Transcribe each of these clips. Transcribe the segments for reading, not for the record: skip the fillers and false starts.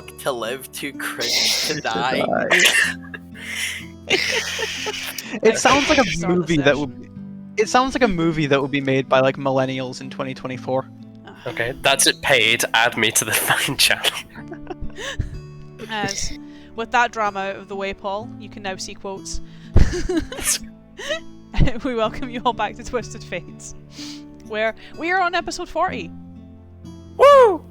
dog to live, too cringe to die. It sounds like a Start the movie that session. would. It sounds like a movie that would be made by like millennials in 2024. Okay, that's it paid. Add me to the fucking channel. As with that drama out of the way, Paul, you can now see quotes. We welcome you all back to Twisted Fates, where we are on episode 40. Woo!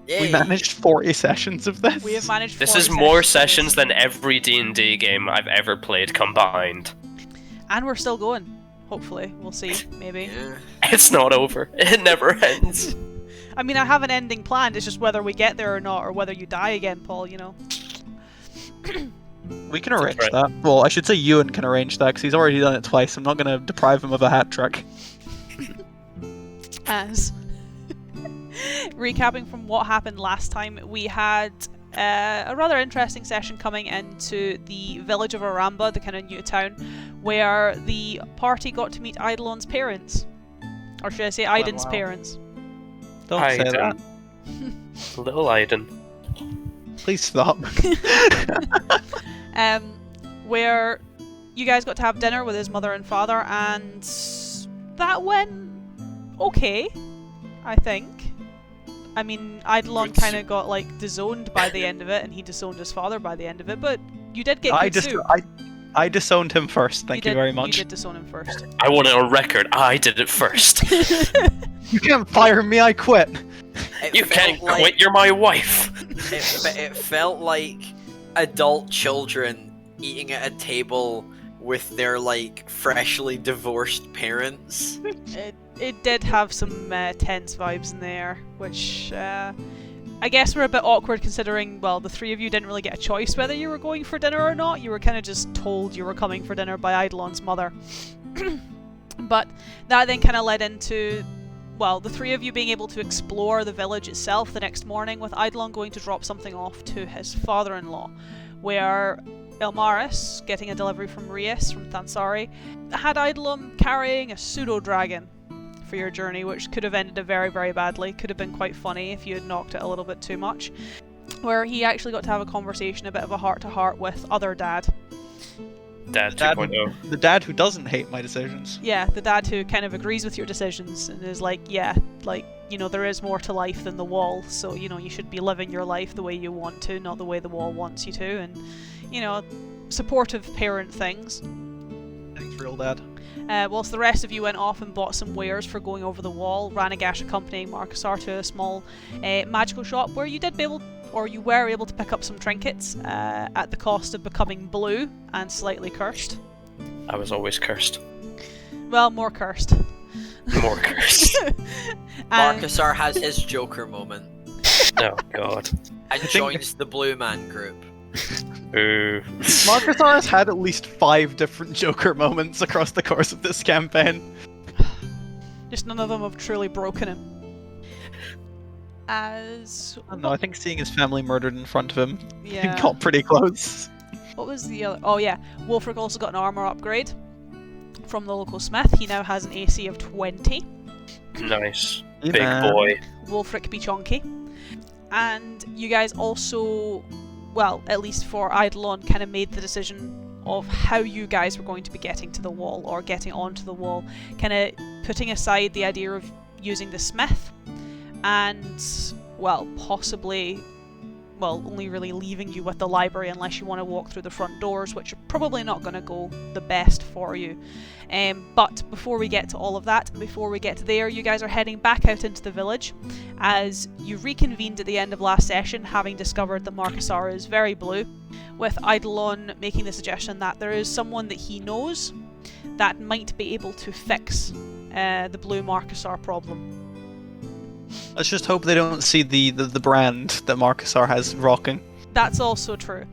Yay. We managed 40 sessions of this. We have managed. This 40 is more sessions sessions than every D&D game I've ever played combined. and we're still going. Hopefully, we'll see. Maybe. Yeah. It's not over. It never ends. I mean, I have an ending planned. It's just whether we get there or not, or whether you die again, Paul. You know. We can arrange right. that. Well, I should say Ewan can arrange that because he's already done it twice. I'm not going to deprive him of a hat trick. As recapping from what happened last time, we had a rather interesting session coming into the village of Aramba, the kind of new town, where the party got to meet Eidolon's parents. Or should I say Aiden's wow. parents? Don't say that. Little Aiden. Please stop. Where you guys got to have dinner with his mother and father, and that went okay, I think. I mean, Eidolon Good kind of got like disowned by the end of it, and he disowned his father by the end of it. But you did get good soup. I disowned him first. Thank you very much. You did disown him first. I want it on record. I did it first. You can't fire me. I quit. It You felt can't like- quit. You're my wife. It felt like adult children eating at a table with their like freshly divorced parents. It did have some tense vibes in there, which I guess were a bit awkward considering, well, the three of you didn't really get a choice whether you were going for dinner or not. You were kind of just told you were coming for dinner by Eidolon's mother. But that then kind of led into, well, the three of you being able to explore the village itself the next morning, with Eidolon going to drop something off to his father-in-law, where Elmaris, getting a delivery from Rias from Thansari, had Eidolon carrying a pseudo-dragon for your journey, which could have ended very, very badly. Could have been quite funny if you had knocked it a little bit too much. Where he actually got to have a conversation, a bit of a heart-to-heart with other dad. Dad Dad- 2.0. The dad who doesn't hate my decisions. Yeah, the dad who kind of agrees with your decisions and is like, yeah, like, you know, there is more to life than the wall, so, you know, you should be living your life the way you want to, not the way the wall wants you to, and, you know, supportive parent things. Thanks, real dad. Whilst the rest of you went off and bought some wares for going over the wall, Ranagash accompanying Marcusar to a small magical shop where you were able to pick up some trinkets at the cost of becoming blue and slightly cursed. I was always cursed. Well, more cursed. More cursed. Marcusar has his Joker moment Oh god. and joins the Blue Man group. Ooh. Marcusar has had at least 5 different Joker moments across the course of this campaign. Just none of them have truly broken him. As I don't know, I think seeing his family murdered in front of him yeah. got pretty close. What was the other? Oh yeah, Wolfric also got an armor upgrade from the local smith. He now has an AC of 20. Nice. Hey, Big man. boy. Wolfric be chonky. And you guys also, well, at least for Eidolon, kind of made the decision of how you guys were going to be getting to the wall, or getting onto the wall, kind of putting aside the idea of using the smith, and, well, possibly, well, only really leaving you with the library unless you want to walk through the front doors, which are probably not going to go the best for you. But before we get to all of that, before we get there, you guys are heading back out into the village as you reconvened at the end of last session, having discovered that Marcusar is very blue, with Eidolon making the suggestion that there is someone that he knows that might be able to fix the blue Marcusar problem. Let's just hope they don't see the brand that Marcusar has rocking. That's also true.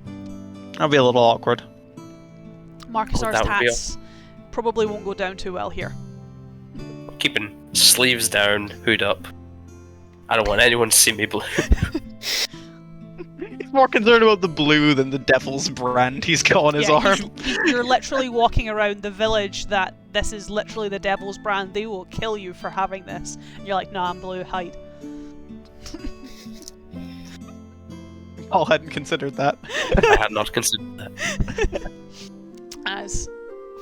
That'll be a little awkward. Marcusar's that would be tats probably won't go down too well here. Keeping sleeves down, hood up. I don't want anyone to see me blue. He's more concerned about the blue than the devil's brand he's got on his arm. You're literally walking around the village that this is literally the devil's brand. They will kill you for having this. And you're like, nah, I'm blue, hide. Paul hadn't considered that. I had not considered that. As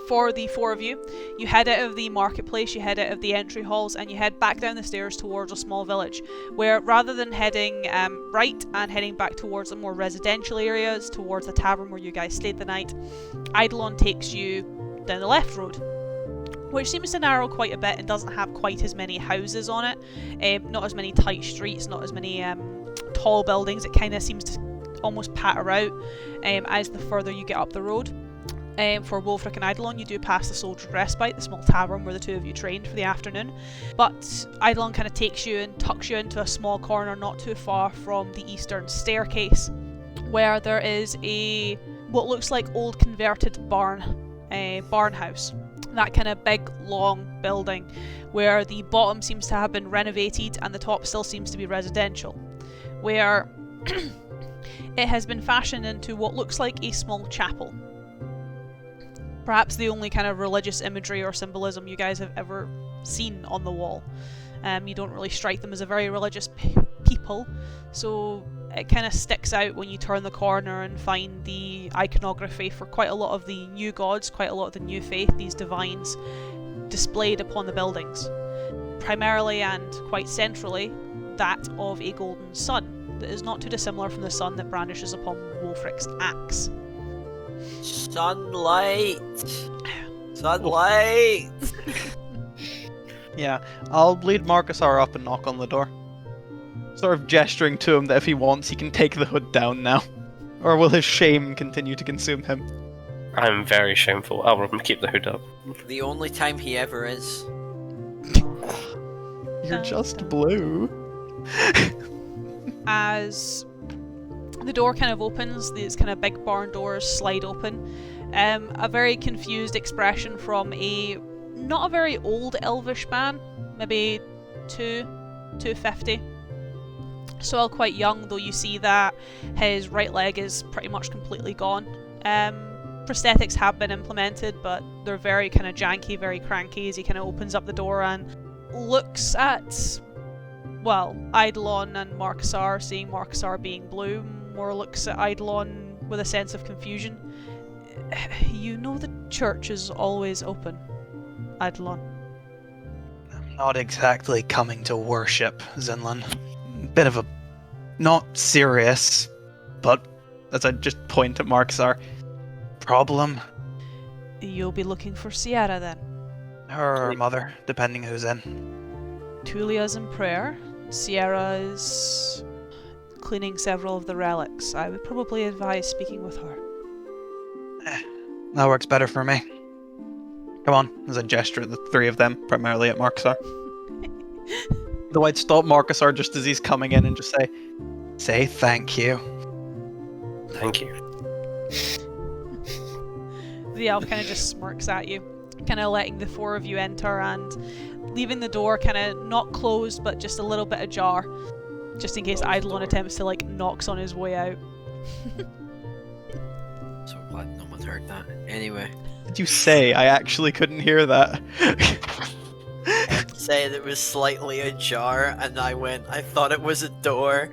for the four of you, you head out of the marketplace, you head out of the entry halls, and you head back down the stairs towards a small village, where rather than heading right and heading back towards the more residential areas, towards the tavern where you guys stayed the night, Eidolon takes you down the left road, which seems to narrow quite a bit and doesn't have quite as many houses on it, not as many tight streets, not as many tall buildings. It kind of seems to almost patter out as the further you get up the road. For Wolfric and Eidolon, you do pass the Soldier's Respite, the small tavern where the two of you trained for the afternoon. But Eidolon kind of takes you and tucks you into a small corner not too far from the eastern staircase, where there is what looks like old converted barn house. That kind of big, long building where the bottom seems to have been renovated and the top still seems to be residential, where it has been fashioned into what looks like a small chapel. Perhaps the only kind of religious imagery or symbolism you guys have ever seen on the wall. You don't really strike them as a very religious people, so it kind of sticks out when you turn the corner and find the iconography for quite a lot of the new gods, quite a lot of the new faith, these divines, displayed upon the buildings. Primarily and quite centrally, that of a golden sun that is not too dissimilar from the sun that brandishes upon Wolfric's axe. Sunlight! Sunlight! Yeah, I'll lead Marcusar up and knock on the door. Sort of gesturing to him that if he wants, he can take the hood down now. Or will his shame continue to consume him? I'm very shameful. I'll keep the hood up. The only time he ever is. You're just blue. As the door kind of opens, these kind of big barn doors slide open. A very confused expression from not a very old elvish man, maybe 250. Still quite young, though you see that his right leg is pretty much completely gone. Prosthetics have been implemented, but they're very kind of janky, very cranky as he kind of opens up the door and looks at, well, Eidolon and Marcusar, seeing Marcusar being blue, more looks at Eidolon with a sense of confusion. You know the church is always open, Eidolon. I'm not exactly coming to worship, Zinlin. Bit of a... not serious, but as I just point at Marcusar, problem. You'll be looking for Sierra then. Her mother, depending who's in. Tulia's in prayer. Sierra is cleaning several of the relics. I would probably advise speaking with her. That works better for me. Come on, as I gesture at the three of them, primarily at Marcusar. Though I'd stop Marcusar just as he's coming in and just say thank you. Thank you. The elf kind of just smirks at you, kind of letting the four of you enter and leaving the door kind of not closed but just a little bit ajar, just in case Eidolon attempts to knocks on his way out. So what? No one heard that. Anyway. Did you say? I actually couldn't hear that. Said it was slightly ajar, and I thought it was a door.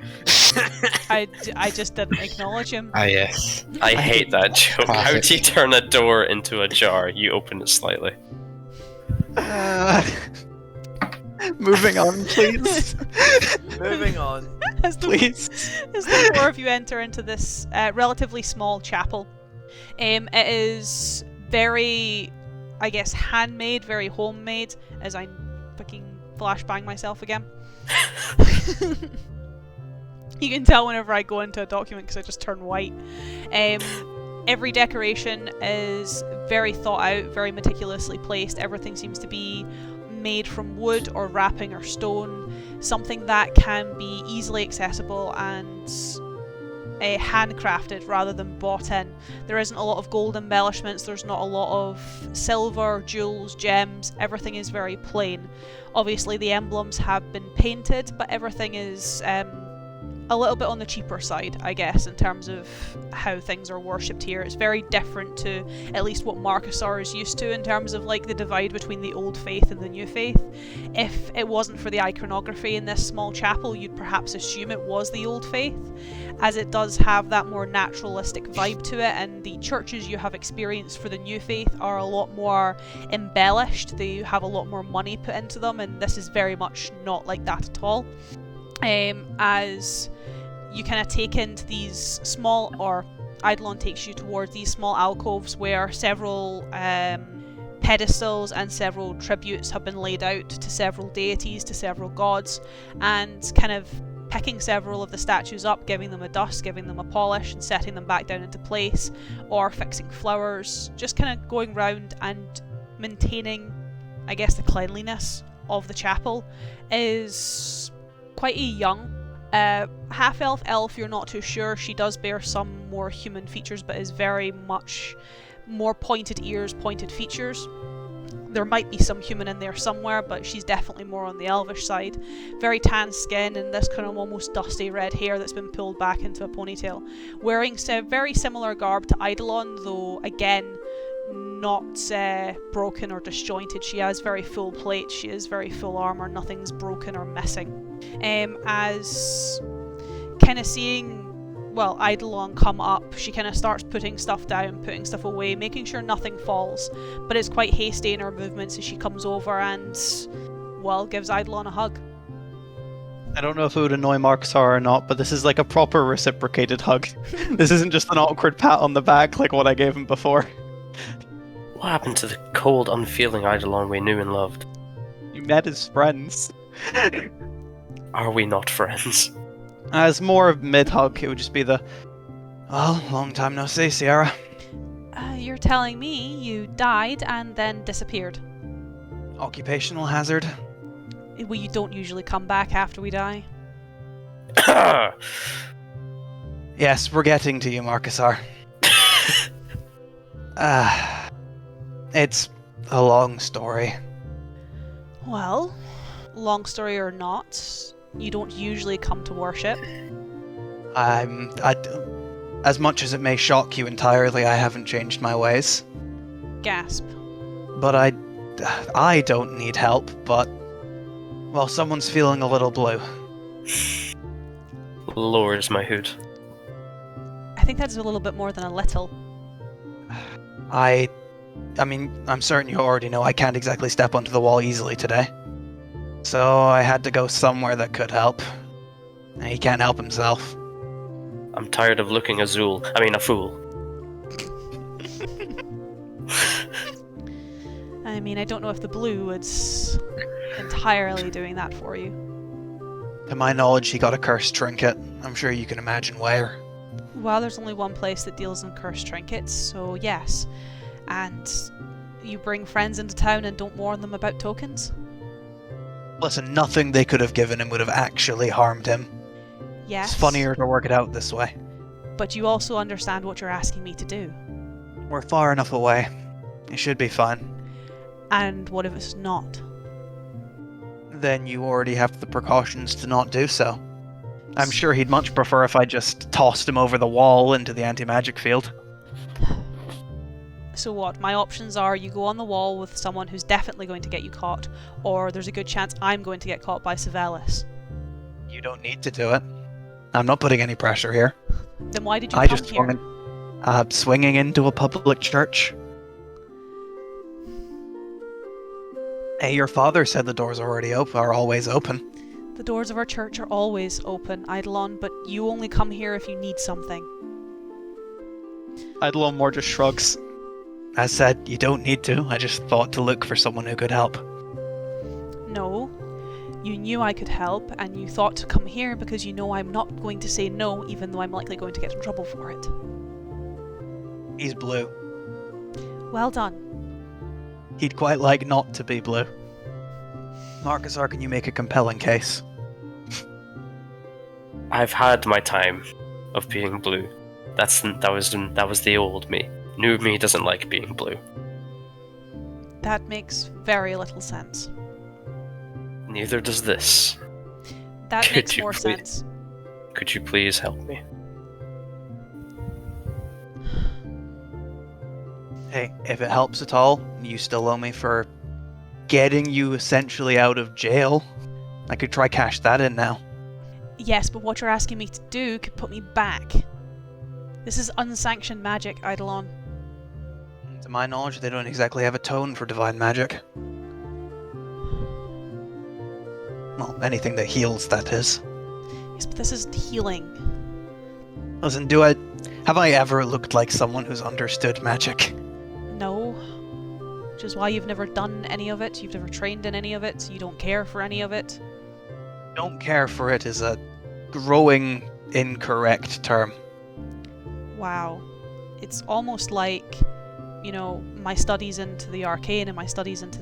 I just didn't acknowledge him. Ah, yes. I hate that joke. How Classic. do you turn a door into a jar? You open it slightly. Moving on, please. Moving on. As Please. the four of you enter into this relatively small chapel, it is very, I guess, handmade, very homemade, as I fucking flashbang myself again. You can tell whenever I go into a document because I just turn white. Every decoration is very thought out, very meticulously placed. Everything seems to be made from wood or wrapping or stone, something that can be easily accessible and handcrafted rather than bought in. There isn't a lot of gold embellishments, there's not a lot of silver, jewels, gems, everything is very plain. Obviously the emblems have been painted, but everything is a little bit on the cheaper side, I guess, in terms of how things are worshipped here. It's very different to at least what Marcusar is used to in terms of like the divide between the old faith and the new faith. If it wasn't for the iconography in this small chapel, you'd perhaps assume it was the old faith, as it does have that more naturalistic vibe to it, and the churches you have experienced for the new faith are a lot more embellished. They have a lot more money put into them, and this is very much not like that at all. As you kind of take into these small, or Eidolon takes you towards these small alcoves where several pedestals and several tributes have been laid out to several deities, to several gods, and kind of picking several of the statues up, giving them a dust, giving them a polish, and setting them back down into place, or fixing flowers, just kind of going round and maintaining, I guess, the cleanliness of the chapel, is quite a young half-elf elf. You're not too sure. She does bear some more human features, but is very much more pointed ears, pointed features. There might be some human in there somewhere, but she's definitely more on the elvish side. Very tan skin and this kind of almost dusty red hair that's been pulled back into a ponytail. Wearing very similar garb to Eidolon, though again not broken or disjointed. She has very full plate, she has very full armour, nothing's broken or missing. As kind of seeing, well, Eidolon come up, she kind of starts putting stuff down, putting stuff away, making sure nothing falls, but it's quite hasty in her movements as she comes over and, well, gives Eidolon a hug. I don't know if it would annoy Marcusar or not, but this is like a proper reciprocated hug. This isn't just an awkward pat on the back like what I gave him before. What happened to the cold, unfeeling Eidolon we knew and loved? You met his friends. Are we not friends? As more of mid-hug, it would just be the, well, long time no see, Sierra. You're telling me you died and then disappeared? Occupational hazard. Well, you don't usually come back after we die. Yes, we're getting to you, Marcusar. It's a long story. Well, long story or not, you don't usually come to worship. As much as it may shock you entirely, I haven't changed my ways. Gasp. But I don't need help, but, well, someone's feeling a little blue. Lowers my hood. I think that's a little bit more than a little. I mean, I'm certain you already know I can't exactly step onto the wall easily today. So I had to go somewhere that could help. And he can't help himself. I'm tired of looking a fool. I mean, I don't know if the blue was entirely doing that for you. To my knowledge, he got a cursed trinket. I'm sure you can imagine where. Well, there's only one place that deals in cursed trinkets, so yes. And you bring friends into town and don't warn them about tokens? Listen, nothing they could have given him would have actually harmed him. Yes. It's funnier to work it out this way. But you also understand what you're asking me to do. We're far enough away. It should be fine. And what if it's not? Then you already have the precautions to not do so. I'm sure he'd much prefer if I just tossed him over the wall into the anti-magic field. So what? My options are you go on the wall with someone who's definitely going to get you caught, or there's a good chance I'm going to get caught by Savalis. You don't need to do it. I'm not putting any pressure here. Then why did you I come just here? swinging into a public church. Hey, your father said the doors are always open. The doors of our church are always open, Eidolon, but you only come here if you need something. Eidolon more just shrugs. As said, you don't need to. I just thought to look for someone who could help. No. You knew I could help, and you thought to come here because you know I'm not going to say no, even though I'm likely going to get in trouble for it. He's blue. Well done. He'd quite like not to be blue. Marcusar, can you make a compelling case? I've had my time of being blue. That was the old me. New me doesn't like being blue. That makes very little sense. Neither does this. That Could makes you more please- sense. Could you please help me? Hey, if it helps at all, you still owe me for getting you essentially out of jail. I could try cash that in now. Yes, but what you're asking me to do could put me back. This is unsanctioned magic, Eidolon. To my knowledge, they don't exactly have a tone for divine magic. Well, anything that heals, that is. Yes, but this is healing. Listen, have I ever looked like someone who's understood magic? No. Which is why you've never done any of it, you've never trained in any of it, you don't care for any of it. Don't care for it is a growing incorrect term. Wow. It's almost like, my studies into the arcane and my studies into,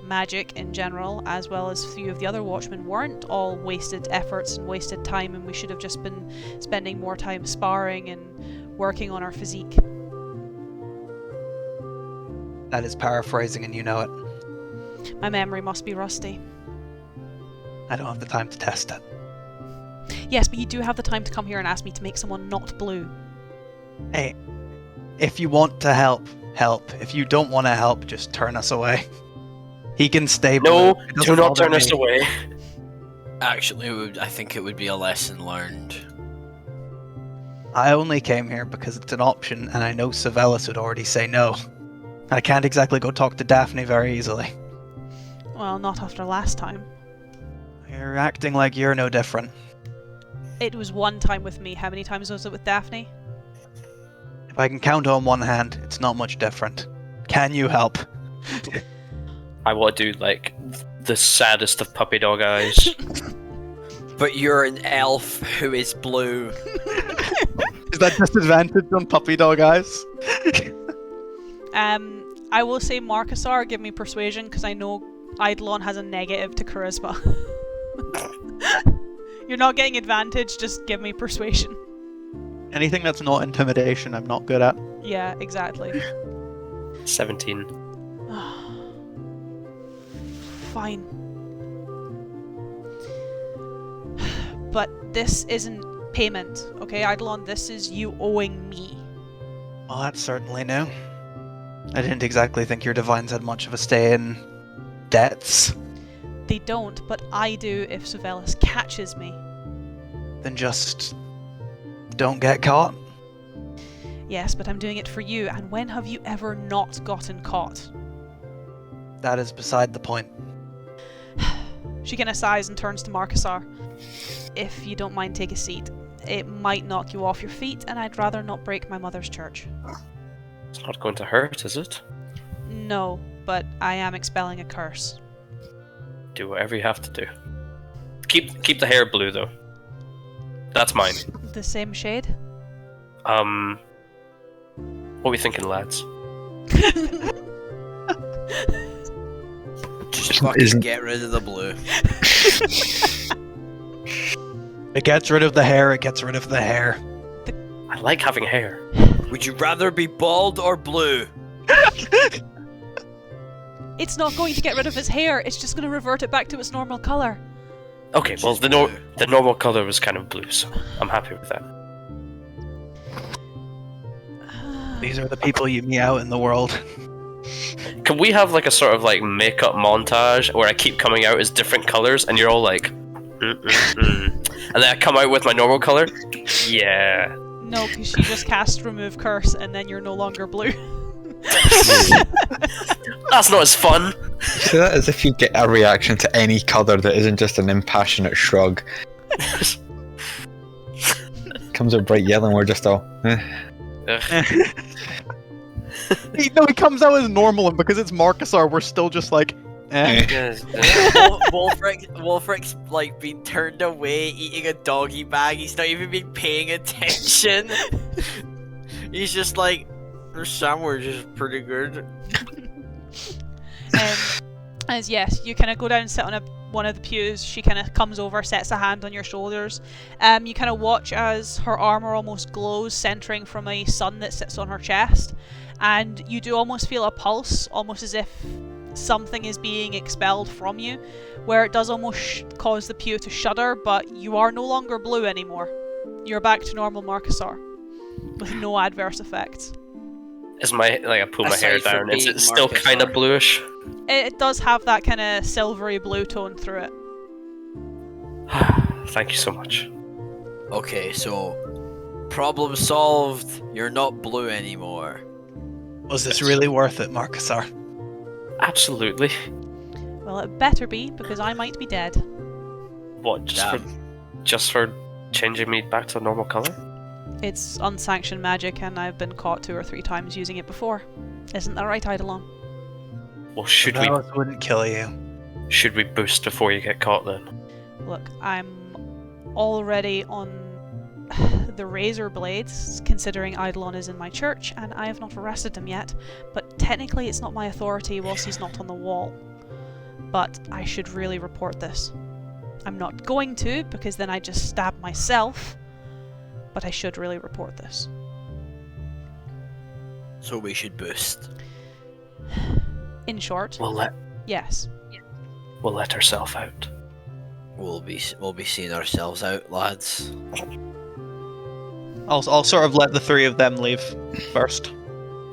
magic in general, as well as a few of the other Watchmen, weren't all wasted efforts and wasted time, and we should have just been spending more time sparring and working on our physique. That is paraphrasing and you know it. My memory must be rusty. I don't have the time to test it. Yes, but you do have the time to come here and ask me to make someone not blue. Hey, if you want to help, help. If you don't want to help, just turn us away. He can stay blue. No, It doesn't do not bother turn us me. away. Actually, I think it would be a lesson learned. I only came here because it's an option, and I know Savelis would already say no. I can't exactly go talk to Daphne very easily. Well, not after last time. You're acting like you're no different. It was one time with me. How many times was it with Daphne? If I can count on one hand, it's not much different. Can you help? I want to do, like, the saddest of puppy dog eyes. But you're an elf who is blue. Is that disadvantage on puppy dog eyes? I will say Marcusar, give me persuasion, because I know Eidolon has a negative to charisma. You're not getting advantage, just give me persuasion. Anything that's not intimidation, I'm not good at. Yeah, exactly. 17. Fine. But this isn't payment, okay, Eidolon? This is you owing me. Well, that's certainly new. I didn't exactly think your divines had much of a stay in debts. They don't, but I do if Savelis catches me. Then just don't get caught. Yes, but I'm doing it for you, and when have you ever not gotten caught? That is beside the point. She kind of sighs and turns to Marcusar. If you don't mind, take a seat. It might knock you off your feet, and I'd rather not break my mother's church. It's not going to hurt, is it? No, but I am expelling a curse. Do whatever you have to do. Keep the hair blue, though. That's mine. The same shade? What are we thinking, lads? Just fucking get rid of the blue. It gets rid of the hair, it gets rid of the hair. I like having hair. Would you rather be bald or blue? It's not going to get rid of his hair, it's just going to revert it back to its normal colour. Okay, well, the normal color was kind of blue, so I'm happy with that. These are the people you meet out in the world. Can we have like a sort of like makeup montage where I keep coming out as different colors and you're all like, and then I come out with my normal color? Yeah. No, because she just cast remove curse and then you're no longer blue. That's not as fun. So that is if you get a reaction to any colour that isn't just an impassionate shrug. Comes out bright yellow and we're just all, He comes out as normal, and because it's Marcusar, we're still just like, Wolfric's like been turned away eating a doggy bag. He's not even been paying attention. He's just like, their sandwich is pretty good. As yes, you kind of go down and sit on one of the pews. She kind of comes over, sets a hand on your shoulders. You kind of watch as her armor almost glows, centering from a sun that sits on her chest, and you do almost feel a pulse, almost as if something is being expelled from you, where it does almost cause the pew to shudder, but you are no longer blue anymore. You're back to normal Marcusar, with no adverse effects. Is my like I pull my hair Aside from down? Is being it still Marcus kind of Arm. bluish? It does have that kind of silvery blue tone through it. Thank you so much. Okay, so problem solved. You're not blue anymore. Was this really worth it, Marcusar? Absolutely. Well, it better be, because I might be dead. What? Just for changing me back to a normal color? It's unsanctioned magic, and I've been caught 2 or 3 times using it before. Isn't that right, Eidolon? Well, should we Else wouldn't kill you. boost before you get caught then? Look, I'm already on the razor blades, considering Eidolon is in my church, and I have not arrested him yet, but technically it's not my authority whilst he's not on the wall. But I should really report this. I'm not going to, because then I just stab myself, but I should really report this. So we should boost. In short, yes. We'll let ourselves out. We'll be seeing ourselves out, lads. I'll sort of let the 3 of them leave first.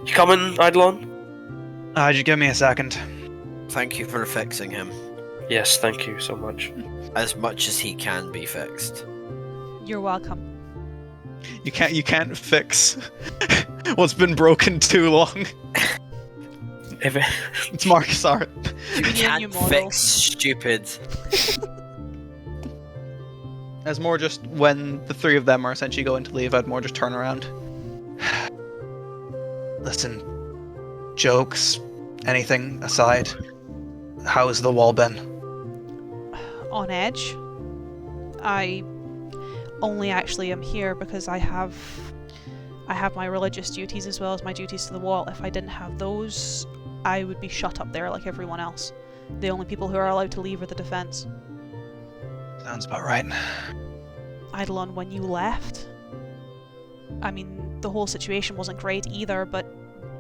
You coming, Eidolon? Just give me a second. Thank you for fixing him. Yes, thank you so much. As much as he can be fixed. You're welcome. You can't fix what's been broken too long. If it, It's Marcusar. You need a new can't model. fix stupid. As more just when the 3 of them are essentially going to leave, I'd more just turn around. Listen, jokes, anything aside, how has the wall been? On edge. I only actually am here because I have my religious duties as well as my duties to the wall. If I didn't have those, I would be shut up there like everyone else. The only people who are allowed to leave are the defense. Sounds about right. Eidolon, when you left, I mean, the whole situation wasn't great either, but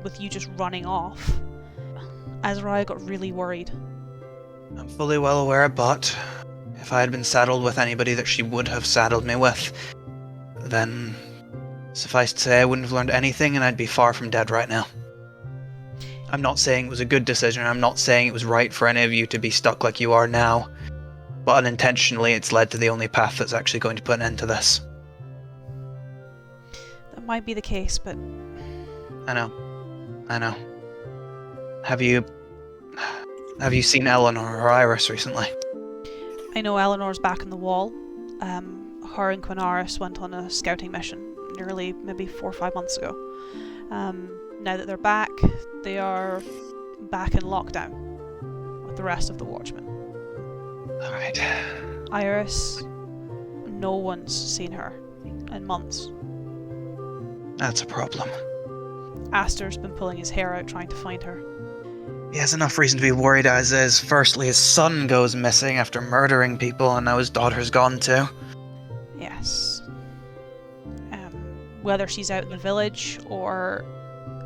with you just running off, Azariah got really worried. I'm fully well aware, but if I had been saddled with anybody that she would have saddled me with, then suffice to say I wouldn't have learned anything and I'd be far from dead right now. I'm not saying it was a good decision, I'm not saying it was right for any of you to be stuck like you are now, but unintentionally it's led to the only path that's actually going to put an end to this. That might be the case, but I know. Have you seen Eleanor or Iris recently? I know Eleanor's back on the wall. Her and Quinaris went on a scouting mission nearly maybe 4 or 5 months ago. Now that they're back, they are back in lockdown with the rest of the Watchmen. Alright. Iris, no one's seen her in months. That's a problem. Aster's been pulling his hair out trying to find her. He has enough reason to be worried as is. Firstly, his son goes missing after murdering people, and now his daughter's gone too. Yes. Whether she's out in the village or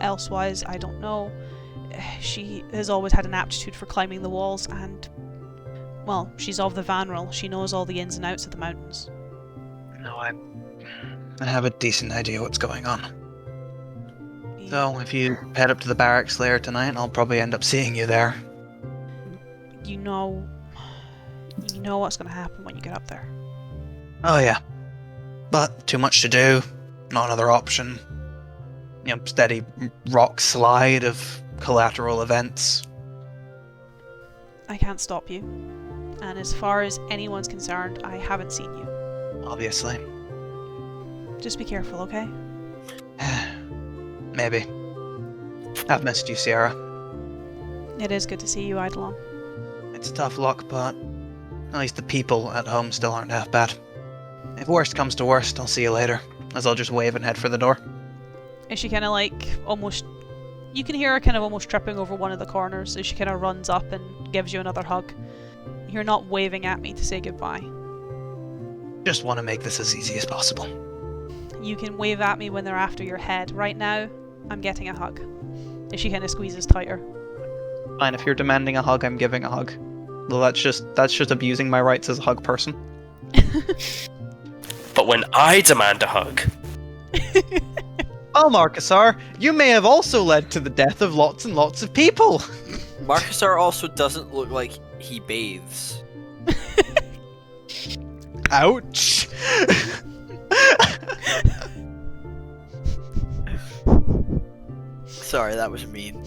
elsewise, I don't know. She has always had an aptitude for climbing the walls, and, well, she's of the Vanril. She knows all the ins and outs of the mountains. No, I have a decent idea what's going on. So, if you head up to the barracks later tonight, I'll probably end up seeing you there. You know what's going to happen when you get up there. Oh yeah. But too much to do, not another option. Steady rock slide of collateral events. I can't stop you. And as far as anyone's concerned, I haven't seen you. Obviously. Just be careful, okay? Maybe. I've missed you, Sierra. It is good to see you, Eidolon. It's tough luck, but at least the people at home still aren't half bad. If worst comes to worst, I'll see you later, as I'll just wave and head for the door. Is she kind of like almost... You can hear her kind of almost tripping over one of the corners as she kind of runs up and gives you another hug. You're not waving at me to say goodbye. Just want to make this as easy as possible. You can wave at me when they're after your head. Right now, I'm getting a hug. As she kind of squeezes tighter. Fine, if you're demanding a hug, I'm giving a hug. Well, that's just abusing my rights as a hug person. But when I demand a hug, Well, Marcusar, you may have also led to the death of lots and lots of people. Marcusar also doesn't look like he bathes. Ouch. Sorry, that was mean.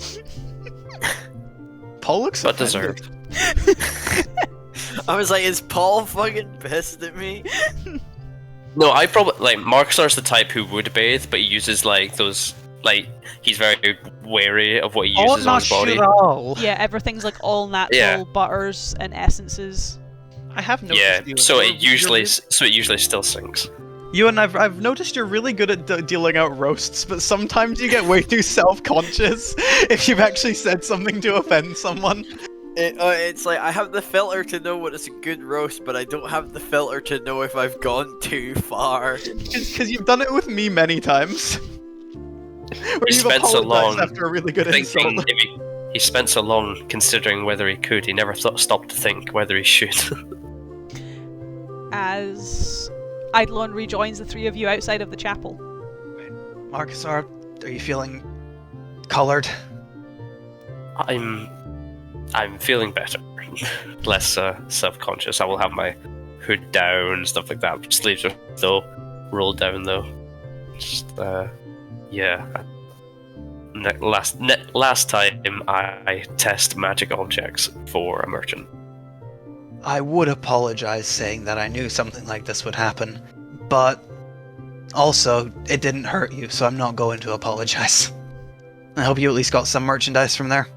Paul looks but offended. deserved. I was like, is Paul fucking pissed at me? No, I probably like Marcusar's the type who would bathe, but he uses like those he's very wary of what he uses on his body. natural. Yeah, everything's like all natural Yeah. butters and essences. I have noticed. Yeah, you, so you're- it usually you're still sinks. You and I've noticed you're really good at dealing out roasts, but sometimes you get way too self-conscious if you've actually said something to offend someone. It's like, I have the filter to know what is a good roast, but I don't have the filter to know if I've gone too far. Because you've done it with me many times. Where He you've spent so apologized long after a really good Thinking insult. if he spent so long considering whether he could, he never stopped to think whether he should. As Eidolon rejoins the three of you outside of the chapel. Marcusar, are you feeling colored? I'm feeling better, less self-conscious. I will have my hood down, stuff like that. Sleeves are still rolled down though. Just yeah. Last time I test magic objects for a merchant. I would apologize saying that I knew something like this would happen, but also, it didn't hurt you, so I'm not going to apologize. I hope you at least got some merchandise from there.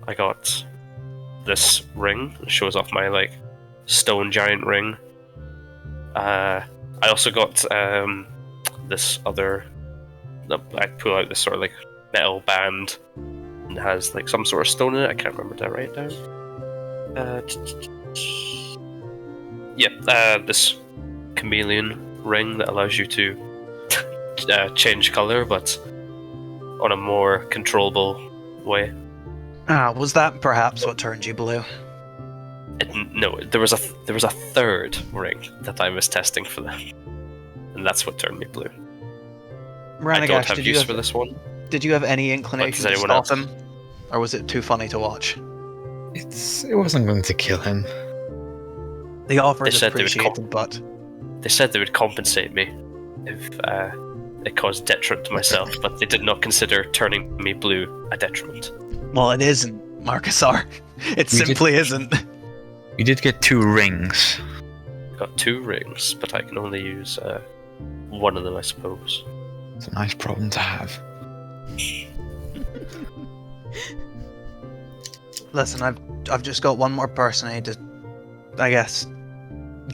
I got this ring. It shows off my stone giant ring. I also got this other. I pull out this sort of metal band and it has some sort of stone in it. I can't remember. Did I write it down? This chameleon ring that allows you to change color, but on a more controllable way. Ah, was that perhaps what turned you blue? No, there was a third ring that I was testing for them, and that's what turned me blue. I don't Ranagash, have use for this one. Did you have any inclination to anyone stop else? him? Or was it too funny to watch? It wasn't going to kill him. The offer They is said they would appreciated, but They said they would compensate me if it caused detriment to myself, but they did not consider turning me blue a detriment. well, it isn't, Marcusar. It We did- simply isn't. You did get 2 rings. Got 2 rings, but I can only use one of them, I suppose. It's a nice problem to have. Listen, I've just got one more person I need to, I guess,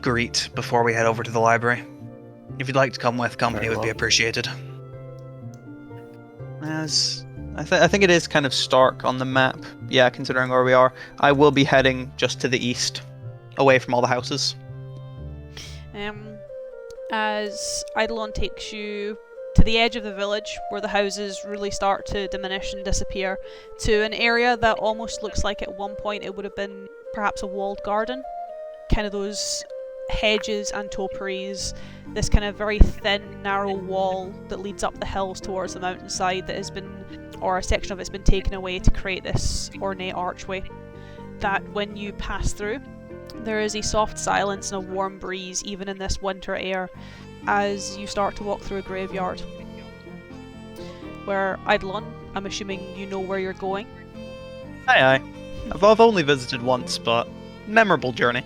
greet before we head over to the library. If you'd like to come with, company Very would be well. appreciated. As I think it is kind of stark on the map. Yeah, considering where we are, I will be heading just to the east, away from all the houses. As Eidolon takes you to the edge of the village, where the houses really start to diminish and disappear, to an area that almost looks like at one point it would have been perhaps a walled garden. Kind of those hedges and topiaries, this kind of very thin, narrow wall that leads up the hills towards the mountainside that has been, or a section of it's been taken away to create this ornate archway. That when you pass through, there is a soft silence and a warm breeze even in this winter air as you start to walk through a graveyard. Where, Eidolon, I'm assuming you know where you're going. Aye. I've only visited once, but memorable journey.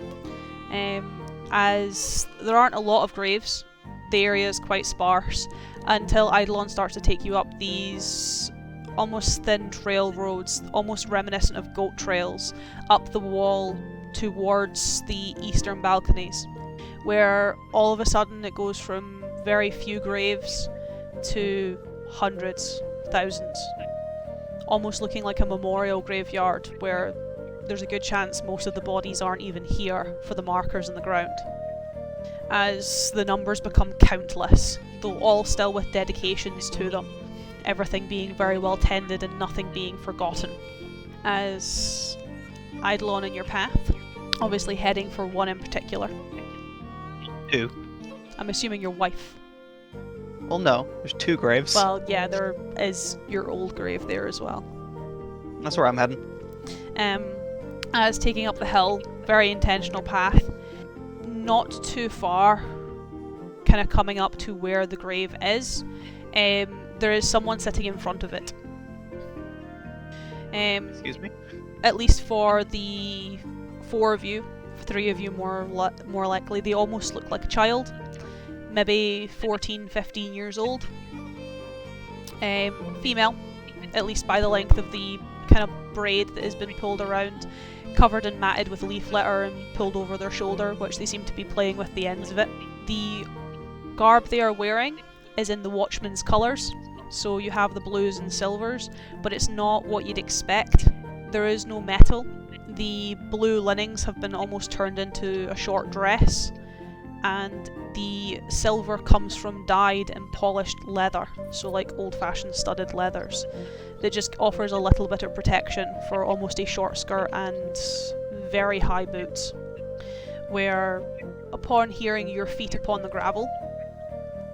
As there aren't a lot of graves, the area is quite sparse until Eidolon starts to take you up these almost thin trail roads, almost reminiscent of goat trails, up the wall towards the eastern balconies, where all of a sudden it goes from very few graves to hundreds, thousands, almost looking like a memorial graveyard where there's a good chance most of the bodies aren't even here for the markers in the ground. As the numbers become countless, though all still with dedications to them, everything being very well tended and nothing being forgotten. as Eidolon in your path, obviously heading for one in particular. Two. I'm assuming your wife. Well, no. There's 2 graves. Well, yeah, there is your old grave there as well. That's where I'm heading. As taking up the hill, very intentional path, not too far, kind of coming up to where the grave is, there is someone sitting in front of it. Excuse me? At least for the 4 of you, 3 of you more likely, they almost look like a child. Maybe 14, 15 years old. Female, at least by the length of the kind of braid that has been pulled around, covered and matted with leaf litter and pulled over their shoulder, which they seem to be playing with the ends of it. The garb they are wearing is in the Watchman's colours, so you have the blues and silvers, but it's not what you'd expect. There is no metal. The blue linens have been almost turned into a short dress, and the silver comes from dyed and polished leather, so like old-fashioned studded leathers, that just offers a little bit of protection for almost a short skirt and very high boots, where upon hearing your feet upon the gravel,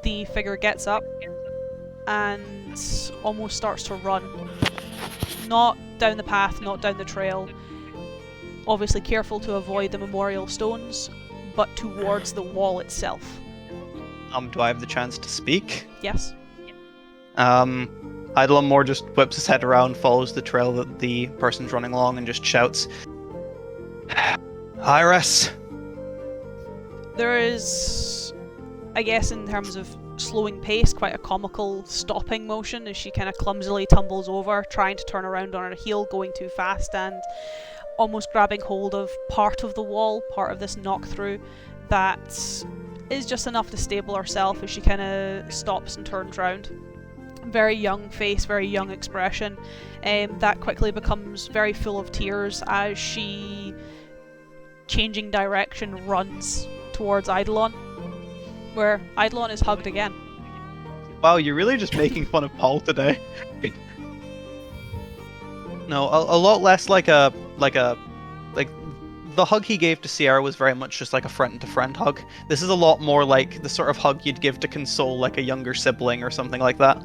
the figure gets up and almost starts to run. Not down the path, not down the trail, obviously careful to avoid the memorial stones, but towards the wall itself. Do I have the chance to speak? Yes? Eidolon more just whips his head around, follows the trail that the person's running along, and just shouts, Iris! There is, I guess in terms of slowing pace, quite a comical stopping motion as she kind of clumsily tumbles over, trying to turn around on her heel, going too fast, and almost grabbing hold of part of the wall, part of this knock-through, that is just enough to stable herself as she kind of stops and turns round. Very young face, very young expression, that quickly becomes very full of tears as she, changing direction, runs towards Eidolon, where Eidolon is hugged again. Wow, you're really just making fun of Paul today. No, a lot less like the hug he gave to Sierra was very much just like a friend-to-friend hug. This is a lot more like the sort of hug you'd give to console like a younger sibling or something like that.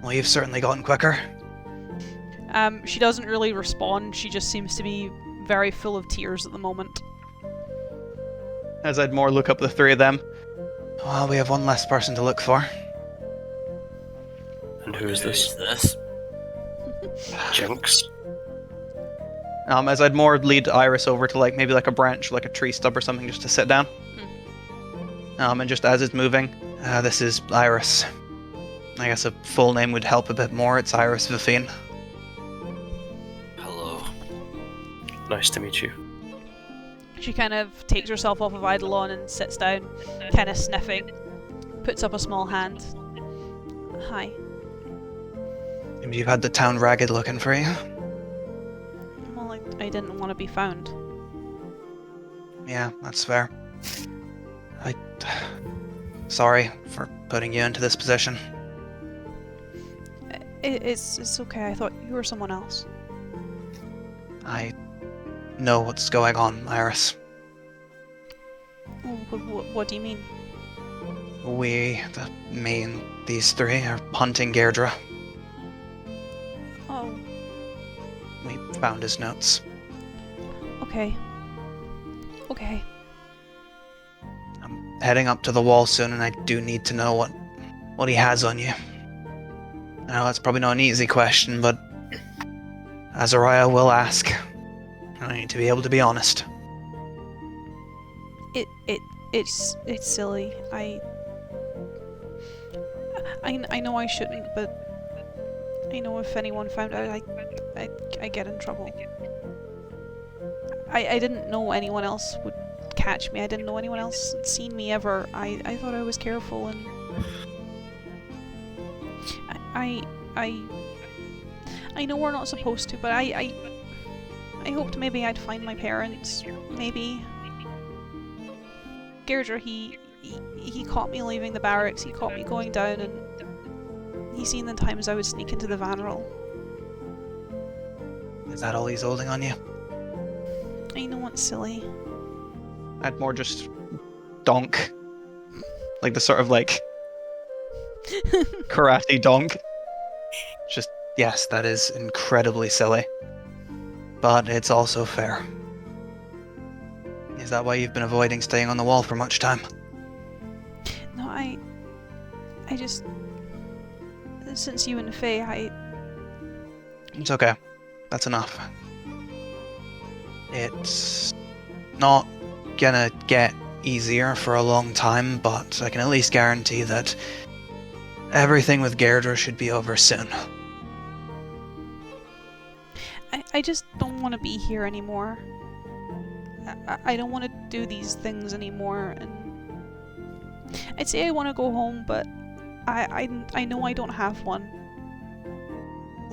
Well, you've certainly gotten quicker. She doesn't really respond, she just seems to be very full of tears at the moment. As I'd more look up the 3 of them. Well, we have one less person to look for. And who is this? This? Jinx? As I'd more lead Iris over to like maybe like a branch, like a tree stub or something, just to sit down. And just as it's moving, this is Iris. I guess a full name would help a bit more. It's Iris Vivine. Hello. Nice to meet you. She kind of takes herself off of Eidolon and sits down, kind of sniffing, puts up a small hand. Hi. You've had the town ragged looking for you. Well, I didn't want to be found. Yeah, that's fair. Sorry for putting you into this position. It's okay, I thought you were someone else. I know what's going on, Iris. What do you mean? Me and these 3 are hunting Gairdra. Oh, We found his notes. okay. Okay. I'm heading up to the wall soon, and I do need to know what he has on you. I know that's probably not an easy question, but Azariah will ask. I need to be able to be honest. It's silly. I know I shouldn't, but I know if anyone found out, I get in trouble. I didn't know anyone else would catch me. I didn't know anyone else had seen me ever. I thought I was careful, and I know we're not supposed to, but I hoped maybe I'd find my parents. Maybe. Gairdra, he caught me leaving the barracks. He caught me going down, and he seen the times I would sneak into the Vanral. Is that all he's holding on you? I know it's silly. I'd more just donk. Like the sort of like karate donk. Just, yes, that is incredibly silly. But it's also fair. Is that why you've been avoiding staying on the wall for much time? No, I just... Since you and Faye, It's okay. That's enough. It's not gonna get easier for a long time, but I can at least guarantee that everything with Gairdra should be over soon. I just don't want to be here anymore. I don't want to do these things anymore, and I'd say I want to go home, but I know I don't have one.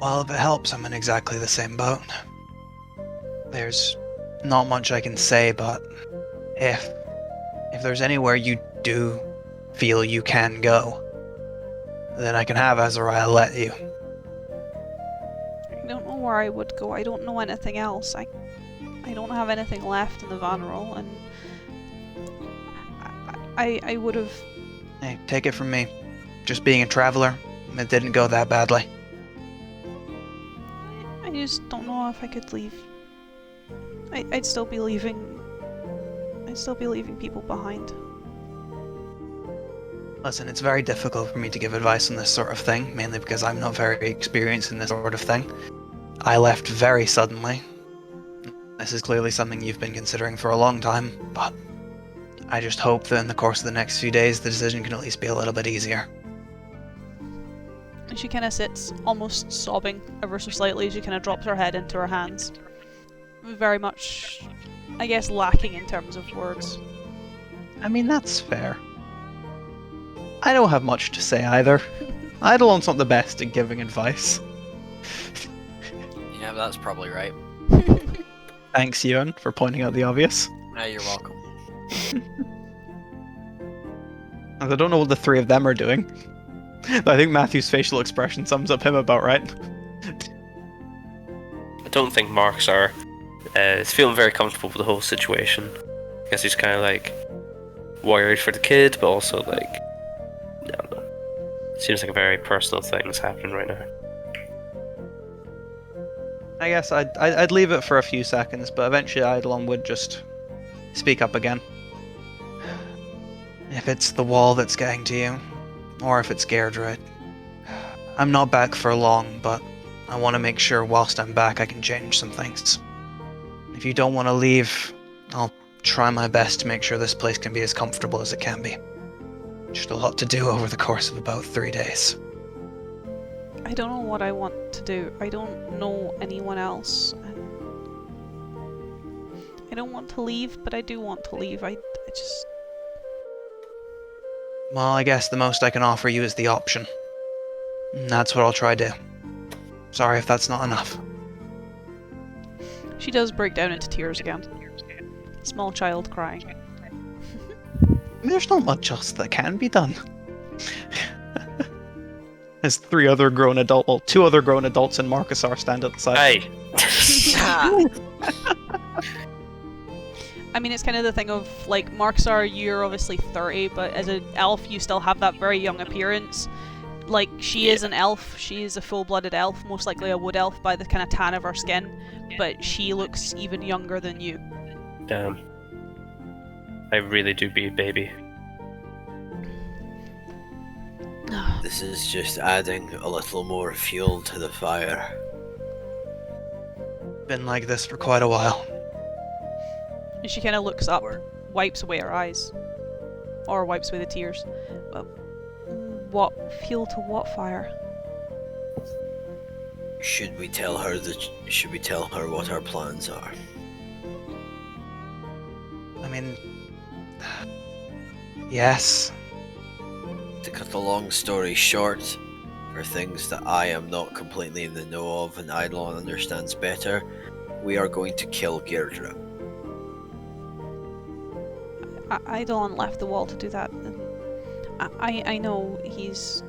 Well, if it helps, I'm in exactly the same boat. There's not much I can say, but if there's anywhere you do feel you can go, then I can have Azariah let you. I don't know where I would go. I don't know anything else. I don't have anything left in the Vanneral, and I would have... Hey, take it from me. Just being a traveler, it didn't go that badly. I just don't know if I could leave. I'd still be leaving... I'd still be leaving people behind. Listen, it's very difficult for me to give advice on this sort of thing, mainly because I'm not very experienced in this sort of thing. I left very suddenly. This is clearly something you've been considering for a long time, but I just hope that in the course of the next few days the decision can at least be a little bit easier. And she kind of sits, almost sobbing ever so slightly as she kind of drops her head into her hands. Very much, I guess, lacking in terms of words. I mean, that's fair. I don't have much to say either. Eidolon's not the best at giving advice. Yeah, that's probably right. Thanks, Ewan, for pointing out the obvious. You're welcome. I don't know what the three of them are doing. I think Matthew's facial expression sums up him about right. I don't think Mark's are. He's feeling very comfortable with the whole situation. I guess he's kind of like worried for the kid, but also like, I don't know. Seems like a very personal thing that's happening right now. I guess I'd leave it for a few seconds, but eventually Eidolon would just speak up again. If it's the wall that's getting to you, or if it's Gairdra, I'm not back for long, but I want to make sure whilst I'm back I can change some things. If you don't want to leave, I'll try my best to make sure this place can be as comfortable as it can be. Just a lot to do over the course of about 3 days. I don't know what I want to do. I don't know anyone else. And I don't want to leave, but I do want to leave. I just... Well, I guess the most I can offer you is the option. And that's what I'll try to do. Sorry if that's not enough. She does break down into tears again. Small child crying. There's not much else that can be done. As two other grown adults and Marcusar stand at the side. Hey! I mean, it's kind of the thing of, like, Marksar, you're obviously 30, but as an elf, you still have that very young appearance. Like, she is an elf, she is a full-blooded elf, most likely a wood elf by the kind of tan of her skin, but she looks even younger than you. Damn. I really do be a baby. This is just adding a little more fuel to the fire. Been like this for quite a while. And she kind of looks up, wipes away her eyes, or wipes away the tears. What fuel to what fire? Should we tell her what our plans are? I mean... Yes. To cut a long story short, for things that I am not completely in the know of and Eidolon understands better, we are going to kill Gairdra. Eidolon left the wall to do that. I know he's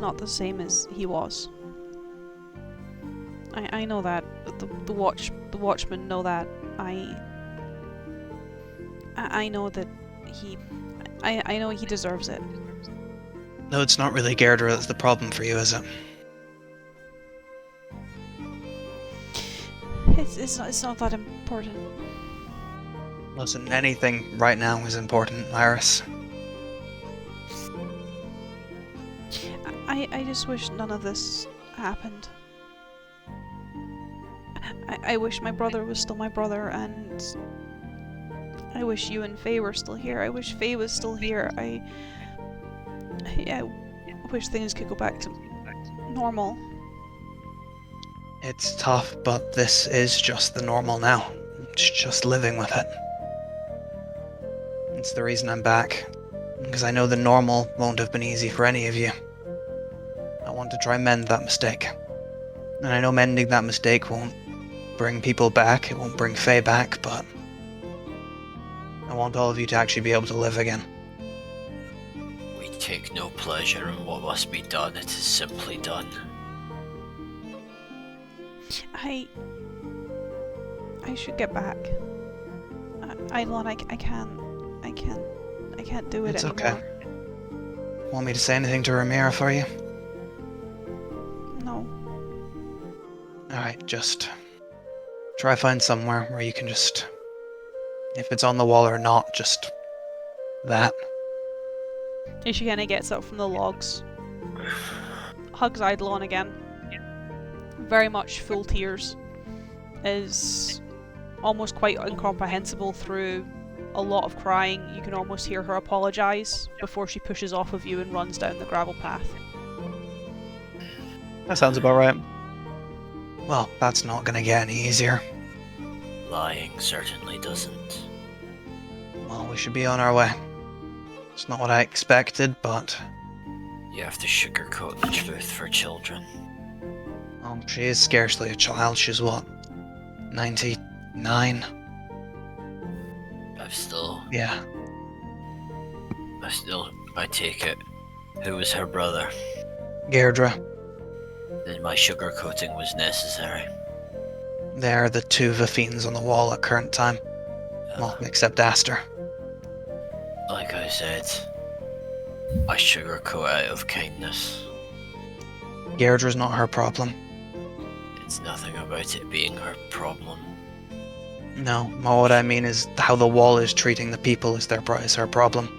not the same as he was. I know that. The watchmen know that. I know that he... I know he deserves it. No, it's not really Gerdra that's the problem for you, is it? It's not that important. Listen, anything right now is important, Iris. I just wish none of this happened. I wish my brother was still my brother, and I wish you and Faye were still here. I wish Faye was still here. I wish things could go back to normal. It's tough, but this is just the normal now. It's just living with it. It's the reason I'm back. Because I know the normal won't have been easy for any of you. I want to try and mend that mistake. And I know mending that mistake won't bring people back, it won't bring Faye back, but I want all of you to actually be able to live again. We take no pleasure in what must be done. It is simply done. I should get back. Eidolon, I can't do it It's anymore. okay. Want me to say anything to Ramira for you? No. Alright, just try find somewhere where you can just, if it's on the wall or not, just that. And she kind of gets up from the logs, hugs Eidolon again, very much full tears, is almost quite incomprehensible through a lot of crying. You can almost hear her apologise before she pushes off of you and runs down the gravel path. That sounds about right. Well, that's not gonna get any easier. Lying certainly doesn't. Well, we should be on our way. It's not what I expected, but You have to sugarcoat the truth for children. she is scarcely a child. She's what, 99? Yeah. I take it. Who was her brother? Gerdra. Then my sugarcoating was necessary. They're the two Vafines on the wall at current time. Well, except Aster. Like I said, I sugarcoat out of kindness. Gerdra's not her problem. It's nothing about it being her problem. No, what I mean is how the wall is treating the people is her problem.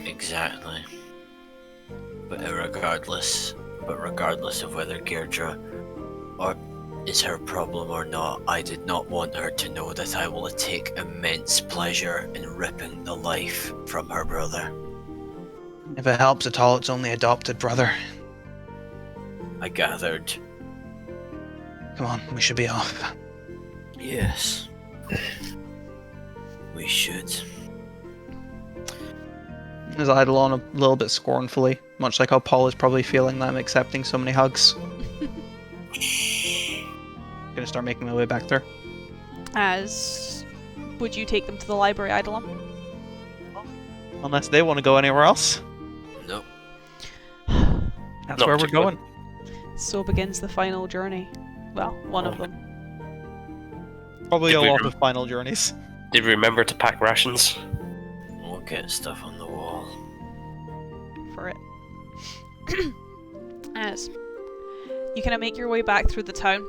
Exactly. But regardless of whether Gerdra is her problem or not, I did not want her to know that I will take immense pleasure in ripping the life from her brother. If it helps at all, it's only adopted brother. I gathered. Come on, we should be off. Yes. We should. Is Eidolon a little bit scornfully, much like how Paul is probably feeling that I'm accepting so many hugs. Gonna start making my way back there. As would you take them to the library, Eidolon? Unless they want to go anywhere else. Nope. That's Not where we're particularly. going. So begins the final journey. Well, one of them. Probably Did a we lot rem- of final journeys. Did we remember to pack rations? We'll get stuff on the wall. For it. As you kind of make your way back through the town,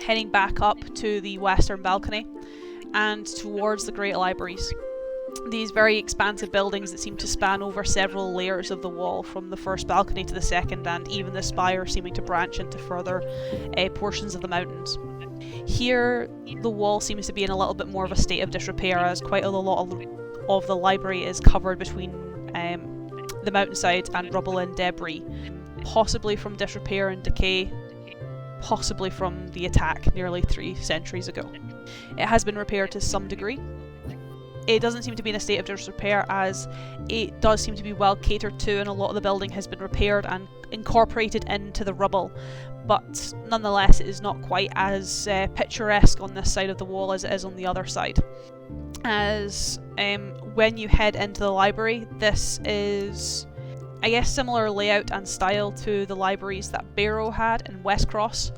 heading back up to the western balcony and towards the great libraries. These very expansive buildings that seem to span over several layers of the wall, from the first balcony to the second, and even the spire seeming to branch into further portions of the mountains. Here, the wall seems to be in a little bit more of a state of disrepair, as quite a lot of the library is covered between the mountainside and rubble and debris, possibly from disrepair and decay, possibly from the attack nearly 3 centuries ago. It has been repaired to some degree. It doesn't seem to be in a state of disrepair, as it does seem to be well catered to, and a lot of the building has been repaired and incorporated into the rubble, but nonetheless it is not quite as picturesque on this side of the wall as it is on the other side. As when you head into the library, this is, I guess, similar layout and style to the libraries that Barrow had in Westcross.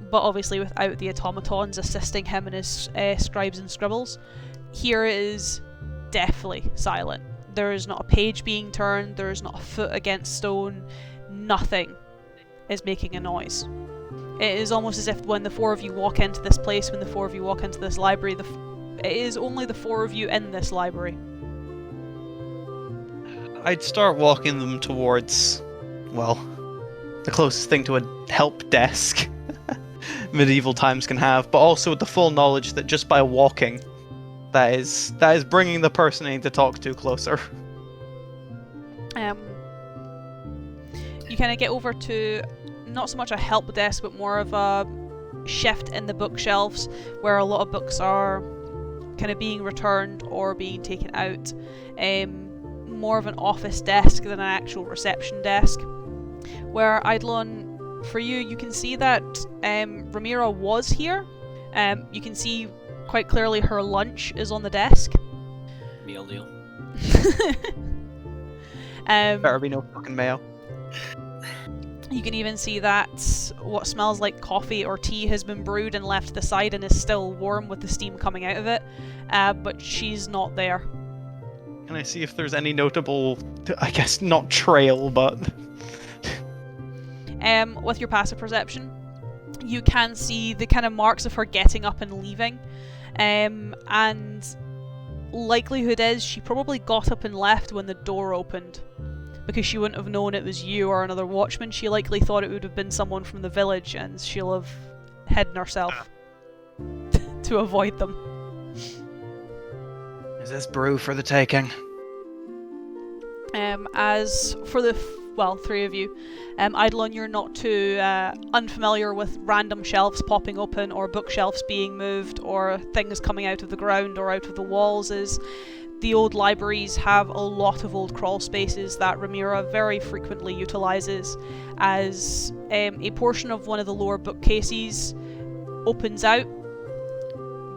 but obviously without the automatons assisting him in his scribes and scribbles. Here it is deathly silent. There is not a page being turned, there is not a foot against stone, nothing is making a noise. It is almost as if when the four of you walk into this place, when the four of you walk into this library, it is only the four of you in this library. I'd start walking them towards, well, the closest thing to a help desk medieval times can have, but also with the full knowledge that just by walking, that is bringing the person I need to talk to closer. You kind of get over to not so much a help desk, but more of a shift in the bookshelves where a lot of books are kind of being returned or being taken out. More of an office desk than an actual reception desk. Where Eidolon, for you can see that Ramira was here. You can see quite clearly her lunch is on the desk. Meal deal. Better be no fucking mayo. You can even see that what smells like coffee or tea has been brewed and left to the side and is still warm with the steam coming out of it, but she's not there. Can I see if there's any notable, I guess not trail, but... With your passive perception, you can see the kind of marks of her getting up and leaving, and likelihood is she probably got up and left when the door opened, because she wouldn't have known it was you or another watchman. She likely thought it would have been someone from the village, and she'll have hidden herself to avoid them. Is this brew for the taking? As for the three of you, Eidolon, you're not too unfamiliar with random shelves popping open or bookshelves being moved or things coming out of the ground or out of the walls. As the old libraries have a lot of old crawl spaces that Ramira very frequently utilises, as a portion of one of the lower bookcases opens out,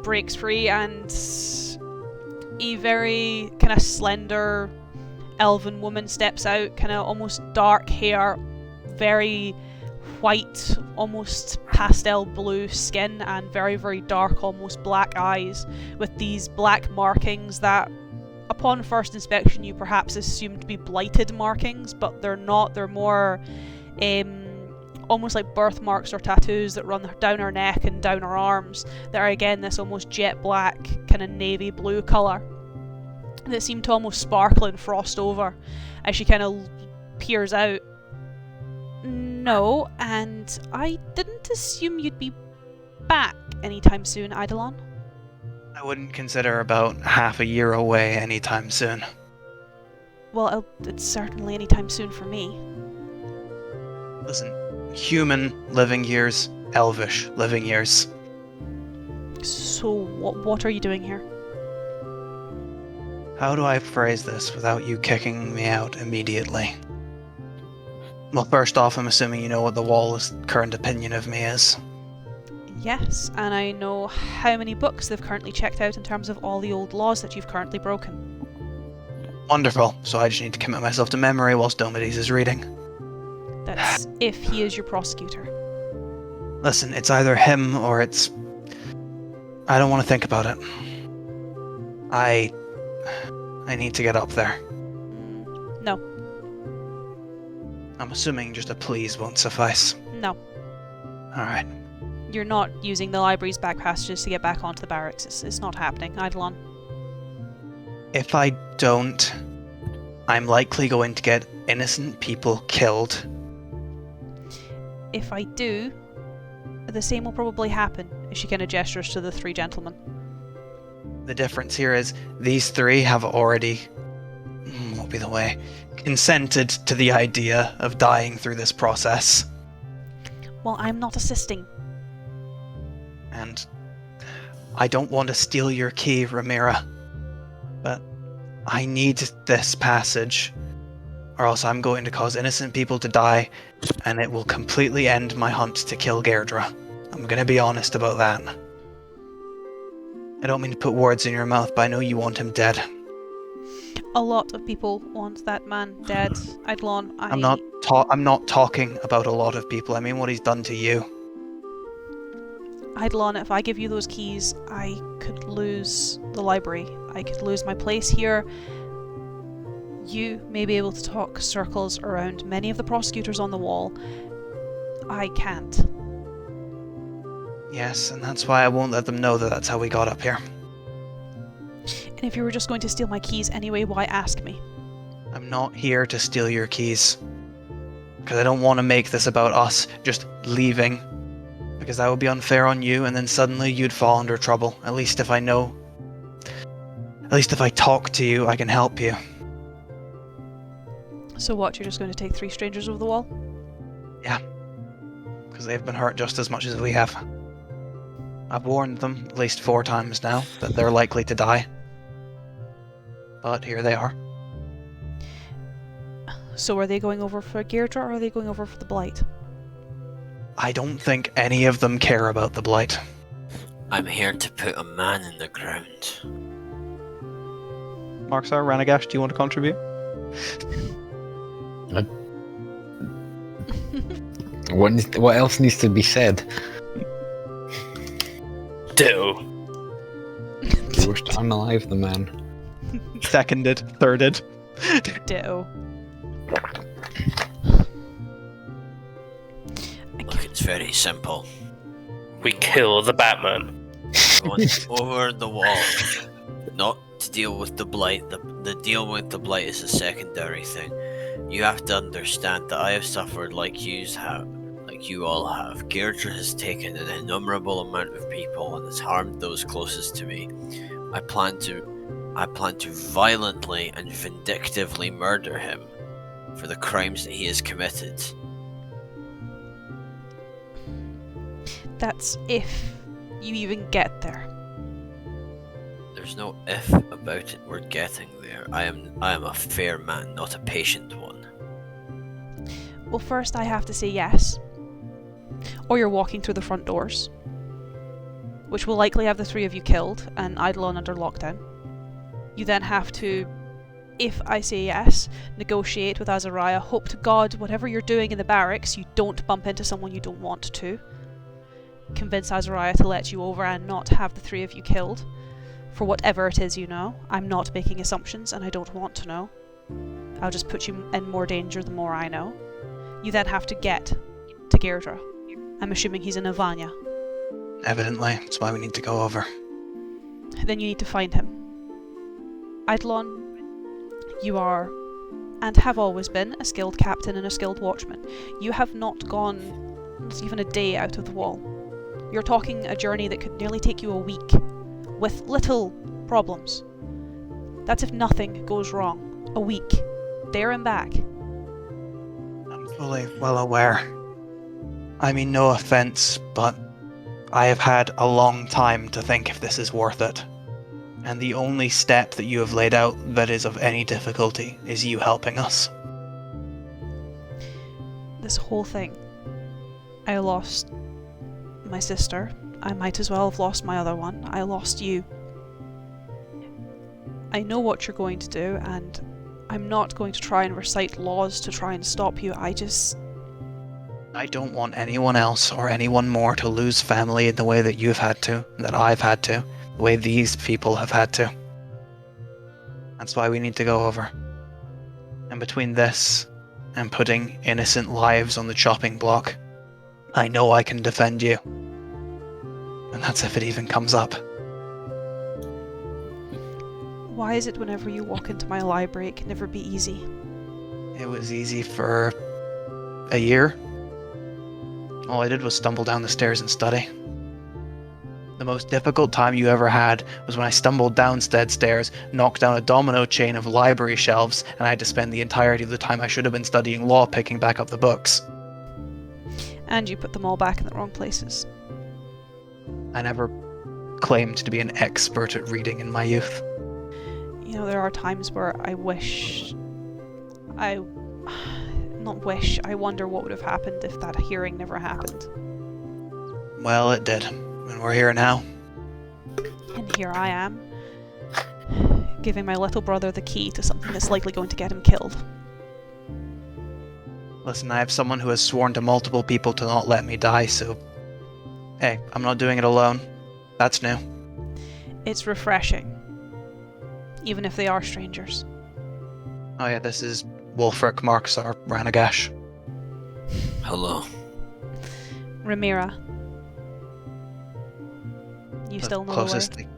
breaks free, and a very kind of slender elven woman steps out, kind of almost dark hair, very white, almost pastel blue skin, and very, very dark, almost black eyes, with these black markings that, upon first inspection, you perhaps assume to be blighted markings, but they're not. They're more almost like birthmarks or tattoos that run down her neck and down her arms, that are again this almost jet black, kind of navy blue colour, that seem to almost sparkle and frost over as she kind of peers out. No, and I didn't assume you'd be back anytime soon, Eidolon. I wouldn't consider about half a year away anytime soon. Well, it's certainly anytime soon for me. Listen, human living years, elvish living years. So, what are you doing here? How do I phrase this without you kicking me out immediately? Well, first off, I'm assuming you know what the Wall's current opinion of me is. Yes, and I know how many books they've currently checked out in terms of all the old laws that you've currently broken. Wonderful. So I just need to commit myself to memory whilst Domades is reading. That's if he is your prosecutor. Listen, it's either him or it's... I don't want to think about it. I need to get up there. No. I'm assuming just a please won't suffice. No. Alright. You're not using the library's back passages to get back onto the barracks. It's not happening, Eidolon. If I don't, I'm likely going to get innocent people killed. If I do, the same will probably happen. She kind of gestures to the three gentlemen. The difference here is these three have already, what would be the way, consented to the idea of dying through this process. Well, I'm not assisting. And I don't want to steal your key, Ramira, but I need this passage, or else I'm going to cause innocent people to die, and it will completely end my hunt to kill Gairdra. I'm going to be honest about that. I don't mean to put words in your mouth, but I know you want him dead. A lot of people want that man dead, Eidolon. I'm not talking about a lot of people. I mean what he's done to you. Eidolon, if I give you those keys, I could lose the library. I could lose my place here. You may be able to talk circles around many of the prosecutors on the wall. I can't. Yes, and that's why I won't let them know that that's how we got up here. And if you were just going to steal my keys anyway, why ask me? I'm not here to steal your keys. Because I don't want to make this about us just leaving. Because that would be unfair on you, and then suddenly you'd fall under trouble. At least if I know... At least if I talk to you, I can help you. So what, you're just going to take 3 strangers over the wall? Yeah. Because they've been hurt just as much as we have. I've warned them at least 4 times now that they're likely to die. But here they are. So are they going over for Deirdre, or are they going over for the Blight? I don't think any of them care about the Blight. I'm here to put a man in the ground. Marksar, Ranagash, do you want to contribute? What else needs to be said? Ditto. You wish to unalive the man. Seconded. Thirded. Ditto. Look, it's very simple. We kill the Batman. Going over the wall. Not to deal with the Blight. The deal with the Blight is a secondary thing. You have to understand that I have suffered like you all have. Deirdre has taken an innumerable amount of people and has harmed those closest to me. I plan to violently and vindictively murder him for the crimes that he has committed. That's if you even get there. There's no if about it. We're getting there. I am a fair man, not a patient one. Well, first I have to say yes. Or you're walking through the front doors, which will likely have the 3 of you killed and Eidolon under lockdown. You then have to, if I say yes, negotiate with Azariah. Hope to God, whatever you're doing in the barracks, you don't bump into someone you don't want to. Convince Azariah to let you over and not have the 3 of you killed. For whatever it is you know. I'm not making assumptions and I don't want to know. I'll just put you in more danger the more I know. You then have to get to Deirdre. I'm assuming he's in Ivania. Evidently, that's why we need to go over. Then you need to find him. Eidolon, you are, and have always been, a skilled captain and a skilled watchman. You have not gone even a day out of the wall. You're talking a journey that could nearly take you a week, with little problems. That's if nothing goes wrong. A week. There and back. I'm fully well aware. I mean no offense, but I have had a long time to think if this is worth it. And the only step that you have laid out that is of any difficulty is you helping us. This whole thing. I lost my sister. I might as well have lost my other one. I lost you. I know what you're going to do, and I'm not going to try and recite laws to try and stop you. I don't want anyone else or anyone more to lose family in the way that you've had to, that I've had to, the way these people have had to. That's why we need to go over. And between this and putting innocent lives on the chopping block, I know I can defend you. And that's if it even comes up. Why is it whenever you walk into my library it can never be easy? It was easy for a year. All I did was stumble down the stairs and study. The most difficult time you ever had was when I stumbled down said stairs, knocked down a domino chain of library shelves, and I had to spend the entirety of the time I should have been studying law picking back up the books. And you put them all back in the wrong places. I never claimed to be an expert at reading in my youth. You know, there are times where I wonder what would have happened if that hearing never happened. Well, it did. And we're here now. And here I am, giving my little brother the key to something that's likely going to get him killed. Listen, I have someone who has sworn to multiple people to not let me die, so Hey, I'm not doing it alone. That's new. It's refreshing, even if they are strangers. Oh yeah, this is Wolfric Marksar Ranagash. Hello. Ramira. You still know the way? Closest thing.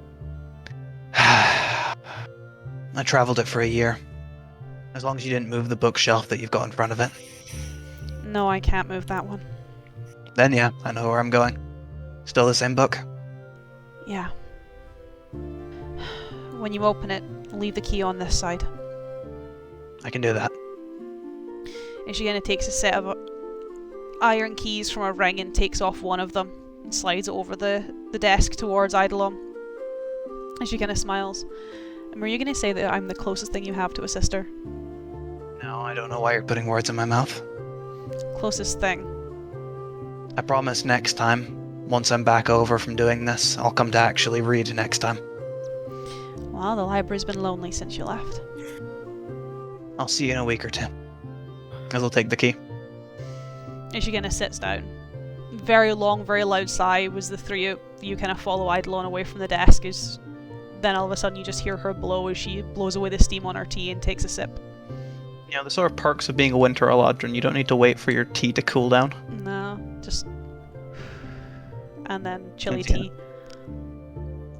I traveled it for a year. As long as you didn't move the bookshelf that you've got in front of it. No, I can't move that one. Then yeah, I know where I'm going. Still the same book? Yeah. When you open it, leave the key on this side. I can do that. And she kind of takes a set of iron keys from a ring and takes off one of them and slides it over the desk towards Eidolon. And she kind of smiles. And were you going to say that I'm the closest thing you have to a sister? No, I don't know why you're putting words in my mouth. Closest thing. I promise next time, once I'm back over from doing this, I'll come to actually read next time. Well, the library's been lonely since you left. I'll see you in a week or two. As I'll take the key. And she kind of sits down. Very long, very loud sigh was the three of you kind of follow Eidolon away from the desk. As then all of a sudden you just hear her blow as she blows away the steam on her tea and takes a sip. You know, the sort of perks of being a winter Eladrin, you don't need to wait for your tea to cool down. No, just... And then chilly Yeah. tea.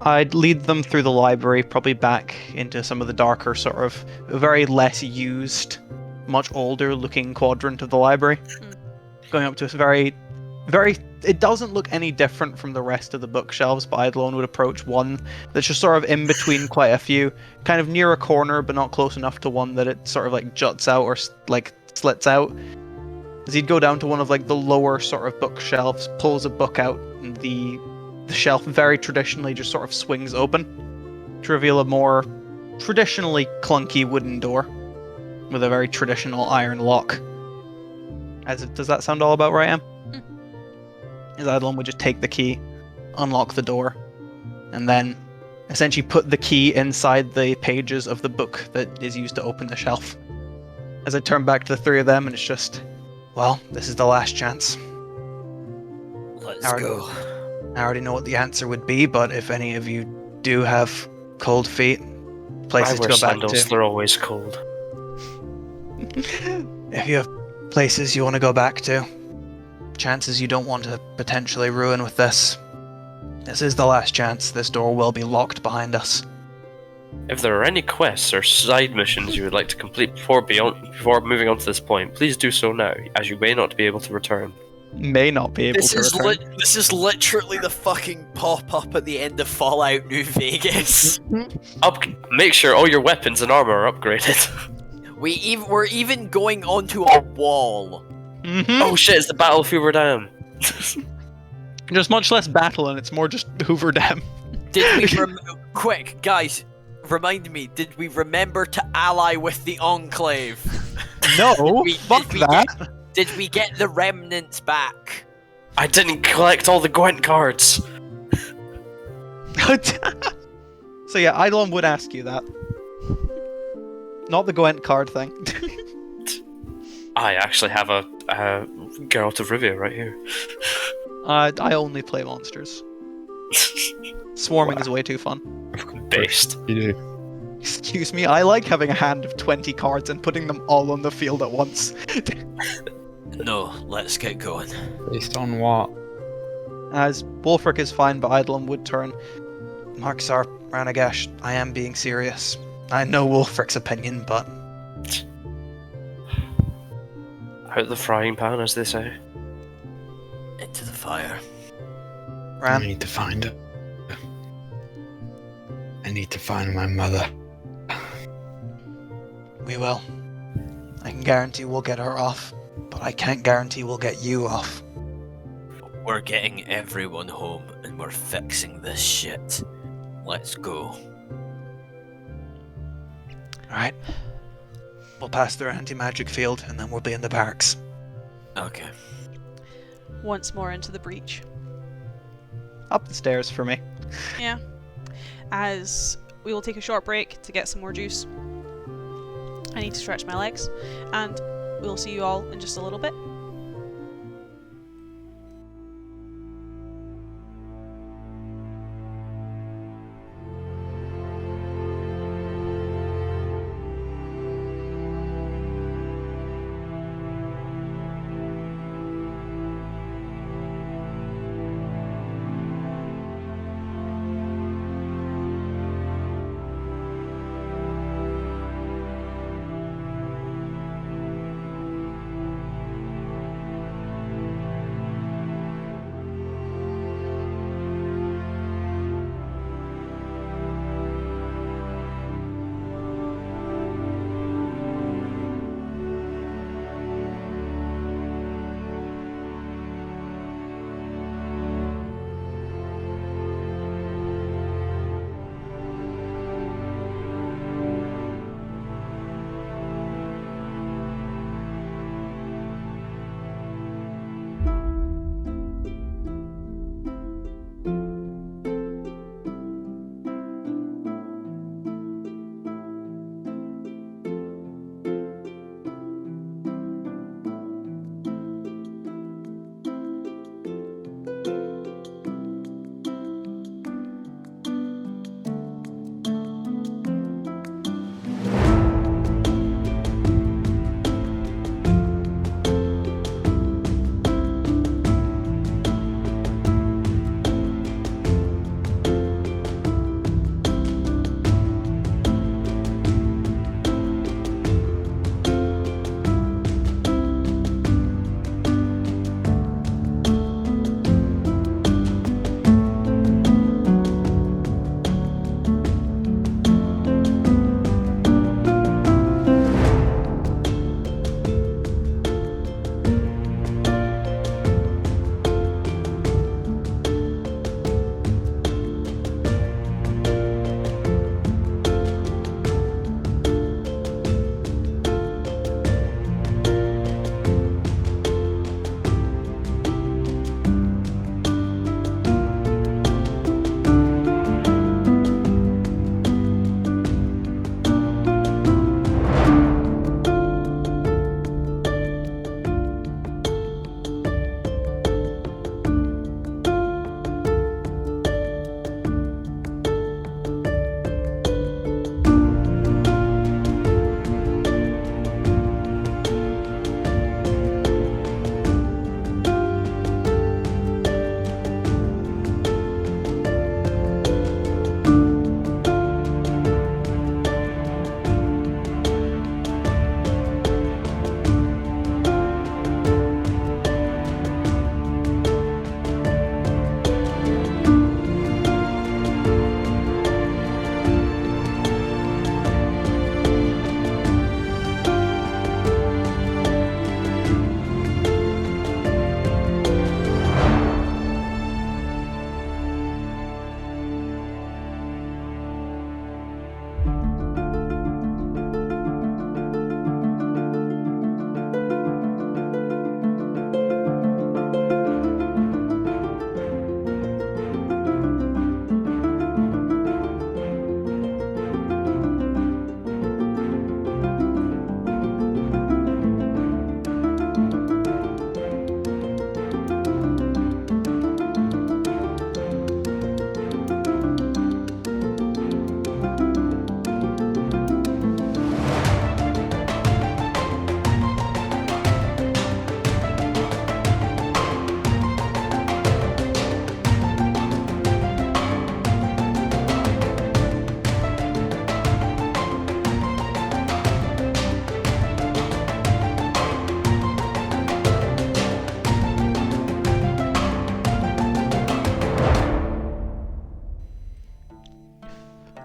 I'd lead them through the library, probably back into some of the darker, sort of very less used, much older looking quadrant of the library. Going up to this very, it doesn't look any different from the rest of the bookshelves, but Eidolon would approach one that's just sort of in between quite a few, kind of near a corner, but not close enough to one that it sort of like juts out or like slits out. As he'd go down to one of like the lower sort of bookshelves, pulls a book out, and the shelf very traditionally just sort of swings open to reveal a more traditionally clunky wooden door with a very traditional iron lock. Does that sound all about where I am? As Eidolon would just take the key, unlock the door, and then essentially put the key inside the pages of the book that is used to open the shelf. As I turn back to the three of them, and it's just, well, this is the last chance. Let's Alright. go. I already know what the answer would be, but if any of you do have cold feet, places I to wear go back sandals, to. they're always cold. If you have places you want to go back to, chances you don't want to potentially ruin with this. This is the last chance. This door will be locked behind us. If there are any quests or side missions you would like to complete before moving on to this point, please do so now, as you may not be able to return. May not be able This to is return. this is literally the fucking pop-up at the end of Fallout New Vegas. Make sure all your weapons and armor are upgraded. We're even going onto a wall. Mm-hmm. Oh shit, it's the Battle of Hoover Dam. There's much less battle, and it's more just Hoover Dam. Did we quick, guys, remind me, did we remember to ally with the Enclave? No, we- fuck did we that. Did we get the remnants back? I didn't collect all the Gwent cards. So yeah, Eidolon would ask you that. Not the Gwent card thing. I actually have a Geralt of Rivia right here. I only play monsters. Swarming is way too fun. Based. You do. Excuse me, I like having a hand of 20 cards and putting them all on the field at once. No, let's get going. Based on what? As Wolfric is fine, but Eidolon would turn. Marksar, Ranagash, I am being serious. I know Wolfric's opinion, but... Out the frying pan, as they say. Into the fire. I Ran, need to find her. I need to find my mother. we will. I can guarantee we'll get her off, but I can't guarantee we'll get you off. We're getting everyone home and we're fixing this shit. Let's go. Alright. We'll pass through anti-magic field, and then we'll be in the barracks. Okay. Once more into the breach. Up the stairs for me. Yeah. As we will take a short break to get some more juice. I need to stretch my legs. And we'll see you all in just a little bit.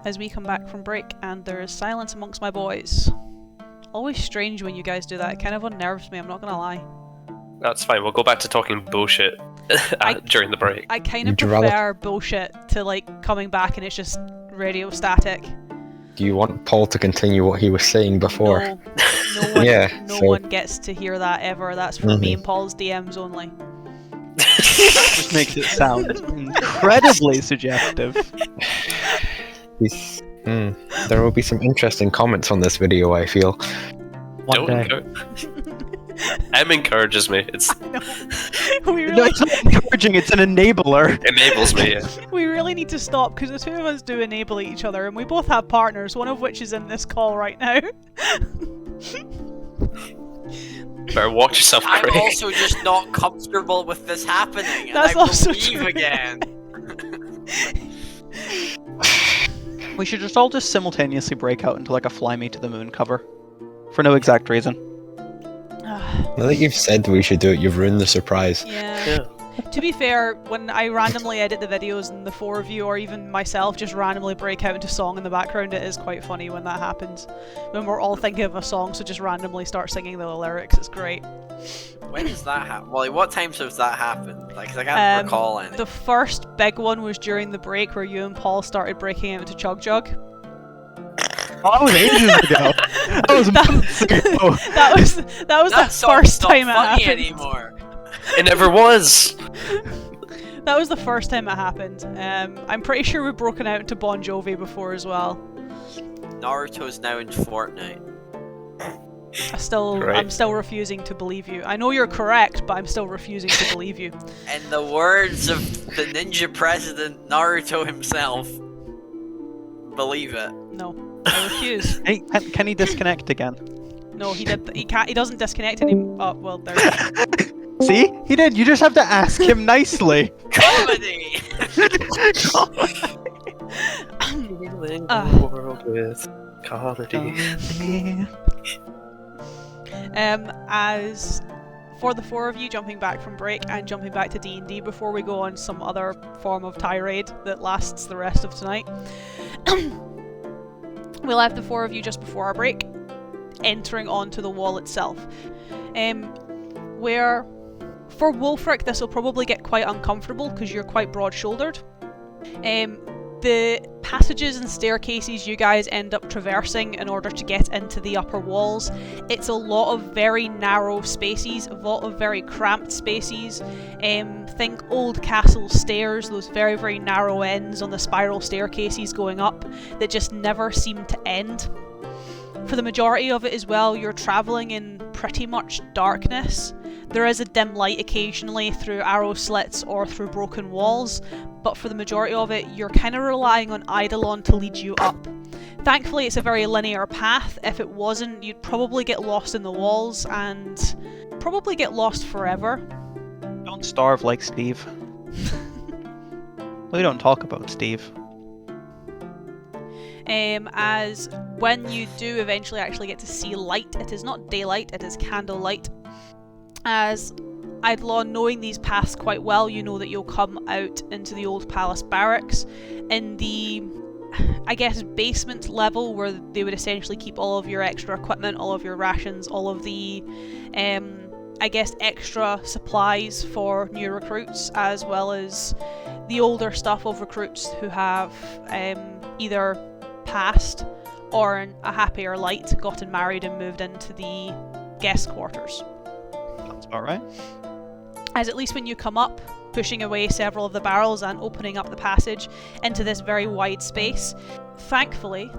as we come back from break and there is silence amongst my boys. Always strange when you guys do that. It kind of unnerves me, I'm not gonna lie. That's fine. We'll go back to talking bullshit during the break. I kind of Would you rather- prefer bullshit to like coming back and it's just radio static. Do you want Paul to continue what he was saying before? No one, Yeah, no so- one gets to hear that ever. That's for me and Paul's DMs only. Just makes it sound incredibly suggestive. There will be some interesting comments on this video, I feel. One day. M encourages me. It's We No, really, it's not encouraging, it's an enabler. enables me. Yeah. we really need to stop because the two of us do enable each other, and we both have partners, one of which is in this call right now. Better watch yourself, I'm Craig. also just not comfortable with this happening, and That's I also believe true. again. We should just all just simultaneously break out into like a Fly Me to the Moon cover. For no exact reason. Now that you've said we should do it, you've ruined the surprise. Yeah. To be fair, when I randomly edit the videos and the four of you, or even myself, just randomly break out into song in the background, it is quite funny when that happens. When we're all thinking of a song, so just randomly start singing the lyrics, it's great. When does that happen? Well, what times has that happened? Like, 'cause I can't recall any. The first big one was during the break where you and Paul started breaking out into Chug Jug. Oh, that was ages ago. That was months ago. That was That the song's first not time it funny happened. anymore. It never was. That was the first time it happened. I'm pretty sure we've broken out into Bon Jovi before as well. Naruto's now in Fortnite. Great. I'm still refusing to believe you. I know you're correct, but I'm still refusing to believe you. In the words of the ninja president, Naruto himself, believe it. No, I refuse. Hey, can he disconnect again? No, he did. He can't. He doesn't disconnect anymore. Oh well, there. See? He did. You just have to ask him nicely. Comedy! Healing the world with comedy. As for the four of you jumping back from break and jumping back to D&D before we go on some other form of tirade that lasts the rest of tonight, we'll have the four of you just before our break entering onto the wall itself. Where for Wolfric this will probably get quite uncomfortable because you're quite broad-shouldered. The passages and staircases you guys end up traversing in order to get into the upper walls, it's a lot of very narrow spaces, a lot of very cramped spaces. Think old castle stairs, those very, very narrow ends on the spiral staircases going up that just never seem to end. For the majority of it as well, you're travelling in pretty much darkness. There is a dim light occasionally through arrow slits or through broken walls, but for the majority of it, you're kind of relying on Eidolon to lead you up. Thankfully, it's a very linear path. If it wasn't, you'd probably get lost in the walls and probably get lost forever. Don't starve like Steve. We don't talk about Steve. As when you do eventually actually get to see light, it is not daylight, it is candlelight. As Eidolon, knowing these paths quite well, you know that you'll come out into the old palace barracks in the, I guess, basement level where they would essentially keep all of your extra equipment, all of your rations, all of the, I guess, extra supplies for new recruits, as well as the older stuff of recruits who have either passed or in a happier light gotten married and moved into the guest quarters. That's about right. As at least when you come up, pushing away several of the barrels and opening up the passage into this very wide space, thankfully,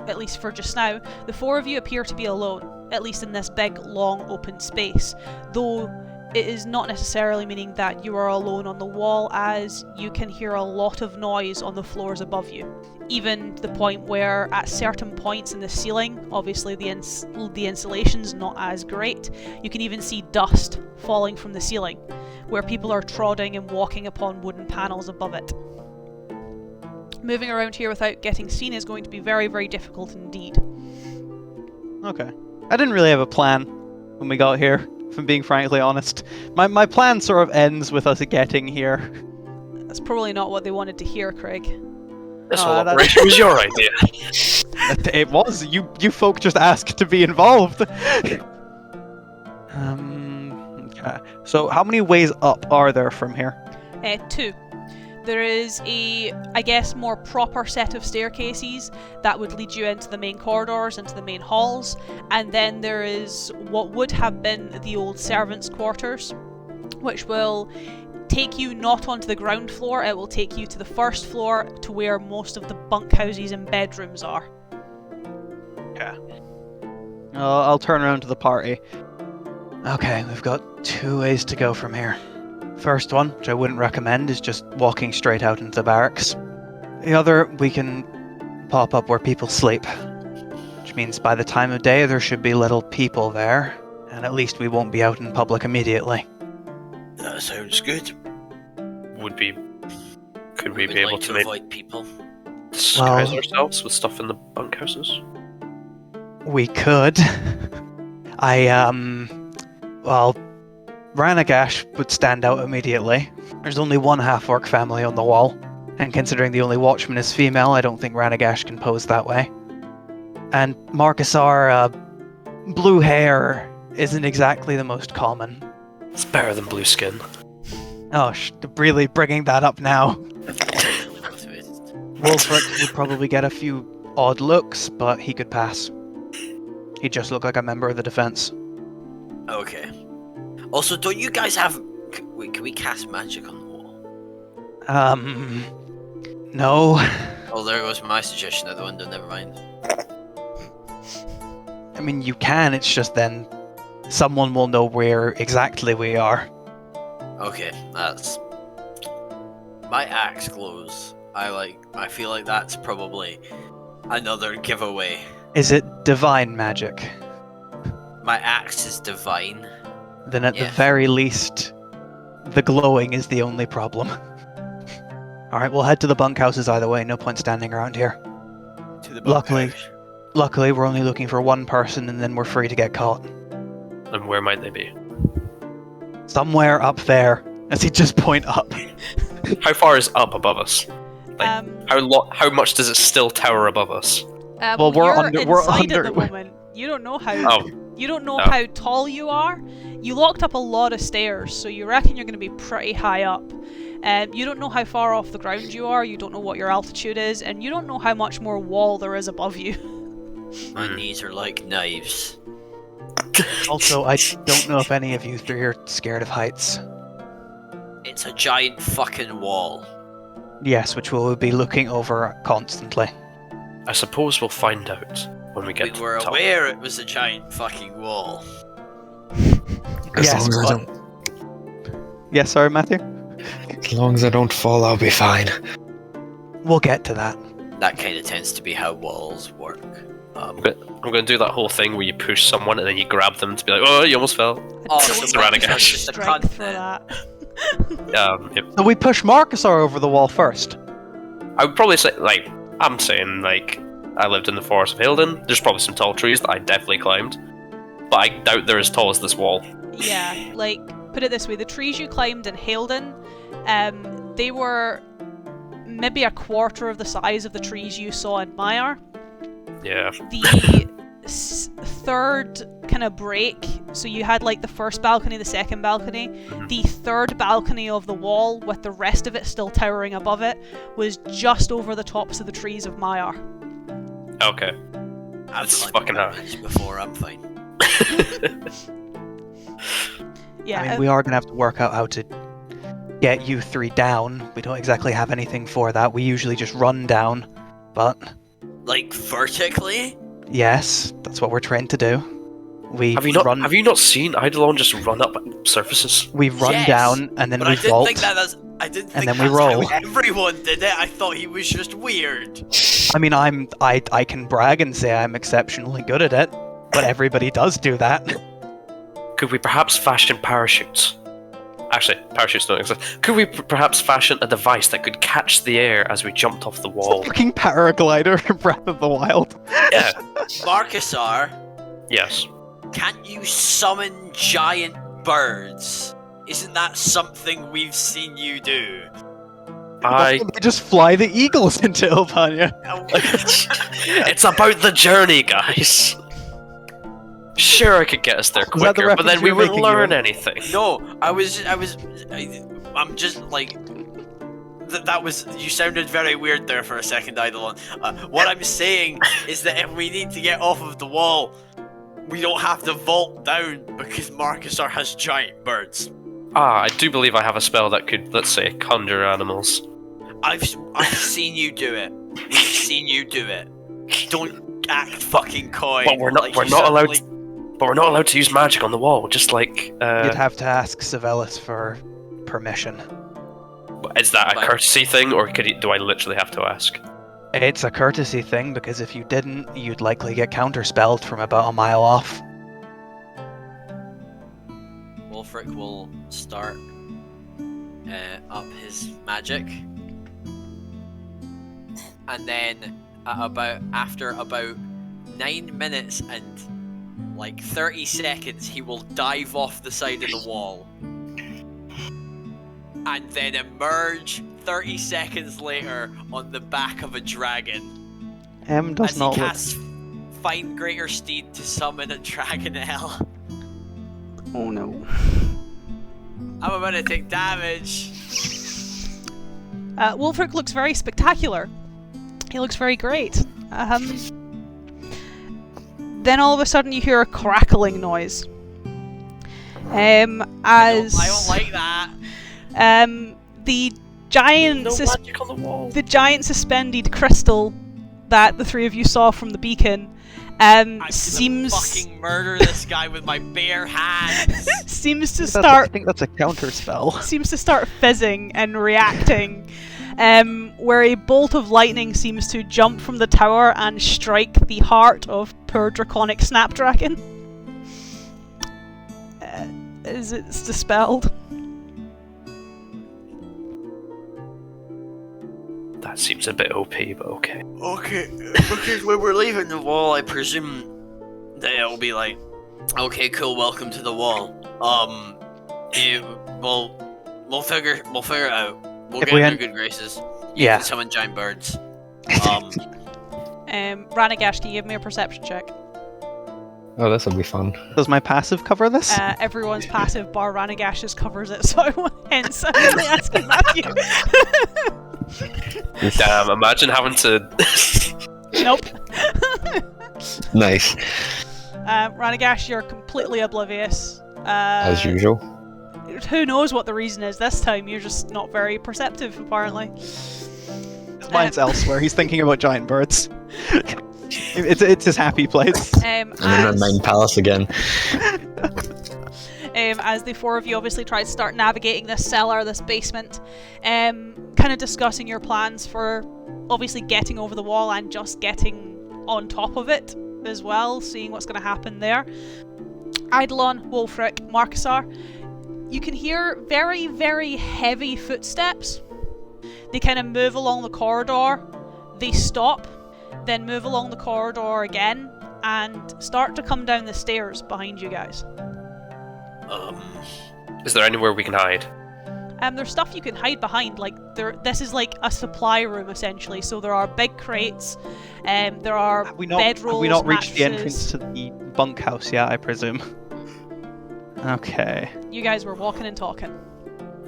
at least for just now, the four of you appear to be alone, at least in this big, long, open space, though it is not necessarily meaning that you are alone on the wall, as you can hear a lot of noise on the floors above you. Even to the point where at certain points in the ceiling, obviously the insulation's not as great, you can even see dust falling from the ceiling, where people are trotting and walking upon wooden panels above it. Moving around here without getting seen is going to be very, very difficult indeed. Okay. I didn't really have a plan when we got here, if I'm being frankly honest. My plan sort of ends with us getting here. That's probably not what they wanted to hear, Craig. This whole that's- operation was your idea. It was. You folk just asked to be involved. Okay. So how many ways up are there from here? 2. There is a, I guess, more proper set of staircases that would lead you into the main corridors, into the main halls, and then there is what would have been the old servants' quarters, which will take you not onto the ground floor, it will take you to the first floor to where most of the bunkhouses and bedrooms are. Okay. I'll turn around to the party. Okay, we've got 2 ways to go from here. First one, which I wouldn't recommend, is just walking straight out into the barracks. The other, we can pop up where people sleep. Which means by the time of day there should be little people there, and at least we won't be out in public immediately. That sounds good. Could we We'd be able like to to maybe avoid people. disguise Well- ourselves with stuff in the bunkhouses? We could. Well, Ranagash would stand out immediately. There's only one half-orc family on the wall, and considering the only watchman is female, I don't think Ranagash can pose that way. And Marcusar, blue hair isn't exactly the most common. It's better than blue skin. Oh, really bringing that up now. Wolfric would probably get a few odd looks, but he could pass. He'd just look like a member of the defense. Okay. Also, don't you guys have... Wait, can we cast magic on the wall? No. Oh, there goes my suggestion out the window, never mind. I mean, you can, it's just then someone will know where exactly we are. Okay, that's... My axe glows. I feel like that's probably another giveaway. Is it divine magic? My axe is divine. Then at the Yes. very least, the glowing is the only problem. Alright, we'll head to the bunkhouses either way, no point standing around here. To the Luckily. bunkhouse. Luckily, we're only looking for one person and then we're free to get caught. And where might they be? Somewhere up there, as he just point up. How far is up above us? Like, Um, how much does it still tower above us? Well, we're you're under- we're inside under- at the moment. You don't know how. Oh, You don't know Oh. how tall you are. You locked up a lot of stairs, so you reckon you're going to be pretty high up. You don't know how far off the ground you are. You don't know what your altitude is, and you don't know how much more wall there is above you. My knees are like knives. Also, I don't know if any of you three are scared of heights. It's a giant fucking wall. Yes, which we'll be looking over constantly. I suppose we'll find out when we get We to were the top. aware it was a giant fucking wall. As Yes, long as I but- don't, Yes, sorry, Matthew? as long as I don't fall, I'll be fine. We'll get to that. That kind of tends to be how walls work. I'm going to do that whole thing where you push someone and then you grab them to be like, oh, you almost fell. Oh, I so don't Ranagash. have Marcus is just a strength cunt for then. that. Yep. So we push Marcusar over the wall first. I would probably say, like, I'm saying, like, I lived in the forest of Hilden. There's probably some tall trees that I definitely climbed. But I doubt they're as tall as this wall. Yeah, like, put it this way, the trees you climbed in Halden, they were maybe a quarter of the size of the trees you saw in Maiar. Yeah. The third kind of break, so you had like the first balcony, the second balcony, the third balcony of the wall with the rest of it still towering above it was just over the tops of the trees of Maiar. Okay. I've That's climbed fucking hard. mountains before, I'm fine. Yeah, I mean, we are going to have to work out how to get you three down. We don't exactly have anything for that. We usually just run down. But, Like, vertically? yes, that's what we're trained to do. We Have you not run, Have you not seen Eidolon just run up surfaces? we run Yes, down, and then But we I didn't vault. think I didn't think then we that's roll. how everyone did it. I thought he was just weird. I mean, I can brag and say I'm exceptionally good at it, but everybody does do that. Could we perhaps fashion parachutes? Actually, parachutes don't exist. Could we perhaps fashion a device that could catch the air as we jumped off the wall? Fucking paraglider from Breath of the Wild. Yeah. Marcusar, Yes. can't you summon giant birds? Isn't that something we've seen you do? They just fly the eagles into Ilvania. It's about the journey, guys. Sure, I could get us there that the quicker, but then reference we you're wouldn't making, learn Ewan? anything. No, I'm just like. That was. You sounded very weird there for a second, Eidolon. What I'm saying is that if we need to get off of the wall, we don't have to vault down because Marcusar has giant birds. I do believe I have a spell that could, let's say, conjure animals. I've seen you do it. We've seen you do it. Don't act fucking coy. But we're not. Like we're you not sound allowed. like- But we're not allowed to use magic on the wall. Just like. You'd have to ask Savelis for permission. Is that a But- courtesy thing, or do I literally have to ask? It's a courtesy thing, because if you didn't, you'd likely get counterspelled from about a mile off. Wolfric will start up his magic, and then after about 9 minutes and like 30 seconds, he will dive off the side of the wall, and then emerge 30 seconds later on the back of a dragon. Does as not he look. casts Find Greater Steed to summon a dragonelle. Oh no. I'm about to take damage. Wolfric looks very spectacular. He looks very great. Then all of a sudden you hear a crackling noise. I don't like that. The giant magic on the wall. the giant suspended crystal that the three of you saw from the beacon I'm gonna seems fucking murder this guy with my bare hands. seems to I start think that's a counterspell. seems to start fizzing and reacting, where a bolt of lightning seems to jump from the tower and strike the heart of poor draconic Snapdragon. As it's dispelled. That seems a bit OP, but okay. Okay, because when we're leaving the wall, I presume that it'll be like, okay, cool, welcome to the wall. We'll figure it out. We'll If get we in end- your good graces. You Yeah. can summon giant birds. Ranagash, can you give me a perception check? Oh, this will be fun. Does my passive cover this? Everyone's passive bar Ranagash's covers it, so hence I'm only asking Matthew. Damn! Imagine having to. Nope. Nice, Ranagash, you're completely oblivious. as usual. Who knows what the reason is this time? You're just not very perceptive, apparently. His mind's elsewhere. He's thinking about giant birds. It's his happy place. I'm in my mind palace again. As the four of you obviously try to start navigating this cellar, this basement, kind of discussing your plans for obviously getting over the wall and just getting on top of it as well, seeing what's going to happen there. Eidolon, Wolfric, Marcusar, you can hear very, very heavy footsteps. They kind of move along the corridor, they stop, then move along the corridor again, and start to come down the stairs behind you guys. Is there anywhere we can hide? There's stuff you can hide behind, like this is like a supply room essentially, so there are big crates, there are Have we not bedrolls, reached the mattresses. entrance to the bunkhouse yet, I presume? Okay. You guys were walking and talking.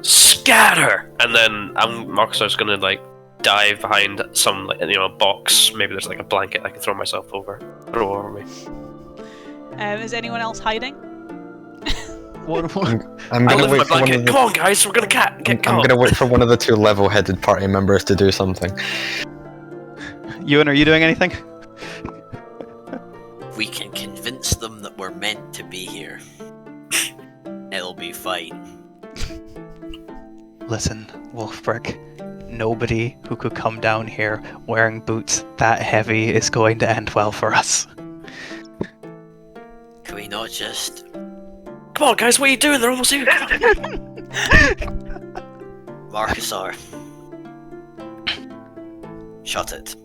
Scatter! And then Marcusar's gonna like dive behind some box. Maybe there's like a blanket I can throw over me. Is anyone else hiding? What? I'm I'll gonna lift wait my for one blanket. of the. Come on, guys, we're gonna get I'm going. gonna wait for one of the two level-headed party members to do something. Ewan, are you doing anything? We can convince them that we're meant to be here. It'll be fine. Listen, Wolfbrick. Nobody who could come down here wearing boots that heavy is going to end well for us. Can we not just... Come on, guys, what are you doing? They're almost here. Marcusar. Shut it.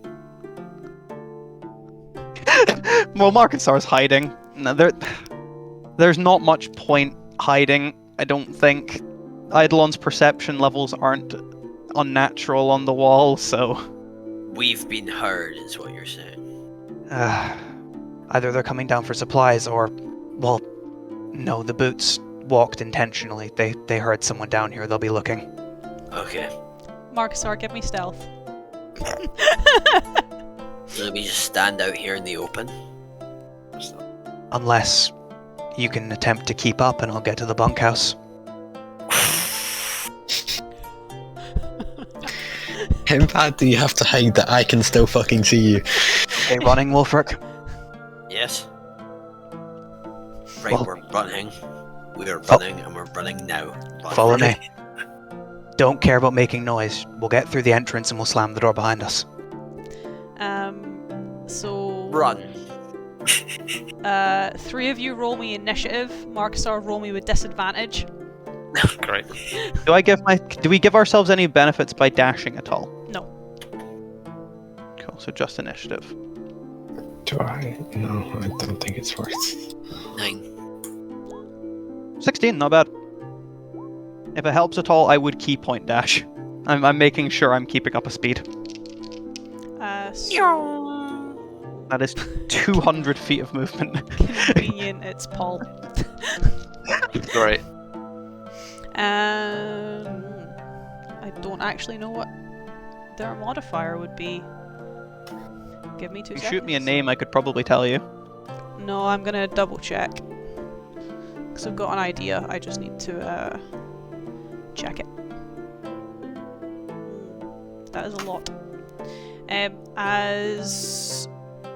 Well, Marcusar's hiding. No, there's not much point hiding, I don't think. Eidolon's perception levels aren't unnatural on the wall, so We've been heard, is what you're saying. either they're coming down for supplies or, well, no, the boots walked intentionally. They heard someone down here. They'll be looking. Okay. Marcusar, give me stealth. Let me just stand out here in the open. Unless you can attempt to keep up and I'll get to the bunkhouse. How bad do you have to hide that I can still fucking see you? Okay, running, Wolfric? Yes. Right, Well- we're running. We are running, and we're running now. Run. Follow me. Don't care about making noise. We'll get through the entrance and we'll slam the door behind us. So Run. 3 of you roll me initiative. Marcusar, roll me with disadvantage. Great. Do we give ourselves any benefits by dashing at all? No. Cool, so just initiative. Do I? No, I don't think it's worth. 9. 16, not bad. If it helps at all, I would key point dash. I'm making sure I'm keeping up a speed. So That is 200 feet of movement. convenient, it's Paul. Great. I don't actually know what their modifier would be. Give me 2 If you seconds. shoot me a name, I could probably tell you. No, I'm gonna double check. Because I've got an idea, I just need to check it. That is a lot. As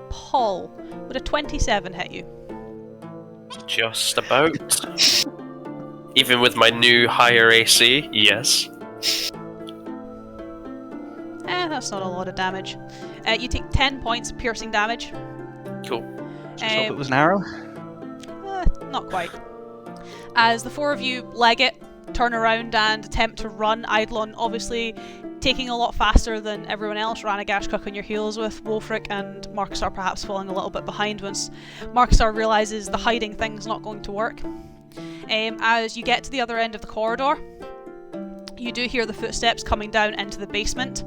Paul, would a 27 hit you? Just about. Even with my new higher AC, yes. That's not a lot of damage. You take 10 points of piercing damage. Cool. Just hope it was an arrow. Not quite. As the 4 of you leg it, turn around and attempt to run, Eidolon obviously taking a lot faster than everyone else, Ranagashkuk on your heels with Wolfric, and Marcusar perhaps falling a little bit behind once Marcusar realises the hiding thing's not going to work. As you get to the other end of the corridor, you do hear the footsteps coming down into the basement.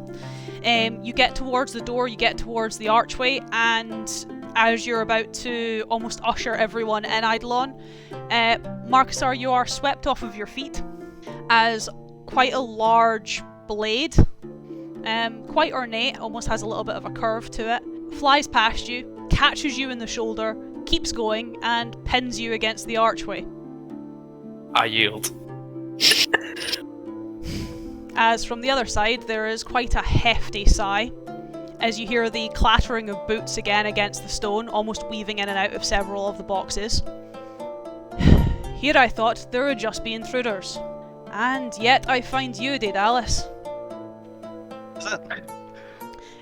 You get towards the door, you get towards the archway, and as you're about to almost usher everyone in, Eidolon, Marcusar, you are swept off of your feet as quite a large blade, quite ornate, almost has a little bit of a curve to it, flies past you, catches you in the shoulder, keeps going, and pins you against the archway. I yield. As from the other side, there is quite a hefty sigh as you hear the clattering of boots again against the stone, almost weaving in and out of several of the boxes. Here I thought there would just be intruders, and yet I find you, Daedalus.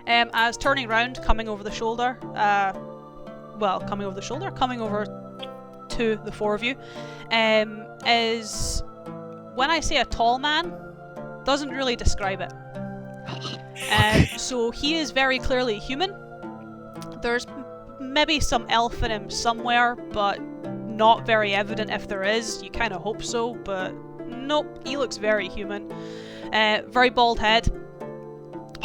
As turning round, coming over to the 4 of you, is, when I say a tall man, doesn't really describe it. So he is very clearly human. There's maybe some elf in him somewhere, but not very evident if there is. You kind of hope so, but nope, he looks very human. Very bald head.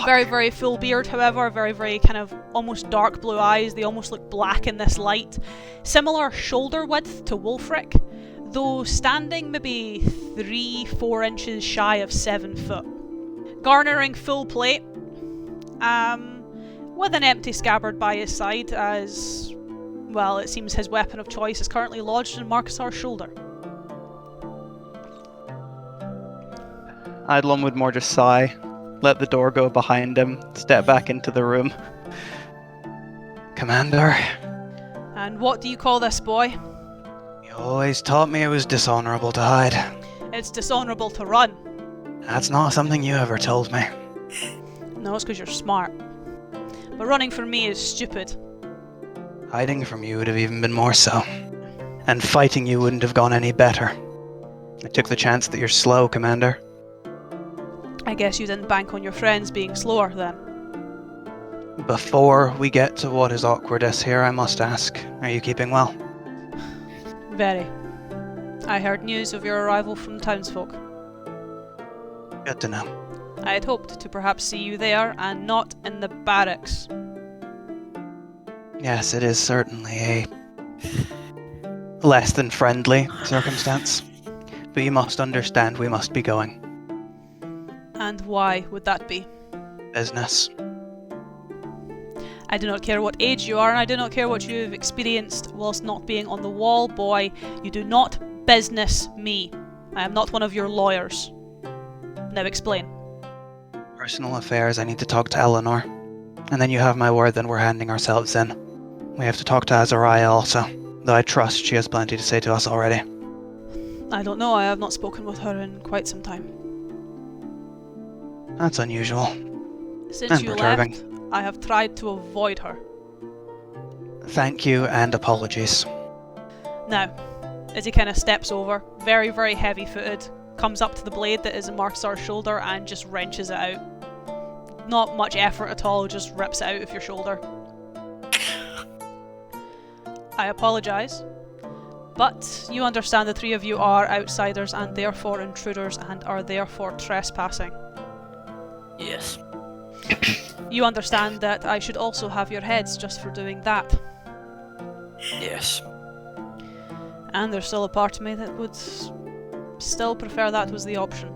Very, very full beard, however. Very, very kind of almost dark blue eyes. They almost look black in this light. Similar shoulder width to Wolfric, though standing maybe 3-4 inches shy of 7 foot. Garnering full plate, with an empty scabbard by his side, as, well, it seems his weapon of choice is currently lodged in Marcusar's shoulder. Eidolon would more just sigh, let the door go behind him, step back into the room. Commander, And what do you call this, boy? you always taught me it was dishonorable to hide. It's dishonorable to run. That's not something you ever told me. No, it's because you're smart. But running from me is stupid. Hiding from you would have even been more so. And fighting you wouldn't have gone any better. I took the chance that you're slow, Commander. I guess you didn't bank on your friends being slower then. Before we get to what is awkwardest here, I must ask, are you keeping well? Very. I heard news of your arrival from townsfolk. Good to know. I had hoped to perhaps see you there and not in the barracks. Yes, it is certainly a less than friendly circumstance. But you must understand we must be going. And why would that be? Business. I do not care what age you are, and I do not care what you have experienced whilst not being on the wall, boy. You do not business me. I am not one of your lawyers. Now explain. Personal affairs, I need to talk to Eleanor. And then you have my word that we're handing ourselves in. We have to talk to Azariah also, though I trust she has plenty to say to us already. I don't know, I have not spoken with her in quite some time. That's unusual. Since And you perturbing. left, I have tried to avoid her. Thank you and apologies. Now, as he kind of steps over, very, very heavy-footed, comes up to the blade that is in Marksar's shoulder and just wrenches it out. Not much effort at all, just rips it out of your shoulder. I apologise, but you understand the three of you are outsiders and therefore intruders and are therefore trespassing. Yes. You understand that I should also have your heads just for doing that. Yes. And there's still a part of me that would still prefer that was the option.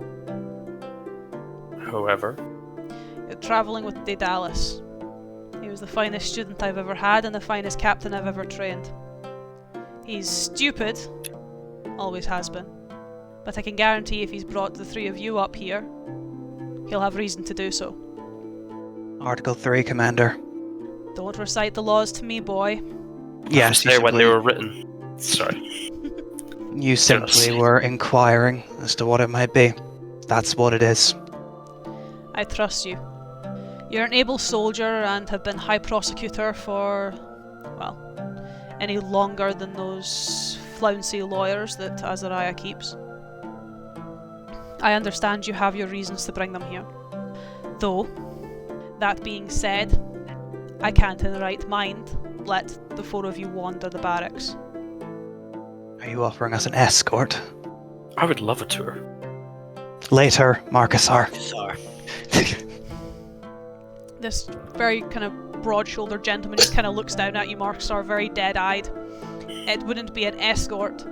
However, You're travelling with Daedalus. He was the finest student I've ever had and the finest captain I've ever trained. He's stupid, always has been, but I can guarantee if he's brought the three of you up here, he'll have reason to do so. Article 3, Commander. Don't recite the laws to me, boy. Yes, say when they were written. Sorry. You simply were inquiring as to what it might be. That's what it is. I trust you. You're an able soldier and have been High Prosecutor for, well, any longer than those flouncy lawyers that Azariah keeps. I understand you have your reasons to bring them here. Though, that being said, I can't in the right mind let the four of you wander the barracks. Are you offering us an escort? I would love a tour. Later, Marcusar. Sorry. This very kind of broad-shouldered gentleman just kind of looks down at you, Marksar, very dead-eyed. It wouldn't be an escort.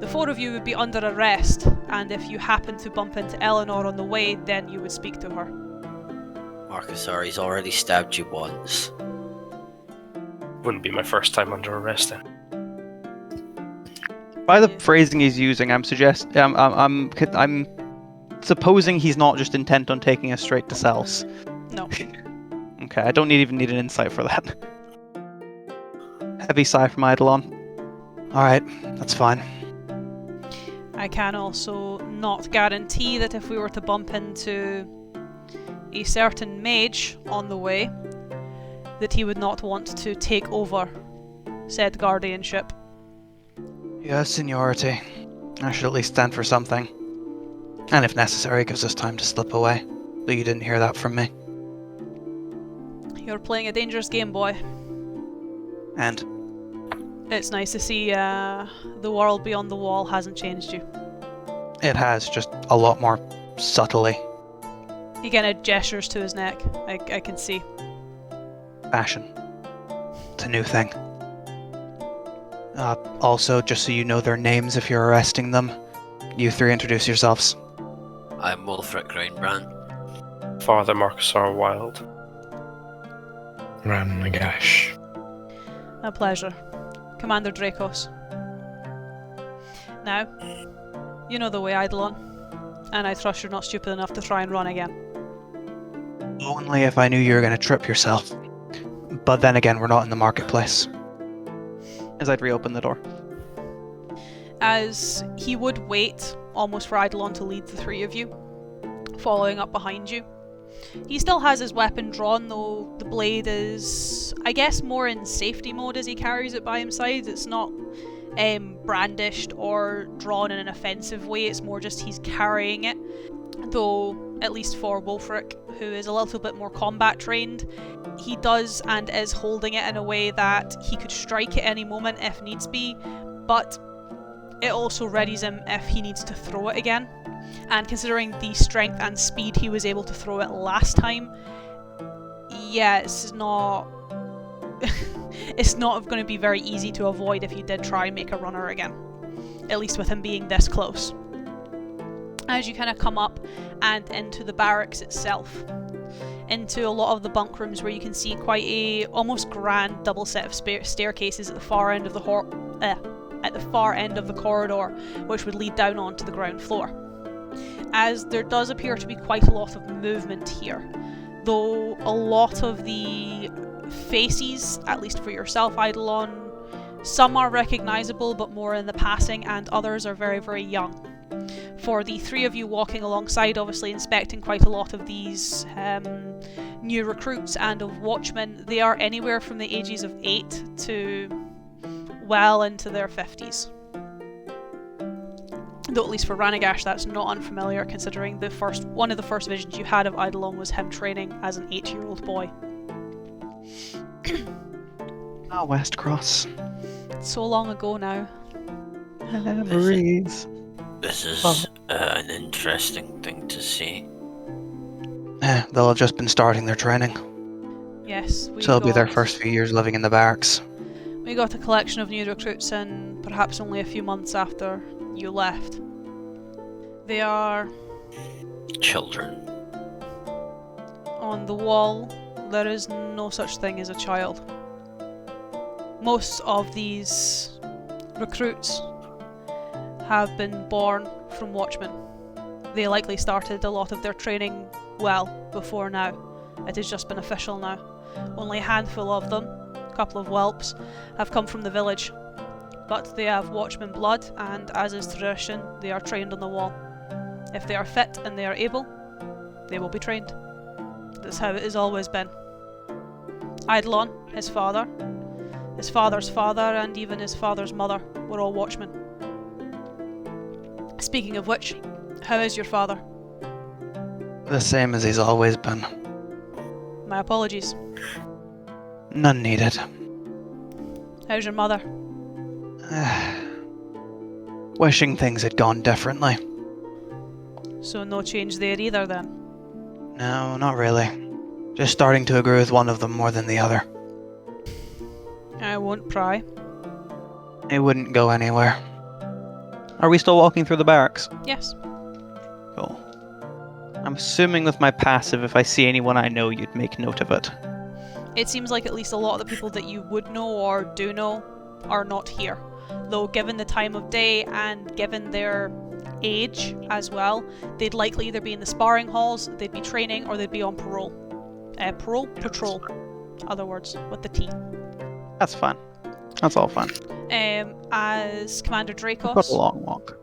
The four of you would be under arrest, and if you happen to bump into Eleanor on the way, then you would speak to her. Marcusar, he's already stabbed you once. Wouldn't be my first time under arrest then. By the phrasing he's using, I'm supposing he's not just intent on taking us straight to cells. No. Okay, I don't even need an insight for that. Heavy sigh from Eidolon. Alright, that's fine. I can also not guarantee that if we were to bump into a certain mage on the way, that he would not want to take over said guardianship. You have seniority. I should at least stand for something. And if necessary, gives us time to slip away. Though you didn't hear that from me. You're playing a dangerous game, boy. And It's nice to see the world beyond the wall hasn't changed you. it has, just a lot more subtly. He kind of gestures to his neck. I can see. Fashion. It's a new thing. Also, just so you know their names if you're arresting them, you three introduce yourselves. I'm Wolfric Grindbrand. Father Marcusar Wild. Ran Nagash. A pleasure. Commander Dracos. Now, you know the way, Eidolon, and I trust you're not stupid enough to try and run again. Only if I knew you were going to trip yourself. But then again, we're not in the marketplace. As I'd reopen the door. As he would wait almost for Eidolon to lead the three of you, following up behind you. He still has his weapon drawn, though the blade is, I guess, more in safety mode as he carries it by his side. It's not brandished or drawn in an offensive way, it's more just he's carrying it. Though, at least for Wolfric, who is a little bit more combat trained, he does and is holding it in a way that he could strike at any moment if needs be, but it also readies him if he needs to throw it again. And considering the strength and speed he was able to throw it last time, yeah, it's not it's not going to be very easy to avoid if you did try and make a runner again. At least with him being this close. As you kind of come up and into the barracks itself, into a lot of the bunk rooms where you can see quite a almost grand double set of staircases at the far end of the corridor, which would lead down onto the ground floor. As there does appear to be quite a lot of movement here, though a lot of the faces, at least for yourself, Eidolon, some are recognisable but more in the passing, and others are very, very young. For the three of you walking alongside, obviously inspecting quite a lot of these new recruits and of watchmen, they are anywhere from the ages of 8 to well into their 50s. Though at least for Ranagash that's not unfamiliar, considering one of the first visions you had of Eidolon was him training as an 8-year-old boy. Ah, Westcross. So long ago now. Memories. This is an interesting thing to see. They'll have just been starting their training. Yes, So it'll be their first few years living in the barracks. We got a collection of new recruits in perhaps only a few months after you left. They are... Children. On the wall, there is no such thing as a child. Most of these recruits have been born from watchmen. They likely started a lot of their training well before now. It has just been official now. Only a handful of them, a couple of whelps, have come from the village. But they have watchman blood, and as is tradition, they are trained on the wall. If they are fit and they are able, they will be trained. That's how it has always been. Eidolon, his father, his father's father, and even his father's mother were all watchmen. Speaking of which, how is your father? The same as he's always been. My apologies. None needed. How's your mother? Wishing things had gone differently. So no change there either then? No, not really. Just starting to agree with one of them more than the other. I won't pry. It wouldn't go anywhere. Are we still walking through the barracks? Yes. Cool. I'm assuming with my passive, if I see anyone I know, you'd make note of it. It seems like at least a lot of the people that you would know or do know are not here. Though given the time of day and given their age as well, they'd likely either be in the sparring halls, they'd be training, or they'd be on parole. Patrol. Other words, with the T. That's fine. That's all fine. As Commander I've got Dracos a long walk.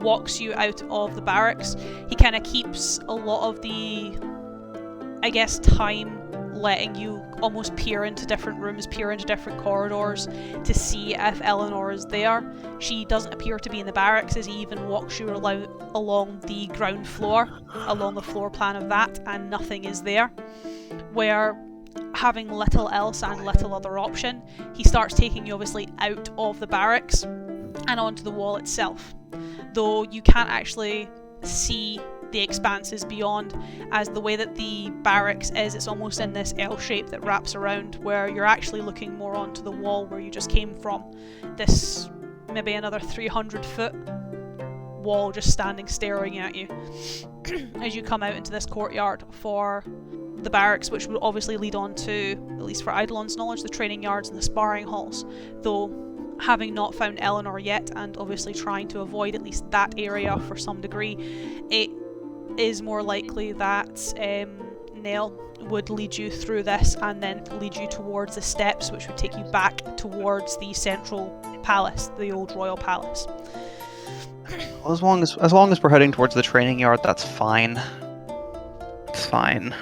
walks you out of the barracks, he kind of keeps a lot of the, I guess, time letting you almost peer into different rooms, peer into different corridors to see if Eleanor is there. She doesn't appear to be in the barracks as he even walks you along the ground floor, along the floor plan of that, and nothing is there. Where, having little else and little other option, he starts taking you obviously out of the barracks and onto the wall itself. Though you can't actually see the expanses beyond, as the way that the barracks is, it's almost in this L shape that wraps around, where you're actually looking more onto the wall where you just came from. This maybe another 300-foot wall just standing staring at you as you come out into this courtyard for the barracks, which will obviously lead on to, at least for Eidolon's knowledge, the training yards and the sparring halls. Though having not found Eleanor yet, and obviously trying to avoid at least that area for some degree, it is more likely that Nell would lead you through this and then lead you towards the steps, which would take you back towards the central palace, the old royal palace. Well, as long as we're heading towards the training yard, that's fine. It's fine.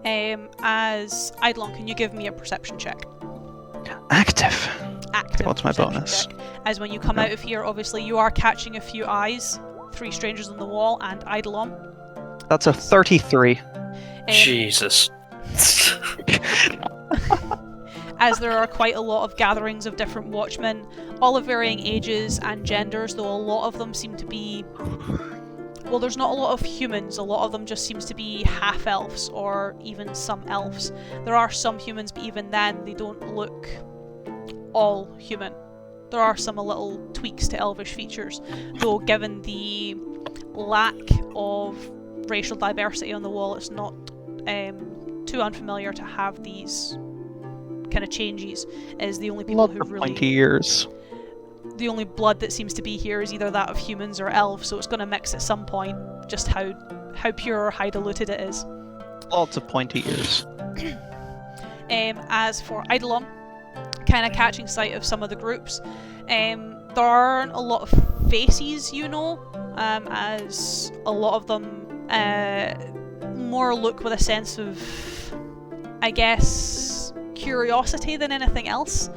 As Eidolon, can you give me a perception check? Active. What's my perception bonus? check. As when you come out of here, obviously you are catching a few eyes, 3 strangers on the wall and Eidolon. That's a 33. Jesus. as there are quite a lot of gatherings of different watchmen, all of varying ages and genders, though a lot of them seem to be... Well, there's not a lot of humans, a lot of them just seems to be half-elves, or even some elves. There are some humans, but even then, they don't look all human. There are some little tweaks to elvish features, though given the lack of racial diversity on the wall, it's not too unfamiliar to have these kind of changes, as the only people who really... 20 years. The only blood that seems to be here is either that of humans or elves, so it's going to mix at some point, just how pure or high diluted it is. Lots of pointy ears. As for Eidolon, kind of catching sight of some of the groups, there aren't a lot of faces, you know, as a lot of them more look with a sense of, I guess, curiosity than anything else.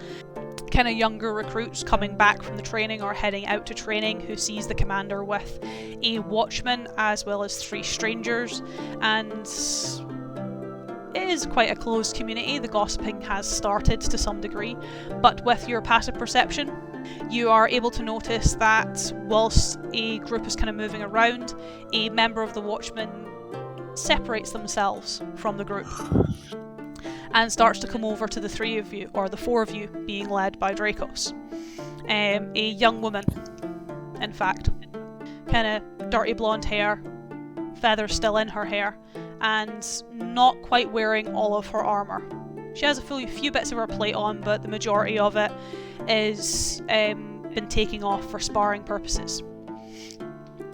Kind of younger recruits coming back from the training or heading out to training who sees the commander with a watchman as well as 3 strangers, and it is quite a closed community. The gossiping has started to some degree, but with your passive perception you are able to notice that whilst a group is kind of moving around, a member of the watchman separates themselves from the group and starts to come over to the 3 of you, or the 4 of you, being led by Dracos. A young woman, in fact. Kind of dirty blonde hair, feathers still in her hair, and not quite wearing all of her armour. She has a few bits of her plate on, but the majority of it is been taking off for sparring purposes.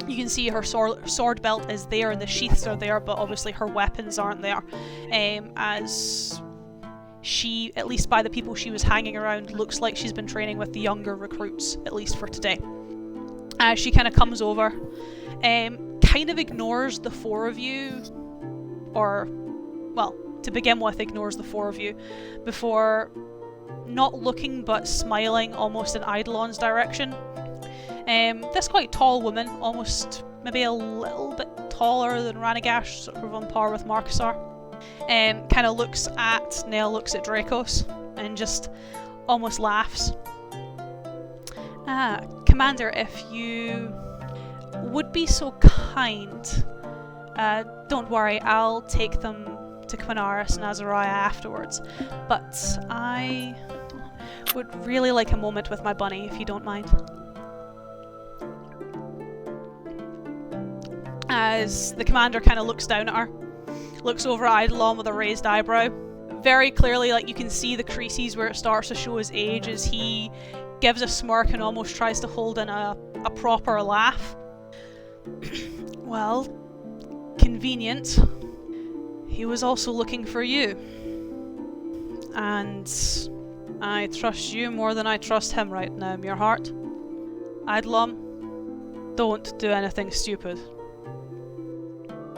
You can see her sword belt is there and the sheaths are there, but obviously her weapons aren't there, as she, at least by the people she was hanging around, looks like she's been training with the younger recruits, at least for today. As she kind of comes over, kind of ignores the 4 of you, or, well, to begin with, ignores the 4 of you, before not looking but smiling almost in Eidolon's direction. This quite tall woman, almost maybe a little bit taller than Ranagash, sort of on par with Marcusar, kind of looks at Dracos and just almost laughs. Commander, if you would be so kind, don't worry, I'll take them to Quinaris and Azariah afterwards, but I would really like a moment with my bunny, if you don't mind. As the commander kind of looks down at her, looks over at Eidolon with a raised eyebrow. Very clearly, like, you can see the creases where it starts to show his age as he gives a smirk and almost tries to hold in a proper laugh. Well, convenient. He was also looking for you. And I trust you more than I trust him right now, Muirheart. Eidolon, don't do anything stupid.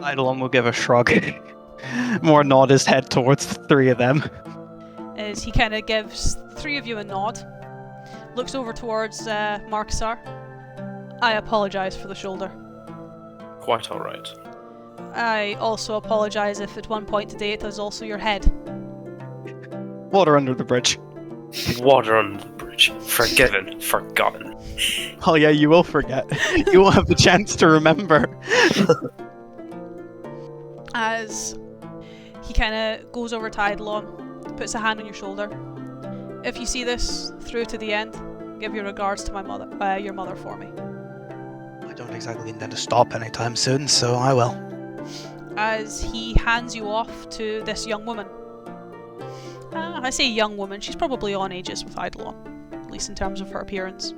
Eidolon will give a shrug. More nod his head towards the 3 of them. As he kind of gives the 3 of you a nod, looks over towards Marcusar. I apologise for the shoulder. Quite alright. I also apologise if at one point today it was also your head. Water under the bridge. Water under the bridge. Forgiven. Forgotten. Oh yeah, you will forget. You won't have the chance to remember. As he kind of goes over to Eidolon, puts a hand on your shoulder. If you see this through to the end, give your regards to my mother, your mother for me. I don't exactly intend to stop anytime soon, so I will. As he hands you off to this young woman. I say young woman, she's probably on ages with Eidolon, at least in terms of her appearance.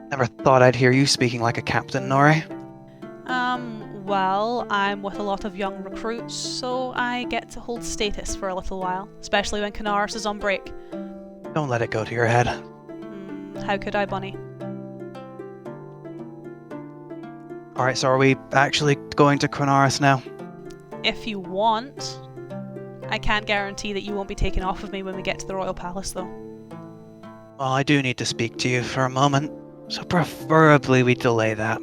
Never thought I'd hear you speaking like a captain, Nori. Well, I'm with a lot of young recruits, so I get to hold status for a little while, especially when Quinaris is on break. Don't let it go to your head. How could I, Bunny? Alright, so are we actually going to Quinaris now? If you want. I can't guarantee that you won't be taken off of me when we get to the Royal Palace, though. Well, I do need to speak to you for a moment, so preferably we delay that.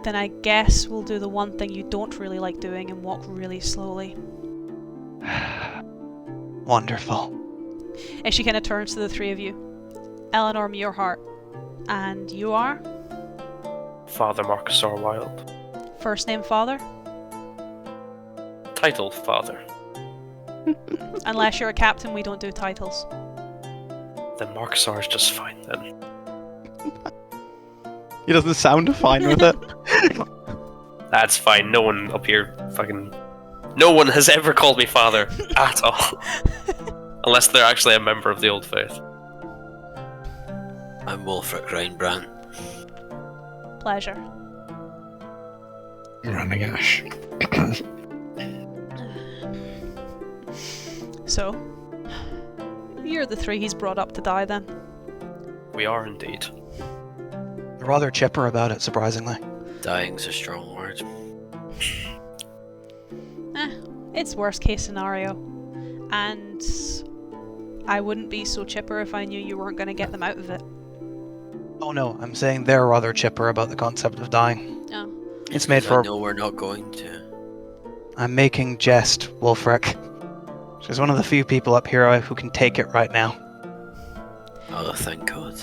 Then I guess we'll do the one thing you don't really like doing and walk really slowly. Wonderful. And she kind of turns to the three of you. Eleanor Muirheart. And you are? Father Marcus R. Wilde. First name father? Title Father. Unless you're a captain, we don't do titles. Then Marcus R is just fine then. He doesn't sound fine with it. That's fine. No one up here no one has ever called me father at all. Unless they're actually a member of the Old Faith. I'm Wolfric Reinbrand. Pleasure. Running Ash. So, you're the three he's brought up to die then? We are indeed. They're rather chipper about it, surprisingly. Dying's a strong word. It's worst case scenario. And I wouldn't be so chipper if I knew you weren't going to get them out of it. Oh no, I'm saying they're rather chipper about the concept of dying. Oh. It's made 'Cause for... I know we're not going to. I'm making jest, Wolfric. She's one of the few people up here who can take it right now. Oh, thank God.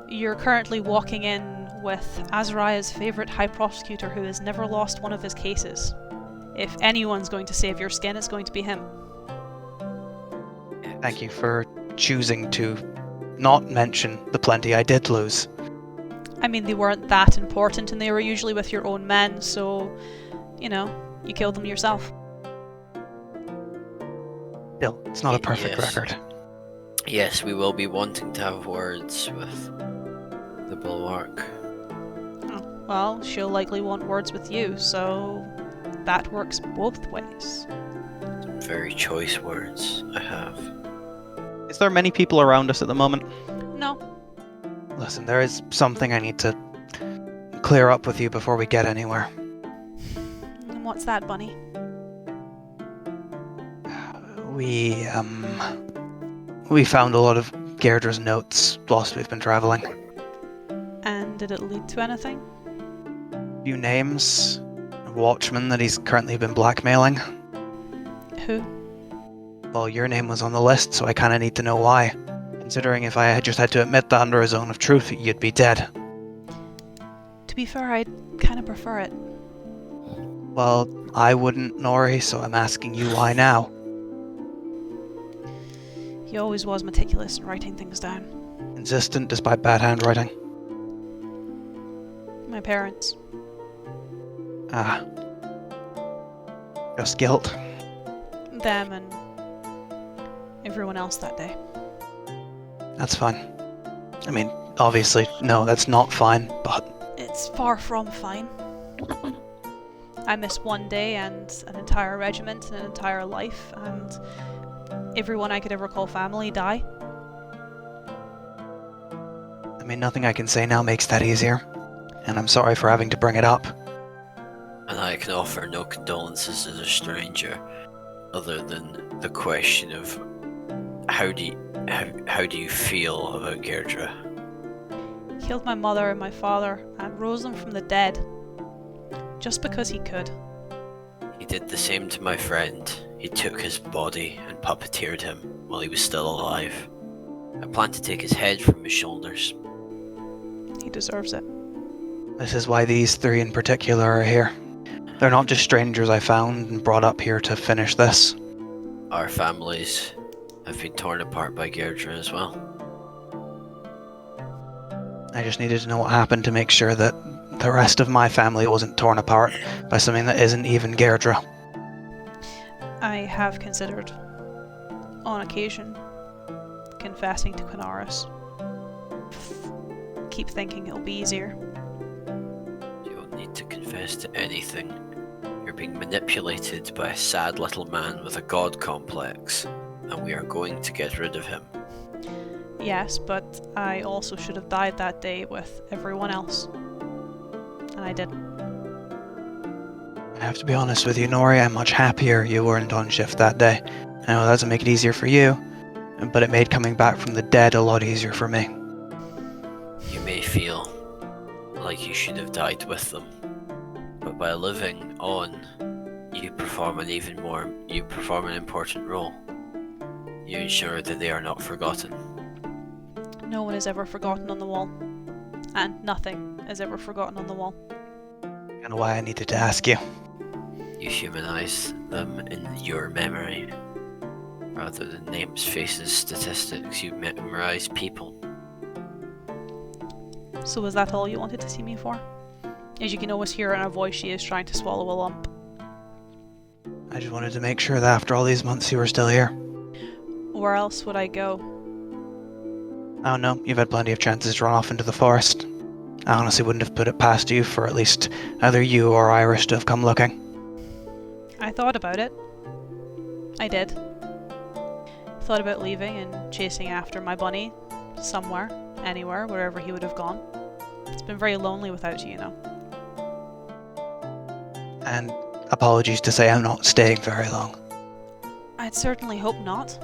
You're currently walking in with Azariah's favourite high prosecutor who has never lost one of his cases. If anyone's going to save your skin, it's going to be him. Thank you for choosing to not mention the plenty I did lose. I mean, they weren't that important and they were usually with your own men, so, you know, you killed them yourself. Still, it's not a perfect Yes. record. Yes, we will be wanting to have words with the Bulwark. Oh, well, she'll likely want words with you, so that works both ways. Some very choice words I have. Is there many people around us at the moment? No. Listen, there is something I need to clear up with you before we get anywhere. And what's that, Bunny? We found a lot of Gairdre's notes whilst we've been traveling. And did it lead to anything? Few names, a watchman that he's currently been blackmailing. Who? Well, your name was on the list, so I kinda need to know why. Considering if I had just had to admit that under a zone of truth, you'd be dead. To be fair, I'd kind of prefer it. Well, I wouldn't, Nori, so I'm asking you why now. He always was meticulous in writing things down. Insistent despite bad handwriting. My parents. Ah. Just guilt. Them and everyone else that day. That's fine. I mean, obviously, no, that's not fine, but... It's far from fine. I miss one day and an entire regiment and an entire life, and everyone I could ever call family die. I mean, nothing I can say now makes that easier. And I'm sorry for having to bring it up. And I can offer no condolences as a stranger, other than the question of how do you feel about Gairdre? Killed my mother and my father and rose them from the dead. Just because he could. He did the same to my friend. He took his body and puppeteered him while he was still alive. I plan to take his head from his shoulders. He deserves it. This is why these three in particular are here. They're not just strangers I found and brought up here to finish this. Our families have been torn apart by Gairdre as well. I just needed to know what happened to make sure that the rest of my family wasn't torn apart by something that isn't even Gairdre. I have considered, on occasion, confessing to Quinaris. Keep thinking it'll be easier. You don't need to confess to anything. You're being manipulated by a sad little man with a god complex, and we are going to get rid of him. Yes, but I also should have died that day with everyone else. And I didn't. I have to be honest with you, Nori, I'm much happier you weren't on shift that day. I know that doesn't make it easier for you, but it made coming back from the dead a lot easier for me. You may feel like you should have died with them, but by living on, you perform an important role. You ensure that they are not forgotten. No one is ever forgotten on the wall. And nothing is ever forgotten on the wall. Kind of why I needed to ask you. You humanize them in your memory. Rather than names, faces, statistics, you memorize people. So was that all you wanted to see me for? As you can always hear in her voice, she is trying to swallow a lump. I just wanted to make sure that after all these months you were still here. Where else would I go? Oh no, you've had plenty of chances to run off into the forest. I honestly wouldn't have put it past you for at least either you or Irish to have come looking. I thought about it. I did. Thought about leaving and chasing after my bunny somewhere, anywhere, wherever he would have gone. It's been very lonely without you, you know. And apologies to say I'm not staying very long. I'd certainly hope not.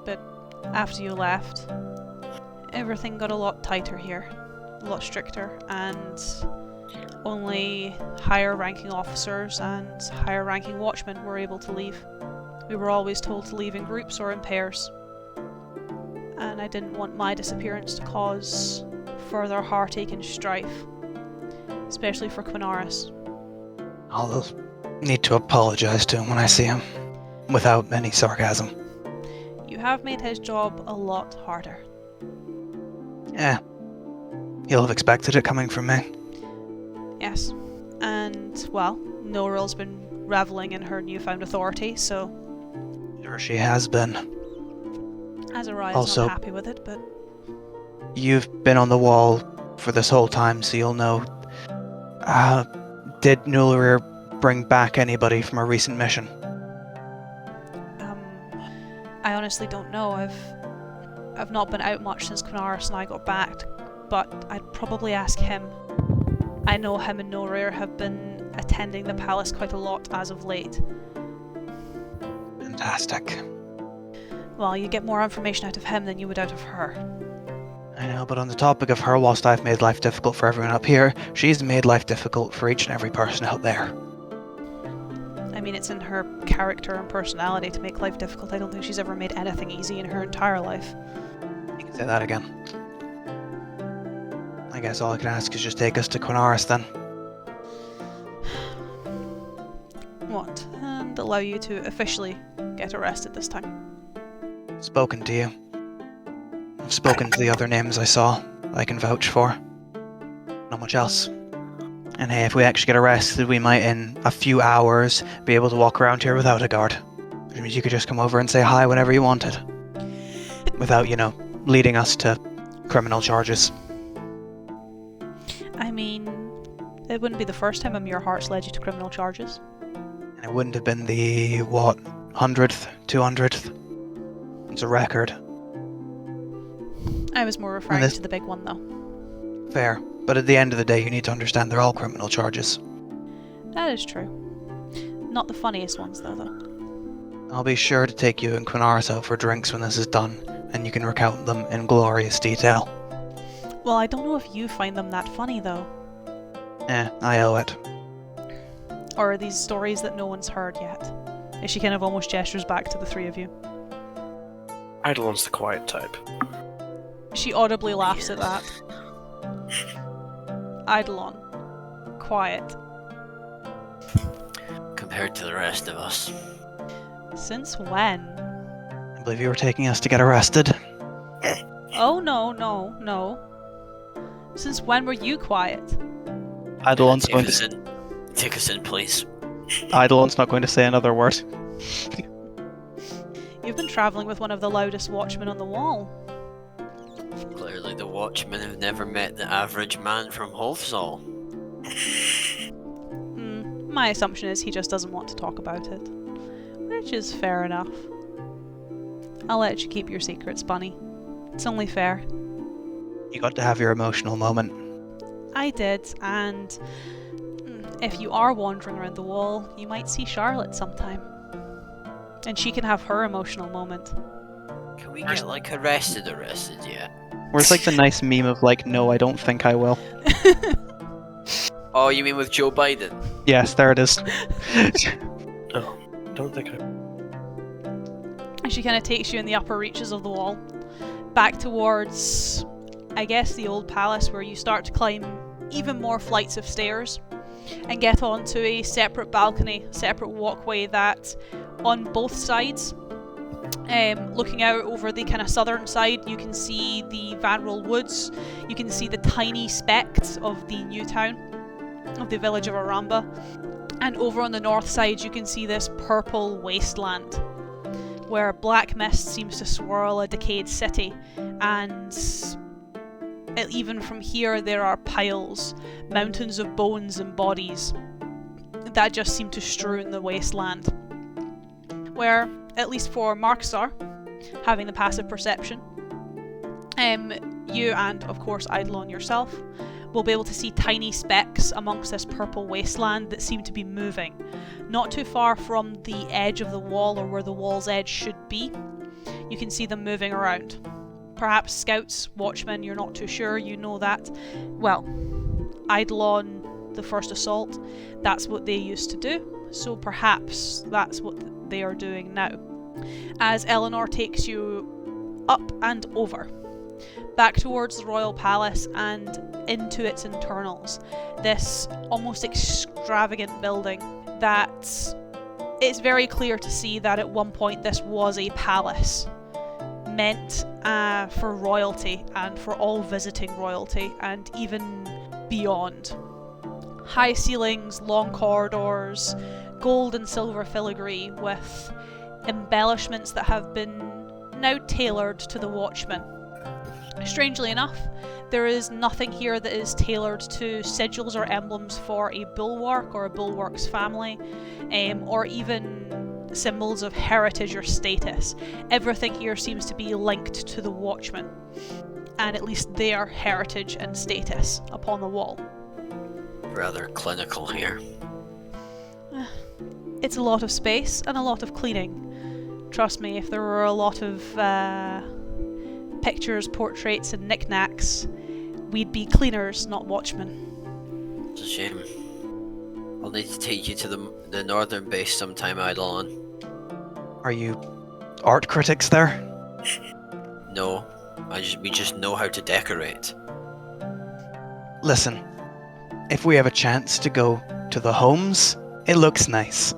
But after you left, everything got a lot tighter here, a lot stricter, and only higher ranking officers and higher ranking watchmen were able to leave. We were always told to leave in groups or in pairs. And I didn't want my disappearance to cause further heartache and strife, especially for Quinaris. I'll need to apologize to him when I see him, without any sarcasm. You have made his job a lot harder. Yeah, he'll have expected it coming from me. Yes. And, well, Noral's been reveling in her newfound authority, so Sure she has been. Azariah's Also- not happy with it, but You've been on the wall for this whole time, so you'll know. Did Nulrir bring back anybody from a recent mission? I honestly don't know. I've not been out much since Quinaris and I got back, but I'd probably ask him. I know him and Norrir have been attending the palace quite a lot as of late. Fantastic. Well, you get more information out of him than you would out of her. I know, but on the topic of her, whilst I've made life difficult for everyone up here, she's made life difficult for each and every person out there. I mean, it's in her character and personality to make life difficult. I don't think she's ever made anything easy in her entire life. You can say that again. I guess all I can ask is just take us to Quinaris then. What? And allow you to officially get arrested this time. Spoken to you. I've spoken to the other names I saw, I can vouch for. Not much else. And hey, if we actually get arrested, we might in a few hours be able to walk around here without a guard. Which means you could just come over and say hi whenever you wanted. Without, leading us to criminal charges. I mean, it wouldn't be the first time Amir Hearts led you to criminal charges. And it wouldn't have been the, 100th, 200th? It's a record. I was more referring to the big one, though. Fair. But at the end of the day, you need to understand they're all criminal charges. That is true. Not the funniest ones, though. I'll be sure to take you and Quinaris out for drinks when this is done, and you can recount them in glorious detail. Well, I don't know if you find them that funny, though. I owe it. Or are these stories that no one's heard yet? As she kind of almost gestures back to the three of you. Eidolon's the quiet type. She audibly laughs at that. Eidolon. Quiet. Compared to the rest of us. Since when? I believe you were taking us to get arrested. Oh, no. Since when were you quiet? Eidolon's Take us in, please. Eidolon's not going to say another word. You've been travelling with one of the loudest watchmen on the wall. Clearly the watchmen have never met the average man from Hofsal. My assumption is he just doesn't want to talk about it. Which is fair enough. I'll let you keep your secrets, Bunny. It's only fair. You got to have your emotional moment. I did, and if you are wandering around the wall, you might see Charlotte sometime. And she can have her emotional moment. Can we get arrested yet? Where's the nice meme of no, I don't think I will. Oh, you mean with Joe Biden? Yes, there it is. Oh, don't think I... And she kind of takes you in the upper reaches of the wall, back towards, I guess, the old palace, where you start to climb even more flights of stairs and get onto a separate balcony, separate walkway that on both sides, looking out over the kind of southern side, you can see the Vanril Woods, you can see the tiny specks of the new town, of the village of Aramba, and over on the north side you can see this purple wasteland where black mist seems to swirl a decayed city, and even from here there are piles, mountains of bones and bodies that just seem to strew in the wasteland, where, at least for Marksar, having the passive perception, you and, of course, Eidolon yourself will be able to see tiny specks amongst this purple wasteland that seem to be moving. Not too far from the edge of the wall, or where the wall's edge should be, you can see them moving around. Perhaps scouts, watchmen, you're not too sure, you know that. Well, Eidolon, the first assault, that's what they used to do, so perhaps that's what they are doing now. As Eleanor takes you up and over, back towards the royal palace and into its internals, this almost extravagant building that it's very clear to see that at one point this was a palace meant for royalty and for all visiting royalty, and even beyond. High ceilings, long corridors, gold and silver filigree with embellishments that have been now tailored to the watchmen. Strangely enough, there is nothing here that is tailored to sigils or emblems for a Bulwark or a Bulwark's family, or even symbols of heritage or status. Everything here seems to be linked to the watchmen, and at least their heritage and status upon the wall. Rather clinical here. It's a lot of space and a lot of cleaning. Trust me, if there were a lot of pictures, portraits and knickknacks, we'd be cleaners, not watchmen. It's a shame. I'll need to take you to the northern base sometime, Eidolon. Are you art critics there? No, we just know how to decorate. Listen, if we have a chance to go to the homes, it looks nice.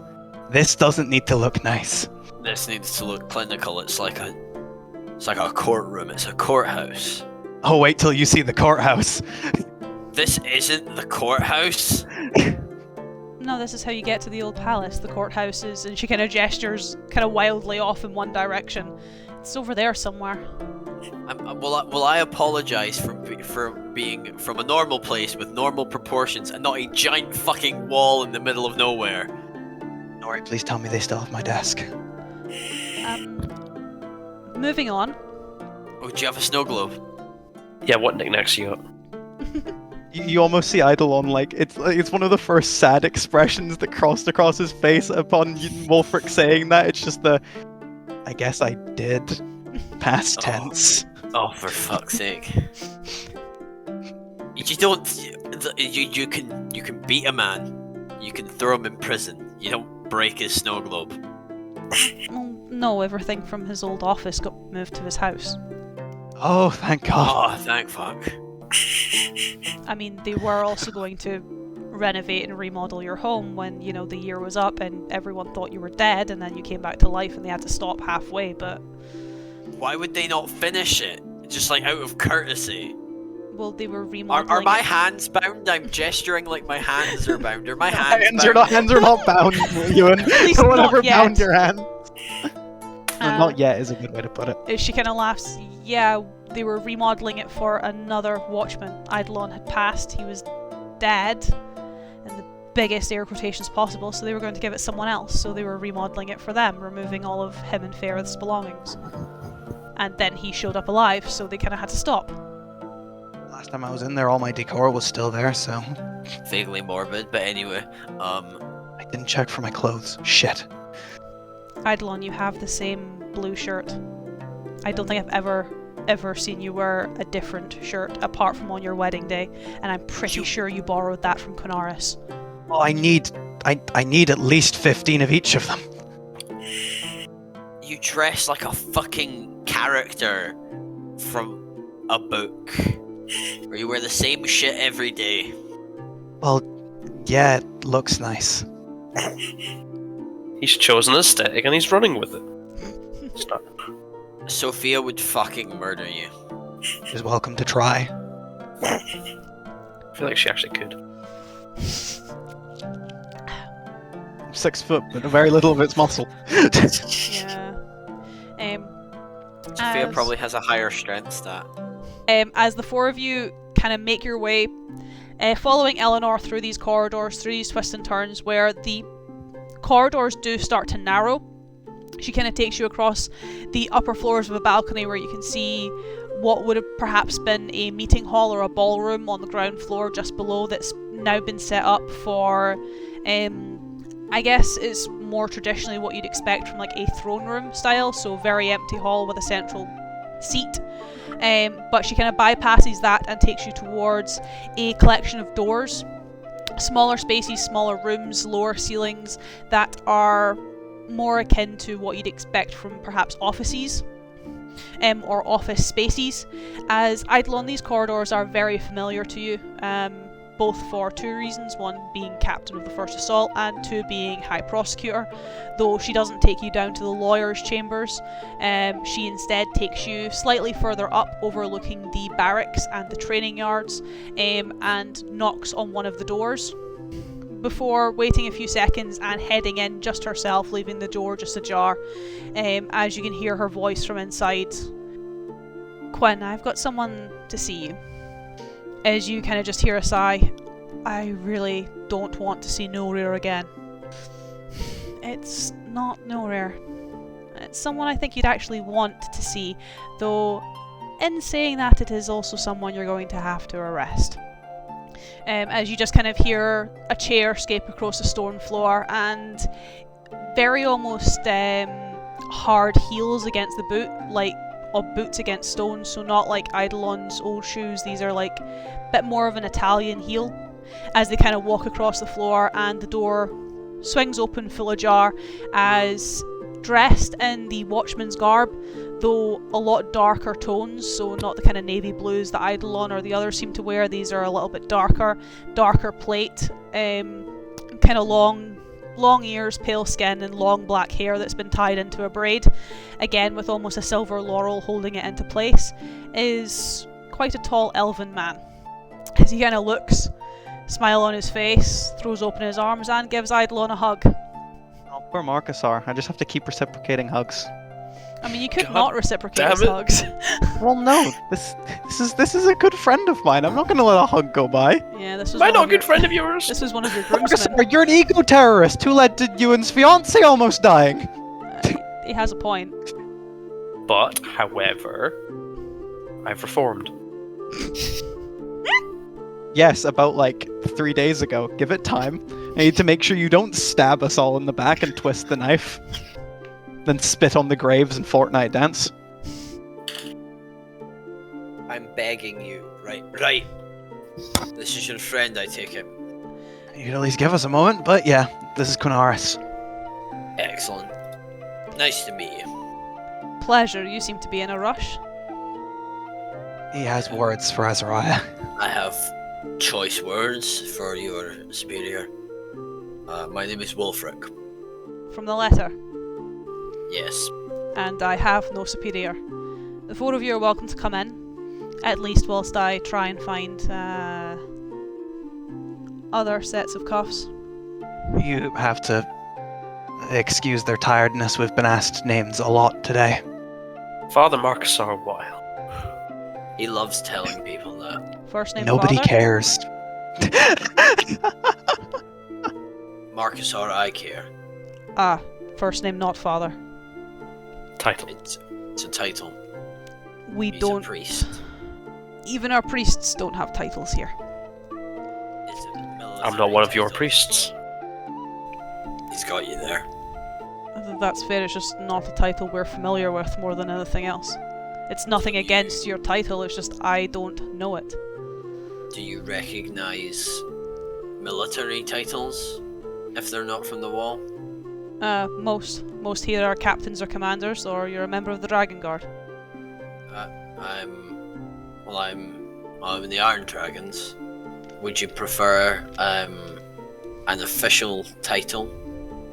This doesn't need to look nice. This needs to look clinical. It's like a courtroom. It's a courthouse. Oh, wait till you see the courthouse. This isn't the courthouse. No, this is how you get to the old palace. The courthouse is, and she kind of gestures kind of wildly off in one direction. It's over there somewhere. Will I apologise for being from a normal place with normal proportions and not a giant fucking wall in the middle of nowhere? Nori, please tell me they still have my desk. Moving on. Oh, do you have a snow globe? Yeah, what knickknacks you got? You almost see Eidolon, like, it's one of the first sad expressions that crossed across his face upon Wolfric saying that. It's just I guess I did. Past tense. Oh, for fuck's sake. You don't... You can beat a man. You can throw him in prison. You don't break his snow globe. Well, no, everything from his old office got moved to his house. Oh, thank God. Oh, thank fuck. I mean, they were also going to renovate and remodel your home when, the year was up and everyone thought you were dead, and then you came back to life and they had to stop halfway, but... Why would they not finish it? Just like out of courtesy. Well, they were remodeling. Are my hands bound? I'm gesturing like my hands are bound. Are my hands hands bound? hands are not bound, Ewan. least Don't not ever yet. bound your hand. Not yet is a good way to put it. She kind of laughs. Yeah, they were remodeling it for another watchman. Eidolon had passed. He was dead, in the biggest air quotations possible, so they were going to give it someone else. So they were remodeling it for them, removing all of him and Fairith's belongings. And then he showed up alive, so they kind of had to stop. Last time I was in there, all my decor was still there, so... Vaguely morbid, but anyway, I didn't check for my clothes. Shit. Eidolon, you have the same blue shirt. I don't think I've ever seen you wear a different shirt apart from on your wedding day, and I'm pretty sure you borrowed that from Conaris. Well, I need at least 15 of each of them. You dress like a fucking character from a book. Or you wear the same shit every day. Well, yeah, it looks nice. He's chosen an aesthetic and he's running with it. It's not. Sophia would fucking murder you. She's welcome to try. I feel like she actually could. I'm 6 foot, but very little of it's muscle. Yeah. Sophia As- probably has a higher strength stat. As the four of you kind of make your way, following Eleanor through these corridors, through these twists and turns, where the corridors do start to narrow, she kind of takes you across the upper floors of a balcony where you can see what would have perhaps been a meeting hall or a ballroom on the ground floor just below that's now been set up for, I guess it's more traditionally what you'd expect from like a throne room style, so very empty hall with a central seat. But she kind of bypasses that and takes you towards a collection of doors, smaller spaces, smaller rooms, lower ceilings that are more akin to what you'd expect from perhaps offices or office spaces. As Eidolon, these corridors are very familiar to you, both for two reasons, one being captain of the First Assault and two being High Prosecutor. Though she doesn't take you down to the lawyer's chambers, she instead takes you slightly further up, overlooking the barracks and the training yards, and knocks on one of the doors before waiting a few seconds and heading in just herself, leaving the door just ajar, as you can hear her voice from inside. Quinn, I've got someone to see you. As you kind of just hear a sigh, I really don't want to see No Rare again. It's not No Rare. It's someone I think you'd actually want to see, though in saying that it is also someone you're going to have to arrest. As you just kind of hear a chair scape across the stone floor and very almost hard heels against the boot, like boots against stone, so not like Eidolon's old shoes. These are like a bit more of an Italian heel, as they kind of walk across the floor and the door swings open full ajar, as dressed in the watchman's garb, though a lot darker tones, so not the kind of navy blues that Eidolon or the others seem to wear. These are a little bit darker plate, kind of long ears, pale skin, and long black hair that's been tied into a braid, again with almost a silver laurel holding it into place, is quite a tall elven man. As he kind of looks, smile on his face, throws open his arms and gives Eidolon a hug. Oh, poor Marcusar. I just have to keep reciprocating hugs. I mean, you could God not reciprocate damn his it. hugs. Well, no. This is a good friend of mine. I'm not going to let a hug go by. Yeah, this was Am I one not a of your- good friend of yours? This was one of your groomsmen. Marcusar, you're an ego terrorist who led to Ewan's fiance almost dying. He has a point. But, however, I've reformed. Yes, about like 3 days ago. Give it time. I need to make sure you don't stab us all in the back and twist the knife. Then spit on the graves and Fortnite dance. I'm begging you. Right. This is your friend, I take it. You'd at least give us a moment, but yeah, this is Kunaris. Excellent. Nice to meet you. Pleasure, you seem to be in a rush. He has words for Azariah. I have choice words for your superior. My name is Wolfric. From the letter. Yes. And I have no superior. The four of you are welcome to come in, at least whilst I try and find other sets of cuffs. You have to excuse their tiredness. We've been asked names a lot today. Father Marcusar Weil. He loves telling people that. First name Nobody father? cares. Marcus or I care. Ah, first name not father. Title. It's a title. We He's don't. a priest. Even our priests don't have titles here. It's a military I'm not one of your title. priests. He's got you there. That's fair, it's just not a title we're familiar with more than anything else. It's nothing against your title, it's just I don't know it. Do you recognize military titles if they're not from the wall? Most here are captains or commanders, or you're a member of the Dragon Guard. I'm in the Iron Dragons. Would you prefer an official title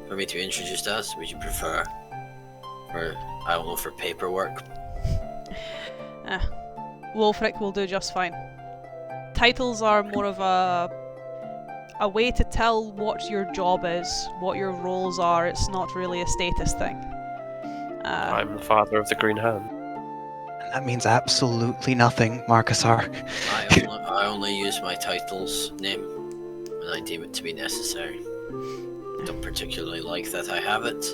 for me to be introduced as? Would you prefer for paperwork? Wolfric will do just fine. Titles are more of a way to tell what your job is, what your roles are. It's not really a status thing. I'm the father of the Green Hand. That means absolutely nothing, Marcusar. I only use my title's name when I deem it to be necessary. Don't particularly like that I have it,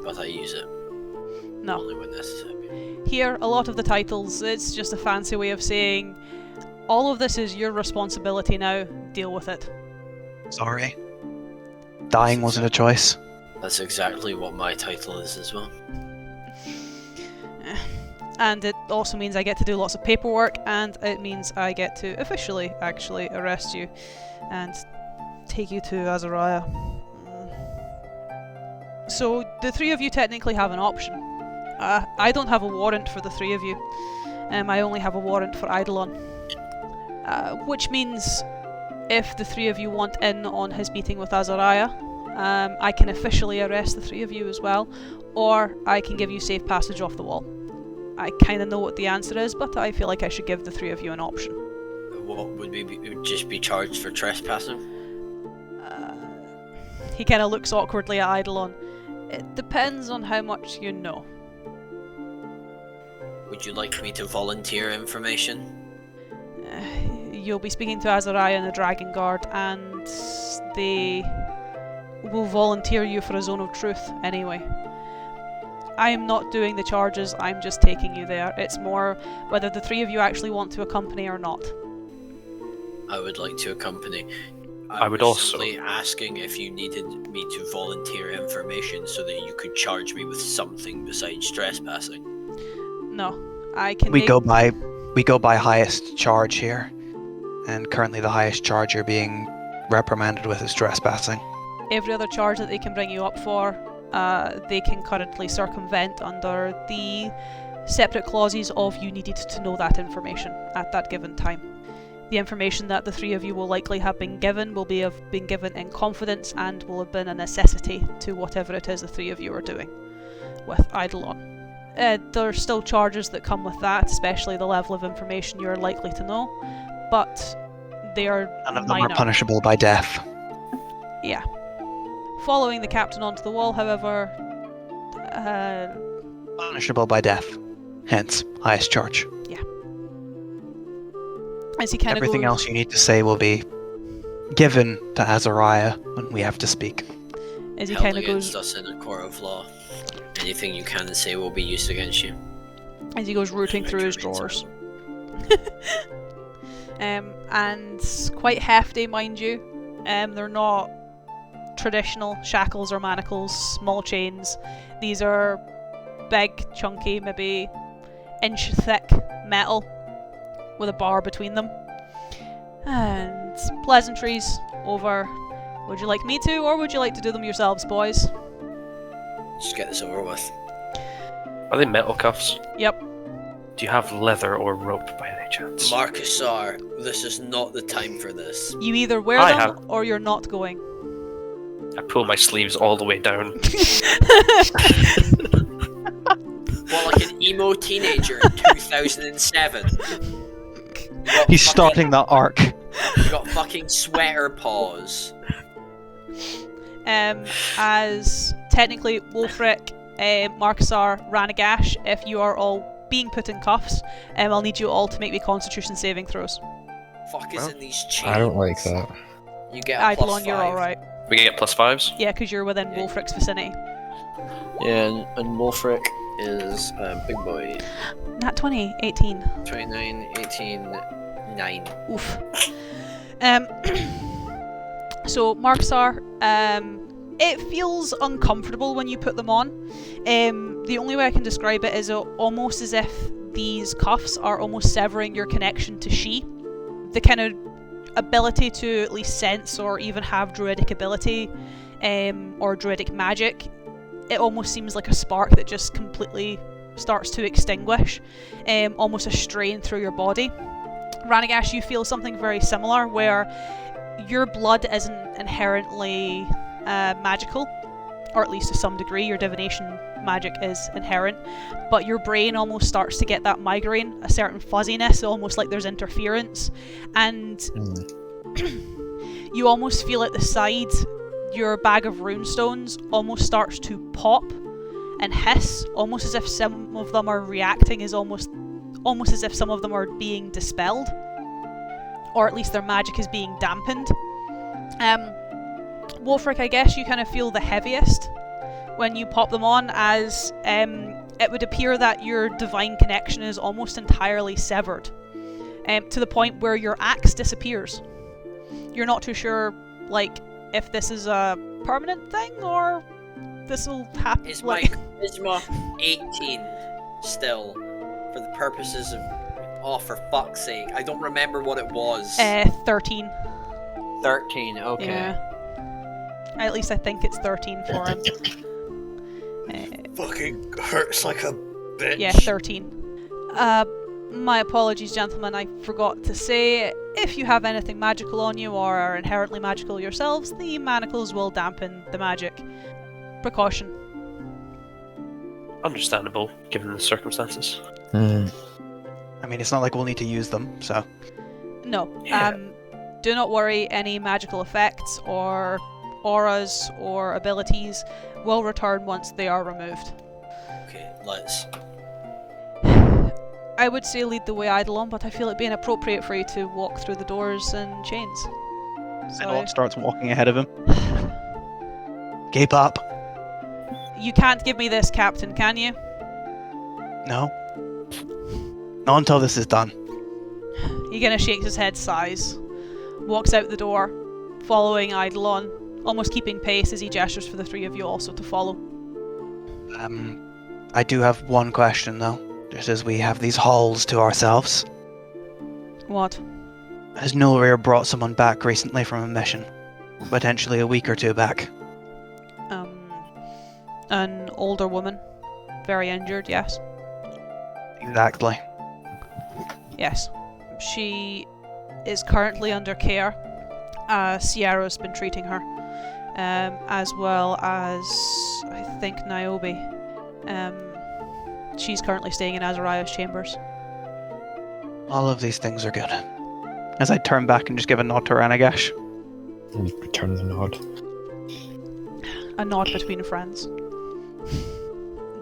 but I use it only when necessary. Here, a lot of the titles, it's just a fancy way of saying, all of this is your responsibility now, deal with it. Sorry. Dying wasn't a choice. That's exactly what my title is as well. And it also means I get to do lots of paperwork, and it means I get to officially actually arrest you and take you to Azariah. So the three of you technically have an option. I don't have a warrant for the three of you. I only have a warrant for Eidolon. Which means if the three of you want in on his meeting with Azariah, I can officially arrest the three of you as well, or I can give you safe passage off the wall. I kind of know what the answer is, but I feel like I should give the three of you an option. What would we just be charged for trespassing? He kind of looks awkwardly at Eidolon. It depends on how much you know. Would you like me to volunteer information? You'll be speaking to Azariah and the Dragon Guard, and they will volunteer you for a zone of truth anyway. I am not doing the charges, I'm just taking you there. It's more whether the three of you actually want to accompany or not. I would like to accompany. I would was also simply asking if you needed me to volunteer information so that you could charge me with something besides trespassing. No, I can. We go by highest charge here, and currently the highest charge you're being reprimanded with is trespassing. Every other charge that they can bring you up for, they can currently circumvent under the separate clauses of you needed to know that information at that given time. The information that the three of you will likely have been given will have been given in confidence and will have been a necessity to whatever it is the three of you are doing with Eidolon. There are still charges that come with that, especially the level of information you're likely to know, but they are None of them minor. are punishable by death. Yeah. Following the captain onto the wall, however, Punishable by death. Hence, highest charge. as he kind of Everything else you need to say will be given to Azariah when we have to speak. As he Held kind of against goes, us in a court of law. Anything you can say will be used against you. as he goes rooting through his Remains drawers. And quite hefty, mind you. They're not traditional shackles or manacles, small chains. These are big, chunky, maybe inch thick metal with a bar between them. And pleasantries over, would you like me to, or would you like to do them yourselves, boys? Just get this over with. Are they metal cuffs? Yep. Do you have leather or rope by any chance? Marcusar, this is not the time for this. You either wear I them, have- or you're not going. I pull my sleeves all the way down. Well, like an emo teenager in 2007. He's starting that arc. You got fucking sweater paws. As technically Wolfric, Marcusar, Ranagash, if you are all being put in cuffs, I'll need you all to make me Constitution saving throws. Fuck is in these chains. I don't like that. You get a plus Eidolon, you're 5. alright. We get +5s? Yeah, because you're within Wolfric's vicinity. Yeah, and Wolfric is big boy. Nat 20, 18. 29, 18, 9. Oof. So, Marcusar, it feels uncomfortable when you put them on. The only way I can describe it is almost as if these cuffs are almost severing your connection to she. The kind of ability to at least sense or even have druidic ability or druidic magic, it almost seems like a spark that just completely starts to extinguish, almost a strain through your body. Ranagash, you feel something very similar, where your blood isn't inherently magical, or at least to some degree. Your divination magic is inherent, but your brain almost starts to get that migraine, a certain fuzziness, almost like there's interference, and you almost feel at the side, your bag of runestones almost starts to pop and hiss, almost as if some of them are reacting, as almost as if some of them are being dispelled, or at least their magic is being dampened. Wolfric, I guess you kind of feel the heaviest when you pop them on, as it would appear that your divine connection is almost entirely severed, to the point where your axe disappears. You're not too sure, like, if this is a permanent thing or this will happen. Is my charisma 18 still, for the purposes of? Oh, for fuck's sake! I don't remember what it was. 13. 13. Okay. Yeah. At least I think it's 13 for him. Fucking hurts like a bitch. Yeah, 13. My apologies, gentlemen. I forgot to say, if you have anything magical on you or are inherently magical yourselves, the manacles will dampen the magic. Precaution. Understandable, given the circumstances. I mean, it's not like we'll need to use them, so... No. Yeah. Do not worry, any magical effects or auras or abilities will return once they are removed. Okay, let's. I would say lead the way, Eidolon, but I feel it being appropriate for you to walk through the doors and chains. Eidolon starts walking ahead of him. Keep up. You can't give me this, Captain, can you? No. Not until this is done. He kind of shakes his head, sighs, walks out the door, following Eidolon, almost keeping pace as he gestures for the three of you also to follow. I do have one question, though. Just as we have these halls to ourselves. What? Has Nulrir brought someone back recently from a mission? Potentially a week or two back. An older woman. Very injured, yes. Exactly. Yes. She is currently under care. Sierra's been treating her. As well as, I think, Niobe. She's currently staying in Azariah's chambers. All of these things are good. As I turn back and just give a nod to Ranagash. Return the nod. A nod between friends.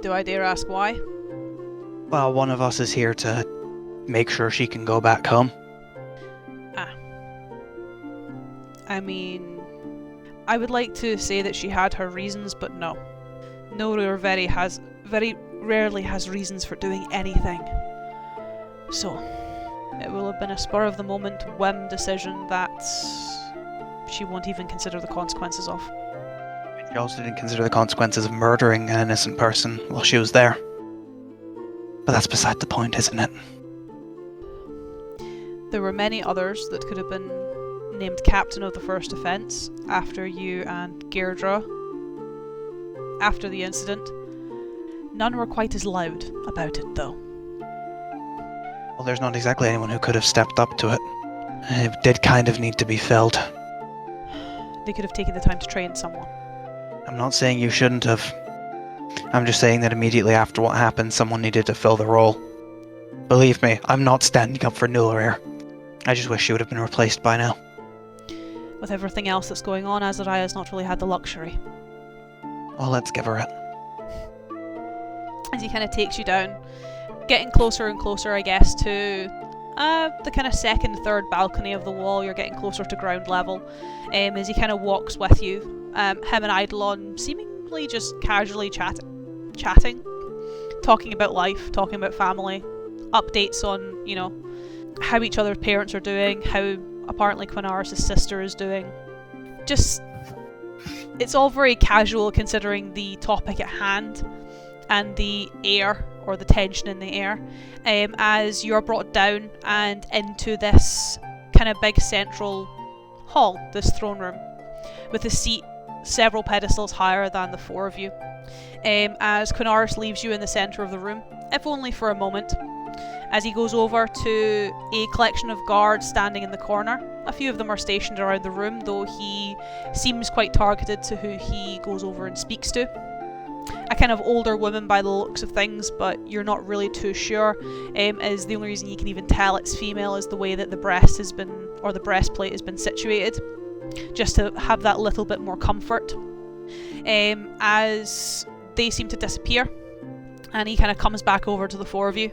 Do I dare ask why? Well, one of us is here to make sure she can go back home. I mean, I would like to say that she had her reasons, but no. Nulrir very rarely has reasons for doing anything. So, it will have been a spur-of-the-moment whim decision that she won't even consider the consequences of. She also didn't consider the consequences of murdering an innocent person while she was there. But that's beside the point, isn't it? There were many others that could have been named captain of the first offence after you and Gairdra. After the incident. None were quite as loud about it, though. Well, there's not exactly anyone who could have stepped up to it. It did kind of need to be filled. They could have taken the time to train someone. I'm not saying you shouldn't have. I'm just saying that immediately after what happened, someone needed to fill the role. Believe me, I'm not standing up for Nulrir. I just wish she would have been replaced by now. With everything else that's going on, Azariah's not really had the luxury. Well, let's give her it. As he kind of takes you down, getting closer and closer, I guess, to the kind of second, third balcony of the wall. You're getting closer to ground level. As he kind of walks with you, him and Eidolon seemingly just casually chatting, talking about life, talking about family, updates on, you know, how each other's parents are doing, how apparently Quinaris' sister is doing. Just, it's all very casual considering the topic at hand and the air, or the tension in the air, as you're brought down and into this kind of big central hall, this throne room, with a seat several pedestals higher than the four of you. As Quinaris leaves you in the centre of the room, if only for a moment, as he goes over to a collection of guards standing in the corner. A few of them are stationed around the room, though he seems quite targeted to who he goes over and speaks to. A kind of older woman by the looks of things, but you're not really too sure, as the only reason you can even tell it's female is the way that the breast has been, or the breastplate has been situated, just to have that little bit more comfort. As they seem to disappear, and he kind of comes back over to the four of you.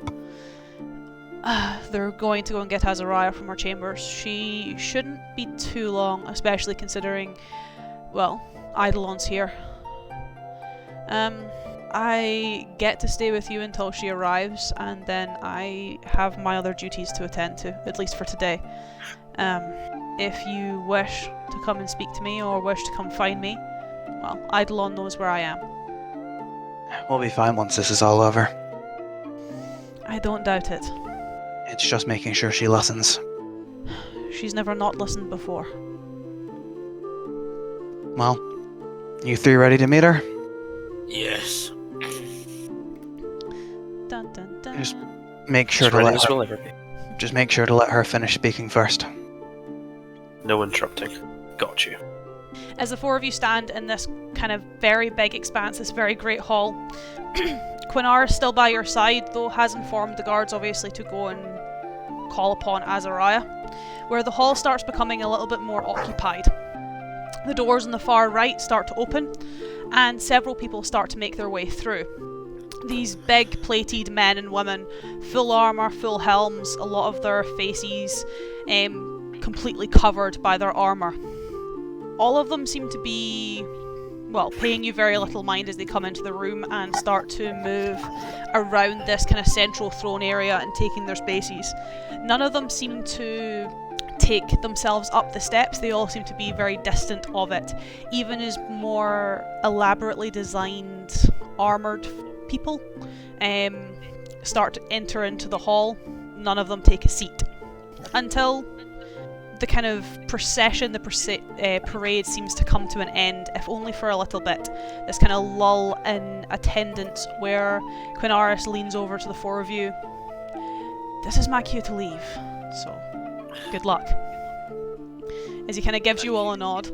They're going to go and get Azariah from her chambers. She shouldn't be too long, especially considering, well, Eidolon's here. I get to stay with you until she arrives, and then I have my other duties to attend to, at least for today. If you wish to come and speak to me, or wish to come find me, well, Eidolon knows where I am. We'll be fine once this is all over. I don't doubt it. It's just making sure she listens. She's never not listened before. Well, you three ready to meet her? Yes. Dun, dun, dun. Just make sure As to ready let as her. we'll ever be. Just make sure to let her finish speaking first. No interrupting. Got you. As the four of you stand in this kind of very big expanse, this very great hall, Quinar is still by your side, though has informed the guards obviously to go and call upon Azariah, where the hall starts becoming a little bit more occupied. The doors on the far right start to open, and several people start to make their way through. These big plated men and women, full armour, full helms, a lot of their faces completely covered by their armour. All of them seem to be, well, paying you very little mind as they come into the room and start to move around this kind of central throne area and taking their spaces. None of them seem to take themselves up the steps, they all seem to be very distant of it. Even as more elaborately designed, armoured people start to enter into the hall, none of them take a seat. Until the kind of procession, the parade seems to come to an end, if only for a little bit. This kind of lull in attendance where Quinaris leans over to the four of you. This is my cue to leave, so good luck. As he kind of gives you all a nod,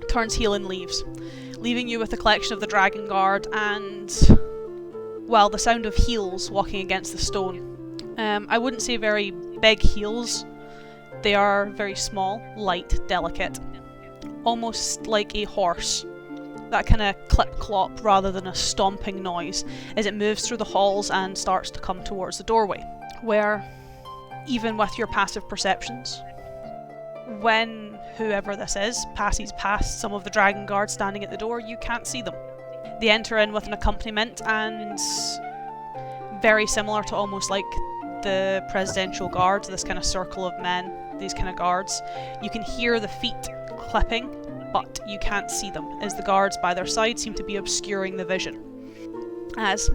turns heel and leaves, leaving you with a collection of the Dragon Guard and, well, the sound of heels walking against the stone. I wouldn't say very big heels. They are very small, light, delicate, almost like a horse. That kind of clip-clop rather than a stomping noise as it moves through the halls and starts to come towards the doorway, where, even with your passive perceptions, when whoever this is passes past some of the Dragon Guards standing at the door, you can't see them. They enter in with an accompaniment, and very similar to almost like the Presidential Guard, this kind of circle of men, these kind of guards, you can hear the feet clipping, but you can't see them, as the guards by their side seem to be obscuring the vision. As,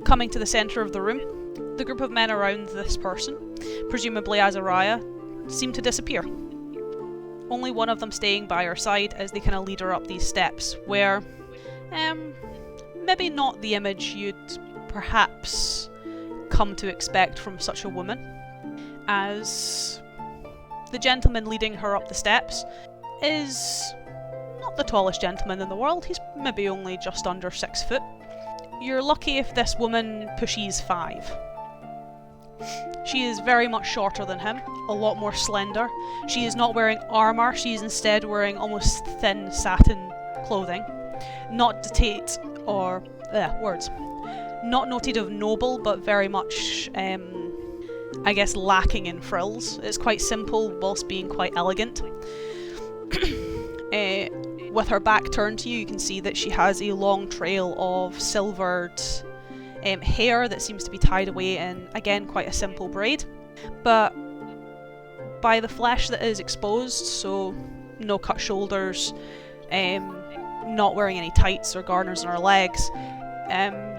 coming to the centre of the room, the group of men around this person, presumably Azariah, seem to disappear. Only one of them staying by her side as they kind of lead her up these steps, where, maybe not the image you'd perhaps come to expect from such a woman, as the gentleman leading her up the steps is not the tallest gentleman in the world. He's maybe only just under 6 foot. You're lucky if this woman pushes 5. She is very much shorter than him, a lot more slender. She is not wearing armour, she is instead wearing almost thin satin clothing. Not dated, or not noted of noble, but very much, I guess, lacking in frills. It's quite simple whilst being quite elegant. With her back turned to you, you can see that she has a long trail of silvered hair that seems to be tied away in, again, quite a simple braid. But by the flesh that is exposed, so no cut shoulders, not wearing any tights or garters on her legs,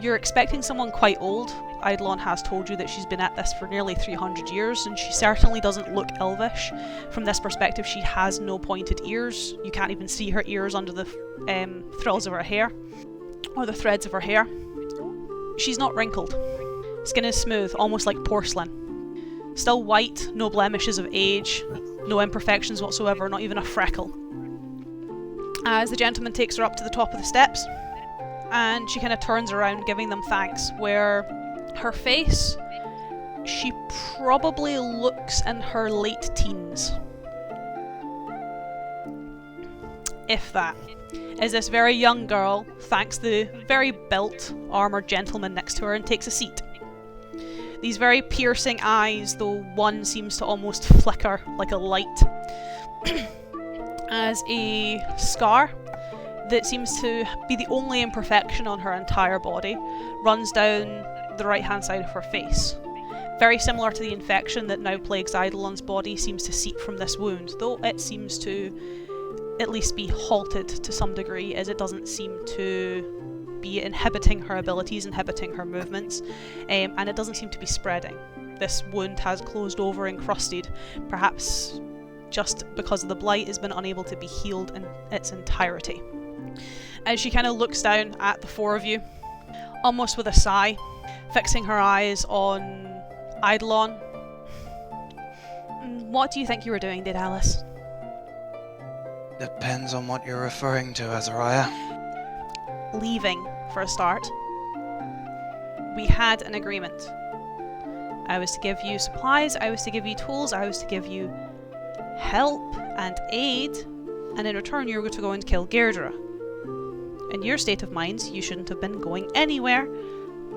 you're expecting someone quite old, Eidolon has told you that she's been at this for nearly 300 years, and she certainly doesn't look elvish. From this perspective, she has no pointed ears. You can't even see her ears under the frills of her hair, or the threads of her hair. She's not wrinkled. Skin is smooth, almost like porcelain. Still white, no blemishes of age, no imperfections whatsoever, not even a freckle. As the gentleman takes her up to the top of the steps, and she kind of turns around giving them thanks, where her face, she probably looks in her late teens. If that. As this very young girl thanks the very built, armoured gentleman next to her and takes a seat. These very piercing eyes, though one seems to almost flicker like a light, as a scar that seems to be the only imperfection on her entire body runs down the right-hand side of her face. Very similar to the infection that now plagues Eidolon's body seems to seep from this wound, though it seems to at least be halted to some degree, as it doesn't seem to be inhibiting her abilities, inhibiting her movements, and it doesn't seem to be spreading. This wound has closed over, encrusted, perhaps just because of the blight has been unable to be healed in its entirety. As she kind of looks down at the four of you, almost with a sigh, fixing her eyes on Eidolon. What do you think you were doing, Daedalus? Depends on what you're referring to, Azariah. Leaving, for a start. We had an agreement. I was to give you supplies, I was to give you tools, I was to give you help and aid, and in return you were to go and kill Deirdre. In your state of mind, you shouldn't have been going anywhere,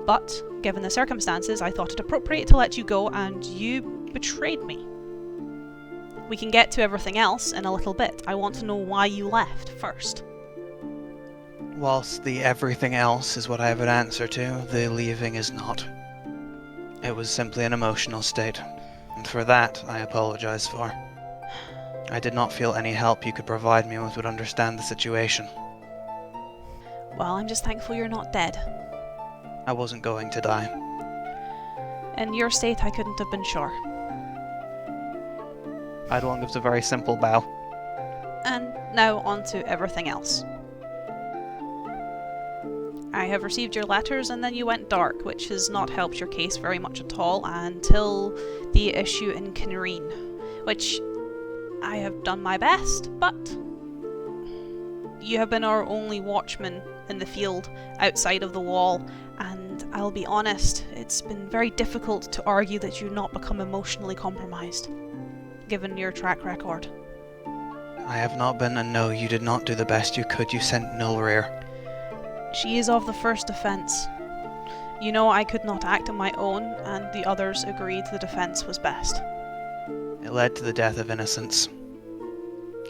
but given the circumstances, I thought it appropriate to let you go, and you betrayed me. We can get to everything else in a little bit. I want to know why you left first. Whilst the everything else is what I have an answer to, the leaving is not. It was simply an emotional state, and for that I apologize for. I did not feel any help you could provide me with would understand the situation. Well, I'm just thankful you're not dead. I wasn't going to die. In your state, I couldn't have been sure. Eidolon gives a very simple bow. And now on to everything else. I have received your letters, and then you went dark, which has not helped your case very much at all until the issue in Kinreen, which I have done my best, but you have been our only watchman in the field outside of the wall, and I'll be honest, it's been very difficult to argue that you've not become emotionally compromised, given your track record. I have not been, and no, you did not do the best you could. You sent Nulreer. She is of the first defence. You know I could not act on my own, and the others agreed the defence was best. It led to the death of innocents.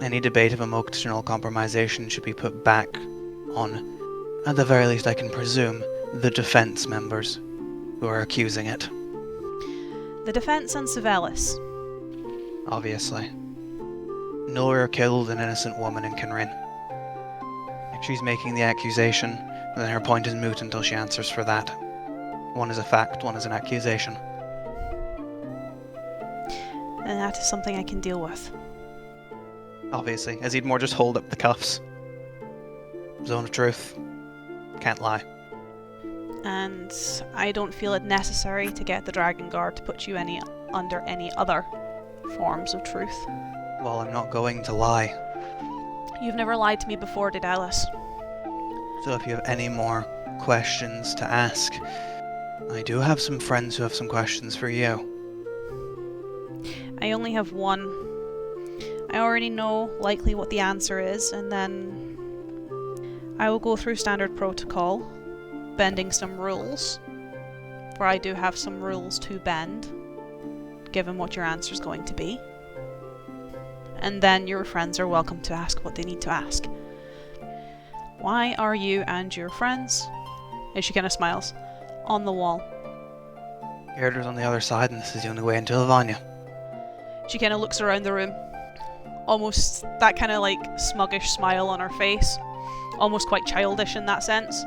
Any debate of emotional compromisation should be put back on, at the very least I can presume, the defence members who are accusing it. The defence and Sibelius. Obviously. Nulreer killed an innocent woman in Kinrin. If she's making the accusation, then her point is moot until she answers for that. One is a fact, one is an accusation. And that is something I can deal with. Obviously, as he'd more just hold up the cuffs. Zone of truth. Can't lie. And I don't feel it necessary to get the Dragon Guard to put you under any other forms of truth. Well, I'm not going to lie. You've never lied to me before, Daedalus. So if you have any more questions to ask, I do have some friends who have some questions for you. I only have one. I already know likely what the answer is, and then I will go through standard protocol, bending some rules, for I do have some rules to bend, given what your answer is going to be. And then your friends are welcome to ask what they need to ask. Why are you and your friends, as she kind of smiles, on the wall? Deirdre's on the other side, and this is the only way into Lavanya. She kind of looks around the room, almost that kind of like smuggish smile on her face, almost quite childish in that sense.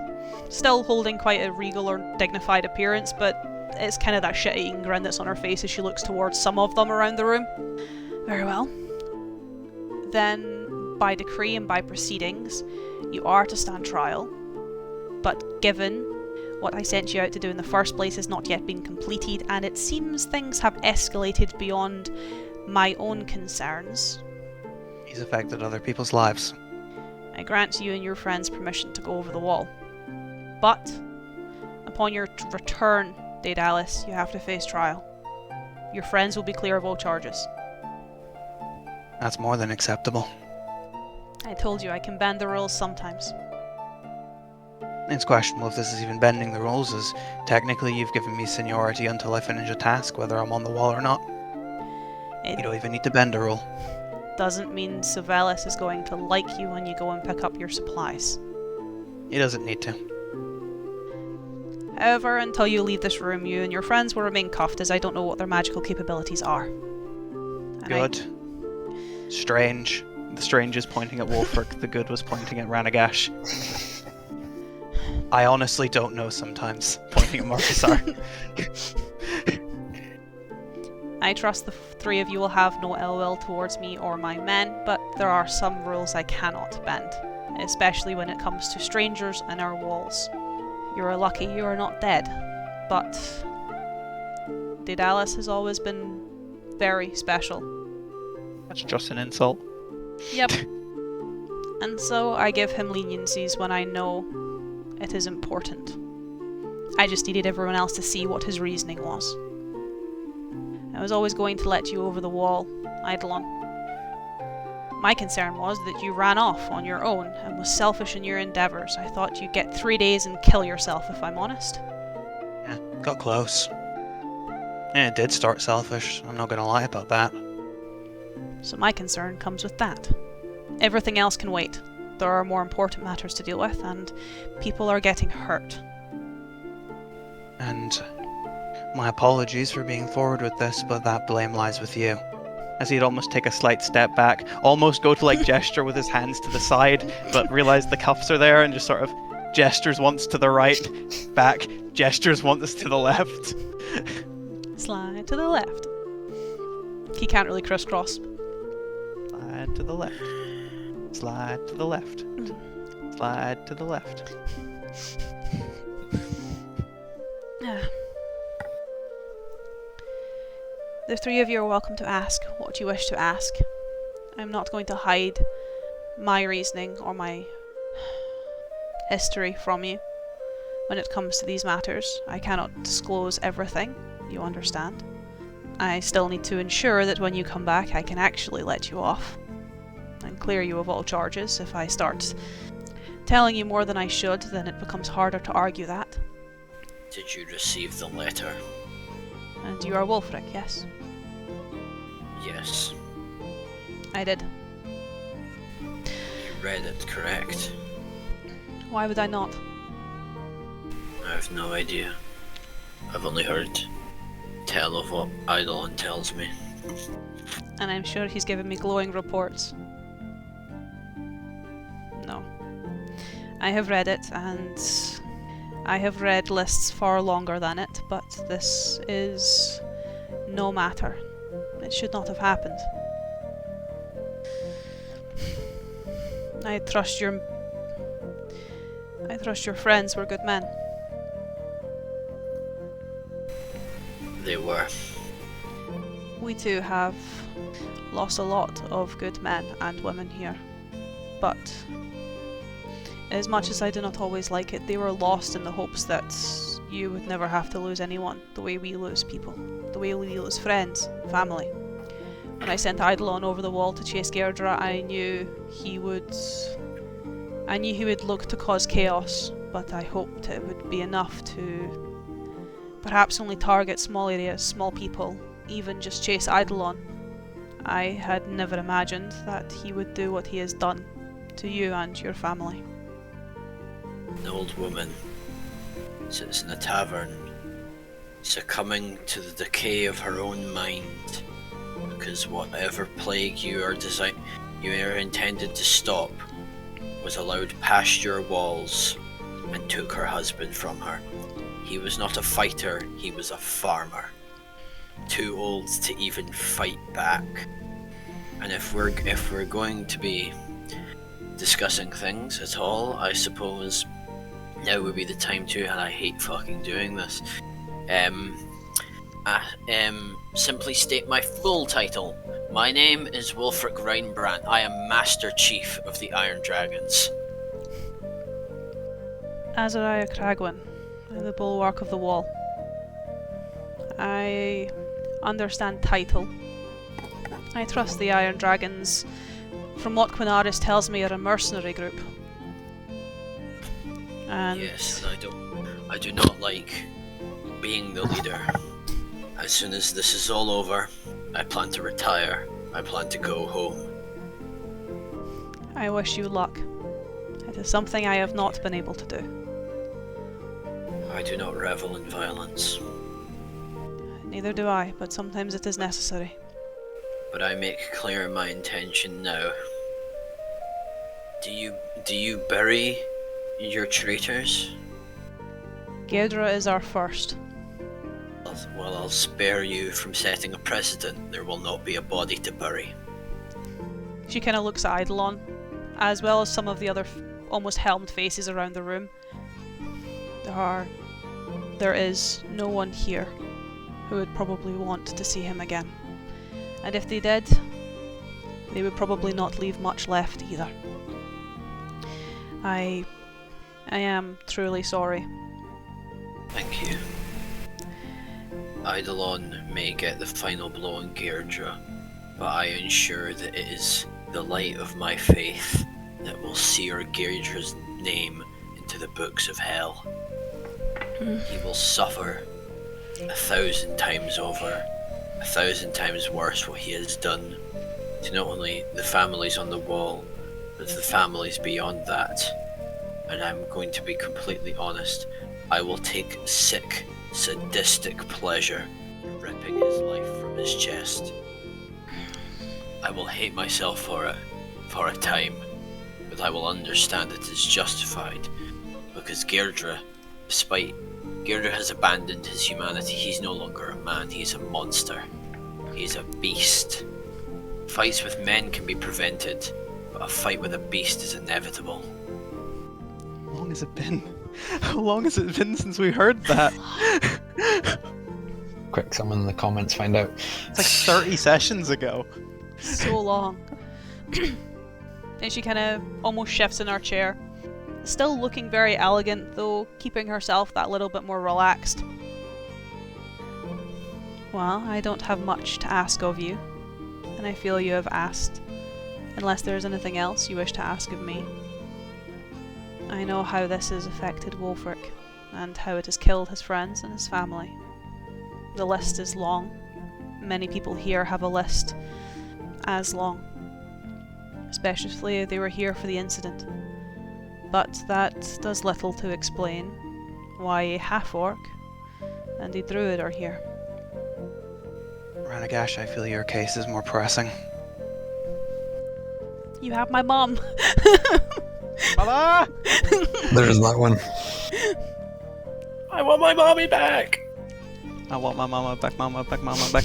Still holding quite a regal or dignified appearance, but it's kind of that shit-eating grin that's on her face as she looks towards some of them around the room. Very well. Then, by decree and by proceedings, you are to stand trial. But given what I sent you out to do in the first place has not yet been completed, and it seems things have escalated beyond my own concerns, He's affected other people's lives. I grant you and your friends permission to go over the wall. But, upon your return, Daedalus, you have to face trial. Your friends will be clear of all charges. That's more than acceptable. I told you I can bend the rules sometimes. It's questionable if this is even bending the rules, as technically you've given me seniority until I finish a task, whether I'm on the wall or not. It You don't even need to bend a rule. doesn't mean Sylvalis is going to like you when you go and pick up your supplies. He doesn't need to. However, until you leave this room, you and your friends will remain cuffed, as I don't know what their magical capabilities are. And Good. Strange. The strange is pointing at Wolfric, the good was pointing at Ranagash. I honestly don't know sometimes, pointing at Marcusar. I trust the three of you will have no ill will towards me or my men, but there are some rules I cannot bend, especially when it comes to strangers and our walls. You are lucky you are not dead, but Daedalus has always been very special. That's just an insult. Yep. And so I give him leniencies when I know it is important. I just needed everyone else to see what his reasoning was. I was always going to let you over the wall, Eidolon. My concern was that you ran off on your own and was selfish in your endeavours. I thought you'd get 3 days and kill yourself, if I'm honest. Yeah, got close. Yeah, it did start selfish, I'm not gonna lie about that. So my concern comes with that. Everything else can wait. There are more important matters to deal with, and people are getting hurt. And my apologies for being forward with this, but that blame lies with you. As he'd almost take a slight step back, almost go to like gesture with his hands to the side, but realise the cuffs are there and just sort of gestures once to the right, back, gestures once to the left. Slide to the left. He can't really crisscross. Slide to the left. Slide to the left. Slide to the left. The three of you are welcome to ask what you wish to ask. I'm not going to hide my reasoning or my history from you. When it comes to these matters, I cannot disclose everything, you understand. I still need to ensure that when you come back I can actually let you off and clear you of all charges. If I start telling you more than I should, then it becomes harder to argue that. Did you receive the letter? And you are Wolfric, yes? Yes. I did. You read it, correct? Why would I not? I have no idea. I've only heard tell of what Eidolon tells me. And I'm sure he's given me glowing reports. No. I have read it, and I have read lists far longer than it, but this is no matter. It should not have happened. I trust your friends were good men. They were. We too have lost a lot of good men and women here, but as much as I do not always like it, they were lost in the hopes that you would never have to lose anyone, the way we lose people, the way we lose friends, family. When I sent Eidolon over the wall to chase Gerdra, I knew he would look to cause chaos, but I hoped it would be enough to perhaps only target small areas, small people, even just chase Eidolon. I had never imagined that he would do what he has done to you and your family. An old woman sits in a tavern, succumbing to the decay of her own mind, because whatever plague you are intended to stop was allowed past your walls and took her husband from her. He was not a fighter, he was a farmer. Too old to even fight back. And if we're going to be discussing things at all, I suppose now would be the time to, and I hate fucking doing this. Simply state my full title. My name is Wulfric Reinbrand. I am Master Chief of the Iron Dragons. Azariah Cragwin, the Bulwark of the Wall. I understand title. I trust the Iron Dragons. From what Quinaris tells me, are a mercenary group. And yes, and I do not like being the leader. As soon as this is all over, I plan to retire. I plan to go home. I wish you luck. It is something I have not been able to do. I do not revel in violence. Neither do I, but sometimes it is necessary. But I make clear my intention now. Do you bury your traitors? Gaedra is our first. Well, I'll spare you from setting a precedent. There will not be a body to bury. She kind of looks at Eidolon, as well as some of the other almost helmed faces around the room. There is no one here who would probably want to see him again. And if they did, they would probably not leave much left either. I am truly sorry. Thank you. Eidolon may get the final blow on Gaedra, but I ensure that it is the light of my faith that will sear Gaedra's name into the books of hell. He will suffer 1,000 times over, 1,000 times worse what he has done to not only the families on the wall, but to the families beyond that. And I'm going to be completely honest, I will take sick, sadistic pleasure in ripping his life from his chest. I will hate myself for it, for a time, but I will understand it is justified, because Gaedra has abandoned his humanity. He's no longer a man, he's a monster. He's a beast. Fights with men can be prevented, but a fight with a beast is inevitable. How long has it been? How long has it been since we heard that? Quick, someone in the comments find out. It's like 30 sessions ago. So long. And she kind of almost shifts in her chair. Still looking very elegant, though keeping herself that little bit more relaxed. Well, I don't have much to ask of you, and I feel you have asked, unless there is anything else you wish to ask of me. I know how this has affected Wulfric, and how it has killed his friends and his family. The list is long. Many people here have a list as long, especially if they were here for the incident. But that does little to explain why a half-orc and a druid are here. Ranagash, I feel your case is more pressing. You have my mom! Mama! There's that one. I want my mommy back! I want my mama back, mama back, mama back.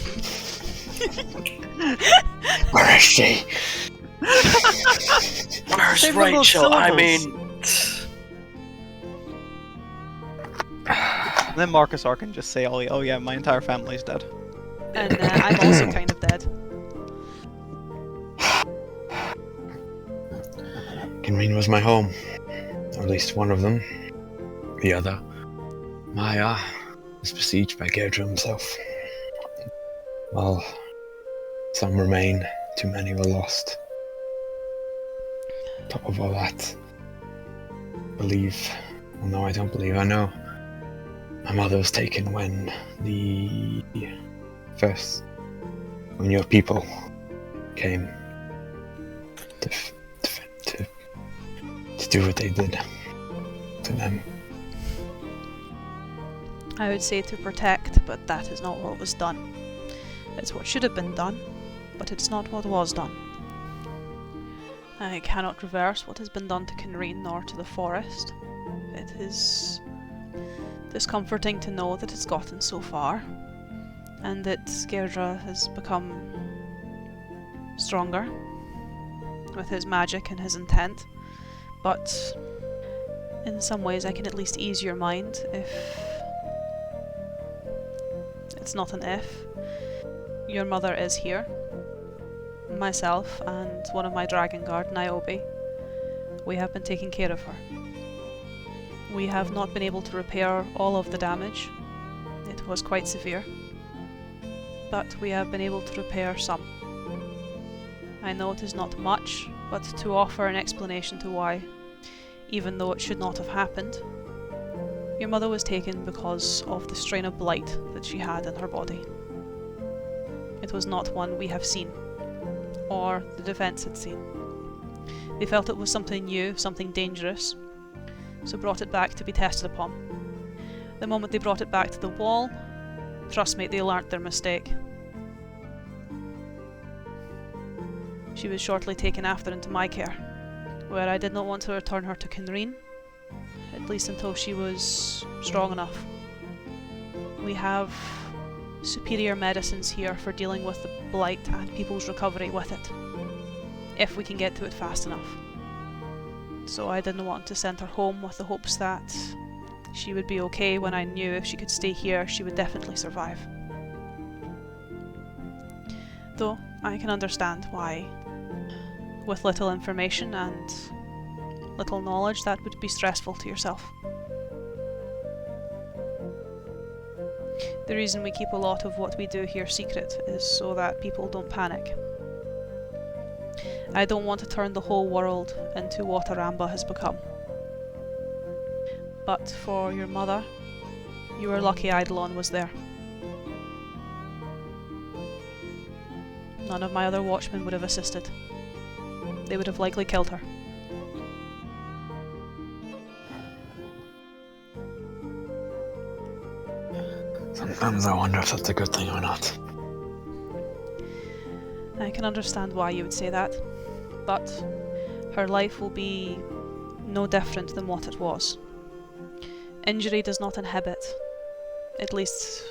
Where is she? Where's Save all those Rachel? I syllables. mean... And then Marcus R can just say, oh yeah, my entire family's dead. And I'm also kind of dead. Kinreen was my home. Or at least one of them. The other, Maya, was besieged by Gaedra himself. While some remain, too many were lost. On top of all that, I know. My mother was taken when when your people came to do what they did to them. I would say to protect, but that is not what was done. It's what should have been done, but it's not what was done. I cannot reverse what has been done to Kinreen nor to the forest. It's comforting to know that it's gotten so far, and that Gerdra has become stronger with his magic and his intent, but in some ways I can at least ease your mind if... It's not an if. Your mother is here. Myself and one of my Dragon Guard, Niobe, we have been taking care of her. We have not been able to repair all of the damage. It was quite severe. But we have been able to repair some. I know it is not much, but to offer an explanation to why, even though it should not have happened, your mother was taken because of the strain of blight that she had in her body. It was not one we have seen, or the defense had seen. They felt it was something new, something dangerous, so brought it back to be tested upon. The moment they brought it back to the wall, trust me, they learnt their mistake. She was shortly taken after into my care, where I did not want to return her to Kenreen, at least until she was strong enough. We have superior medicines here for dealing with the blight and people's recovery with it, if we can get to it fast enough. So I didn't want to send her home with the hopes that she would be okay, when I knew if she could stay here she would definitely survive. Though I can understand why, with little information and little knowledge, that would be stressful to yourself. The reason we keep a lot of what we do here secret is so that people don't panic. I don't want to turn the whole world into what Aramba has become. But for your mother, you were lucky Eidolon was there. None of my other watchmen would have assisted. They would have likely killed her. Sometimes I wonder if that's a good thing or not. I can understand why you would say that, but her life will be no different than what it was. Injury does not inhibit, at least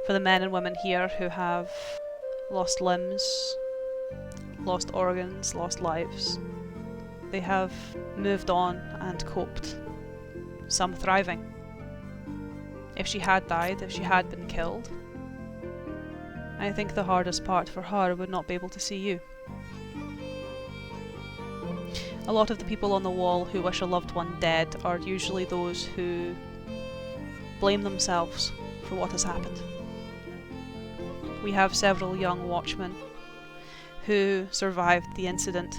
for the men and women here who have lost limbs, lost organs, lost lives. They have moved on and coped, some thriving. If she had died, if she had been killed, I think the hardest part for her would not be able to see you. A lot of the people on the wall who wish a loved one dead are usually those who blame themselves for what has happened. We have several young watchmen who survived the incident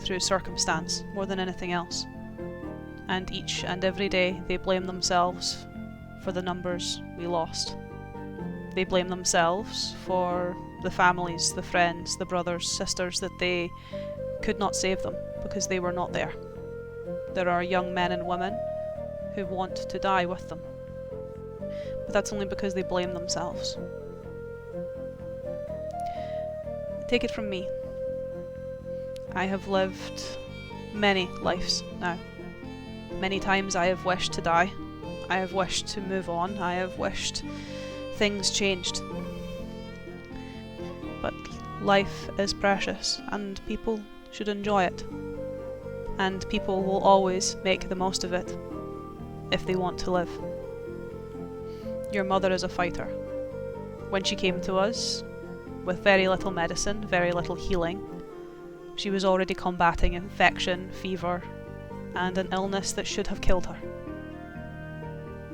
through circumstance more than anything else, and each and every day they blame themselves for the numbers we lost. They blame themselves for the families, the friends, the brothers, sisters that they could not save them because they were not there. There are young men and women who want to die with them, but that's only because they blame themselves. Take it from me. I have lived many lives now. Many times I have wished to die. I have wished to move on. I have wished things changed. But life is precious, and people should enjoy it. And people will always make the most of it if they want to live. Your mother is a fighter. When she came to us, with very little medicine, very little healing, she was already combating infection, fever, and an illness that should have killed her.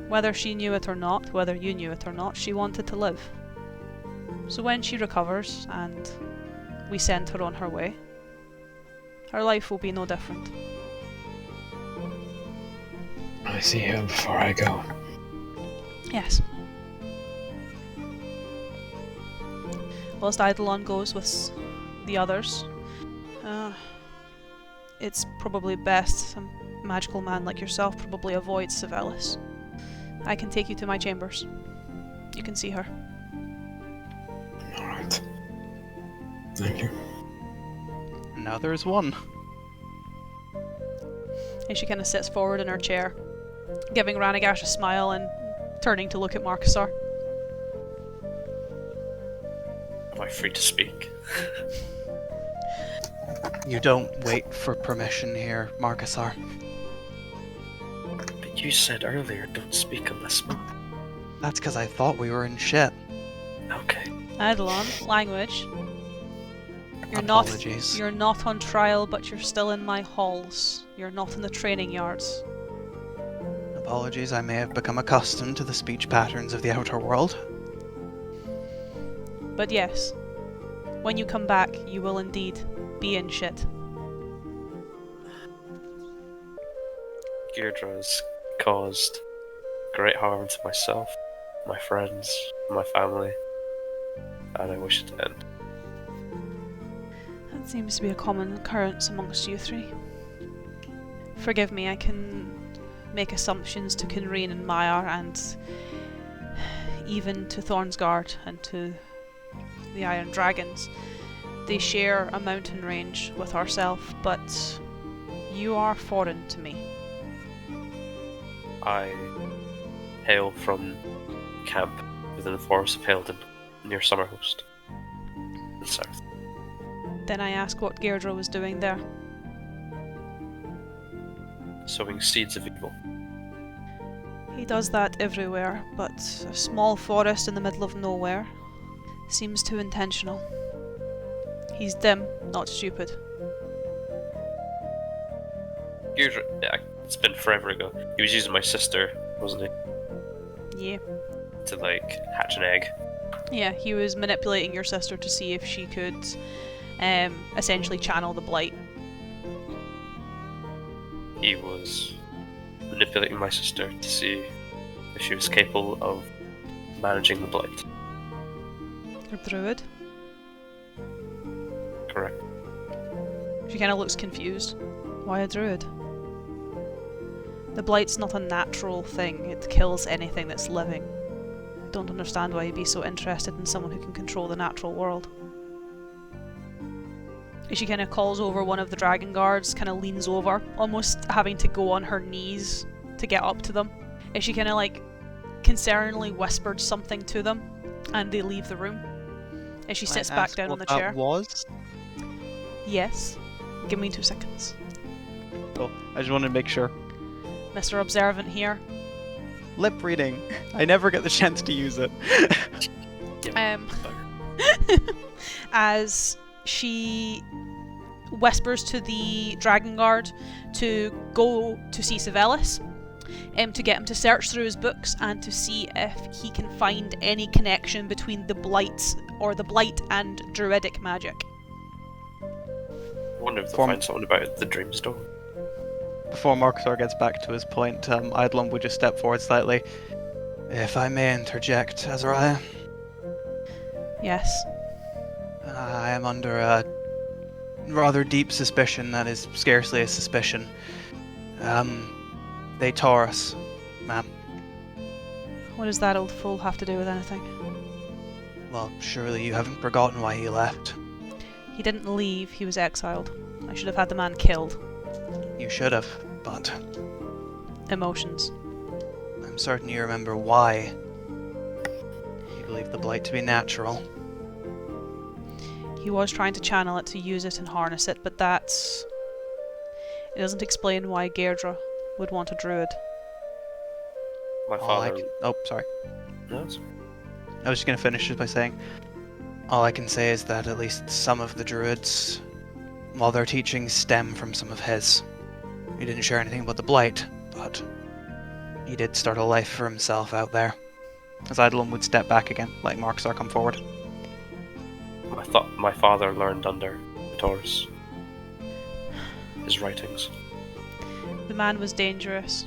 Whether she knew it or not, whether you knew it or not, she wanted to live. So when she recovers and we send her on her way, her life will be no different. I see her before I go. Yes. Whilst Eidolon goes with the others, it's probably best a magical man like yourself probably avoids Sibelius. I can take you to my chambers. You can see her. Alright. Thank you. Now there is one. And she kind of sits forward in her chair, giving Ranagash a smile and turning to look at Marcusar. Am I free to speak? You don't wait for permission here, Marcusar. But you said earlier, don't speak unless spoken. That's because I thought we were in shit. Okay. Eidolon, language. Apologies. You're not on trial, but you're still in my halls. You're not in the training yards. Apologies, I may have become accustomed to the speech patterns of the outer world. But yes, when you come back, you will indeed be in shit. Deirdre has caused great harm to myself, my friends, my family, and I wish it to end. That seems to be a common occurrence amongst you three. Forgive me, I can make assumptions to Kinreen and Maiar, and even to Thornsguard and to the Iron Dragons. They share a mountain range with ourselves, but you are foreign to me. I hail from camp within the forest of Halden, near Summerhost, in the south. Then I ask what Deirdre was doing there. Sowing seeds of evil. He does that everywhere, but a small forest in the middle of nowhere seems too intentional. He's dim, not stupid. Deirdre, yeah, it's been forever ago. He was using my sister, wasn't he? Yeah. To, like, hatch an egg. Yeah, he was manipulating your sister to see if she could essentially channel the blight. He was manipulating my sister to see if she was capable of managing the blight. A druid. Correct. She kind of looks confused. Why a druid? The blight's not a natural thing. It kills anything that's living. I don't understand why you'd be so interested in someone who can control the natural world. She kind of calls over one of the dragon guards, kind of leans over, almost having to go on her knees to get up to them. As she kind of like concernedly whispered something to them, and they leave the room. As she sits back down on the chair. Was? Yes. Give me 2 seconds. Cool. I just wanted to make sure. Mr. Observant here. Lip reading. I never get the chance to use it. As she whispers to the dragon guard to go to see Savelis, to get him to search through his books and to see if he can find any connection between the blight and druidic magic. I wonder if they'll find something about the Dreamstone. Before Marcusar gets back to his point, Eidolon would just step forward slightly. If I may interject, Azariah. Yes. I am under a rather deep suspicion that is scarcely a suspicion. They tore us, ma'am. What does that old fool have to do with anything? Well, surely you haven't forgotten why he left. He didn't leave, he was exiled. I should have had the man killed. You should have, but Emotions. I'm certain you remember why he believed the blight to be natural. He was trying to channel it to use it and harness it, but it doesn't explain why Deirdre would want a druid. My father... Oh, sorry. No, it's... I was just going to finish just by saying, all I can say is that at least some of the druids, while their teachings stem from some of his. He didn't share anything about the blight, but he did start a life for himself out there. As Eidolon would step back again, letting Marcusar come forward. I thought my father learned under Taurus. His writings. The man was dangerous.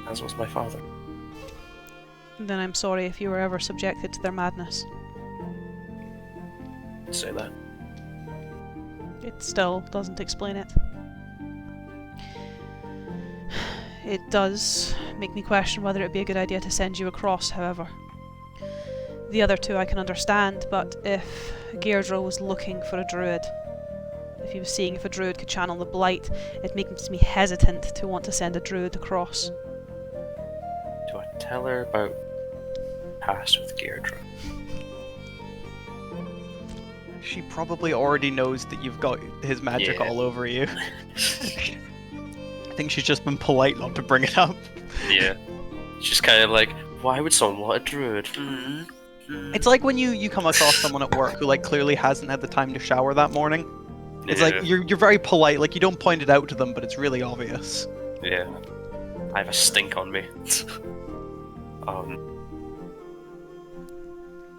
As was my father. Then I'm sorry if you were ever subjected to their madness. Say that. It still doesn't explain it. It does make me question whether it would be a good idea to send you across, however. The other two I can understand, but if Deirdre was looking for a druid, if he was seeing if a druid could channel the blight, it makes me hesitant to want to send a druid across. Do I tell her about past with Deirdre. She probably already knows that you've got his magic Yeah. all over you. I think she's just been polite not to bring it up. Yeah. She's kind of like, why would someone want a druid? It's like when you come across someone at work who like clearly hasn't had the time to shower that morning. It's like you're very polite, like you don't point it out to them, but it's really obvious. Yeah. I have a stink on me.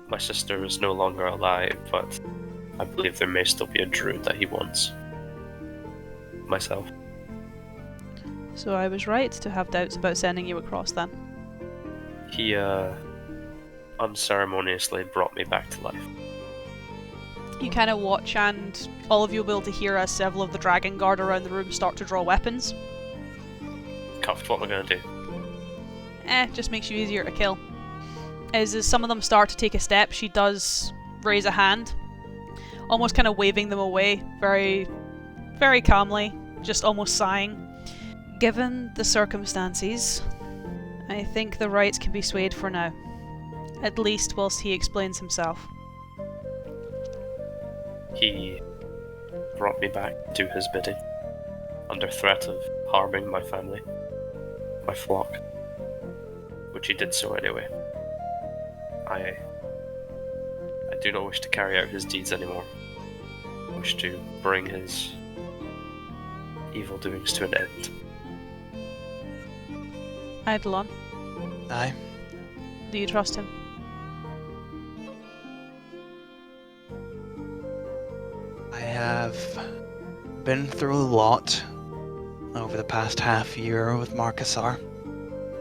My sister is no longer alive, but I believe there may still be a druid that he wants. Myself. So I was right to have doubts about sending you across then. He unceremoniously brought me back to life. You kind of watch, and all of you will be able to hear as several of the Dragon Guard around the room start to draw weapons. Cuffed, what am I gonna do? Just makes you easier to kill. As some of them start to take a step, she does raise a hand, almost kind of waving them away, very, very calmly, just almost sighing. Given the circumstances, I think the rights can be swayed for now. At least whilst he explains himself. He brought me back to do his bidding, under threat of harming my family, my flock, which he did so anyway. I do not wish to carry out his deeds anymore. I wish to bring his evil doings to an end. Eidolon, Aye. do you trust him? I have been through a lot over the past half year with Marcusar.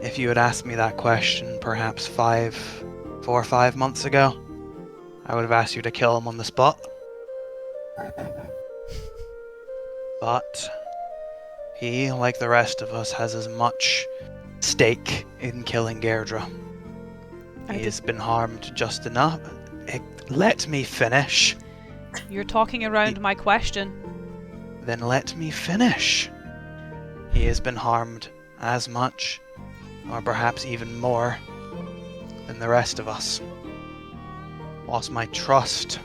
If you had asked me that question perhaps 4 or 5 months ago, I would have asked you to kill him on the spot. But he, like the rest of us, has as much stake in killing Deirdre. He has been harmed just enough. Let me finish. You're talking around my question. Then let me finish. He has been harmed as much, or perhaps even more, than the rest of us. Whilst my trust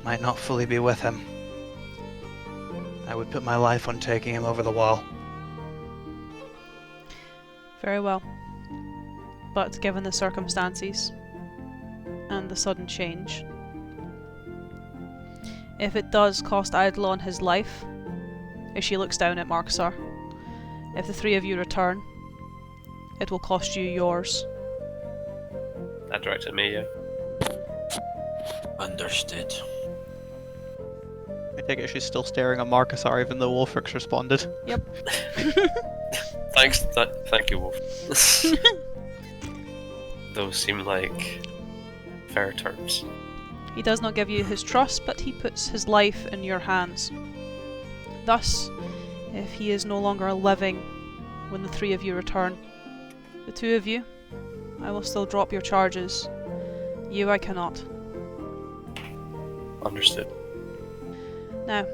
might not fully be with him, I would put my life on taking him over the wall. Very well. But given the circumstances, and the sudden change, if it does cost Eidolon his life, as she looks down at Marcusar, if the three of you return, it will cost you yours. That directed me, yeah. Understood. I take it she's still staring at Marcusar even though Wolfric's responded. Yep. Thank you, Wolf. Those seem like fair terms. He does not give you his trust, but he puts his life in your hands. Thus, if he is no longer living when the three of you return, the two of you, I will still drop your charges. You I cannot. Understood. Now,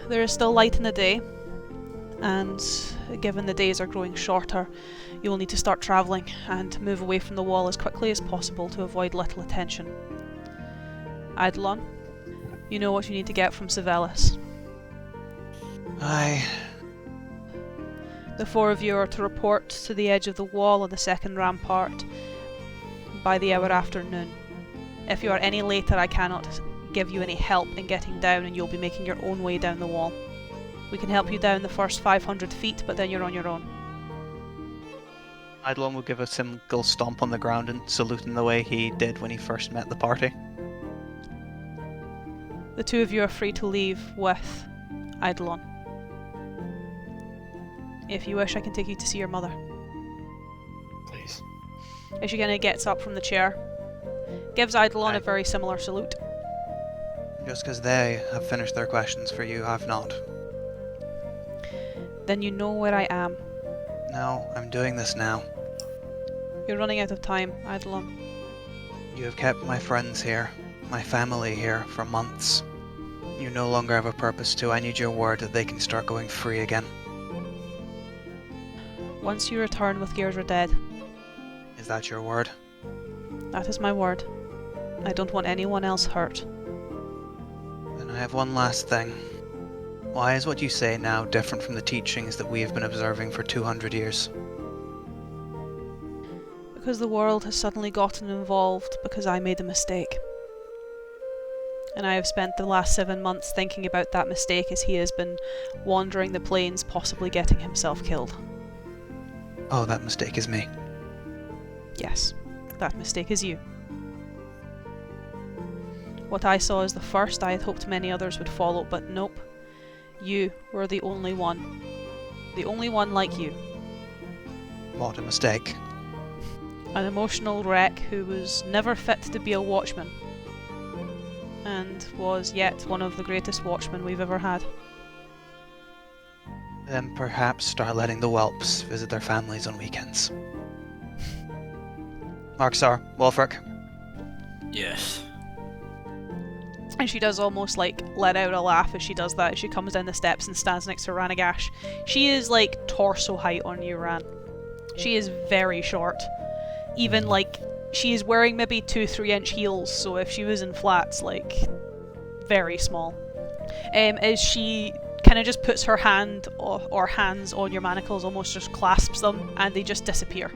there is still light in the day, and given the days are growing shorter, you will need to start travelling and move away from the wall as quickly as possible to avoid little attention. Eidolon, you know what you need to get from Savelis. Aye. The four of you are to report to the edge of the wall on the second rampart by the hour after noon. If you are any later, I cannot give you any help in getting down, and you'll be making your own way down the wall. We can help you down the first 500 feet, but then you're on your own. Eidolon will give a single stomp on the ground and salute in the way he did when he first met the party. The two of you are free to leave with Eidolon. If you wish, I can take you to see your mother. Please. As she kind of gets up from the chair, gives Eidolon Aye. a very similar salute. Just because they have finished their questions for you, I've not. Then you know where I am. No, I'm doing this now. You're running out of time, Eidolon. You have kept my friends here, my family here, for months. You no longer have a purpose to. I need your word that they can start going free again. Once you return with Deirdre dead, Is that your word? That is my word. I don't want anyone else hurt. And I have one last thing. Why is what you say now different from the teachings that we have been observing for 200 years? Because the world has suddenly gotten involved because I made a mistake. And I have spent the last 7 months thinking about that mistake as he has been wandering the plains, possibly getting himself killed. Oh, that mistake is me. Yes, that mistake is you. What I saw as the first, I had hoped many others would follow, but nope. You were the only one. The only one like you. What a mistake. An emotional wreck who was never fit to be a watchman. And was yet one of the greatest watchmen we've ever had. Then perhaps start letting the whelps visit their families on weekends. Marksar, Wolfric. Yes. And she does almost like let out a laugh as she does that, as she comes down the steps and stands next to Ranagash. She is like torso height on you, Ran. She is very short. Even like, she is wearing maybe 2-3 inch heels, so if she was in flats, like, very small. As she kind of just puts her hand or hands on your manacles, almost just clasps them, and they just disappear.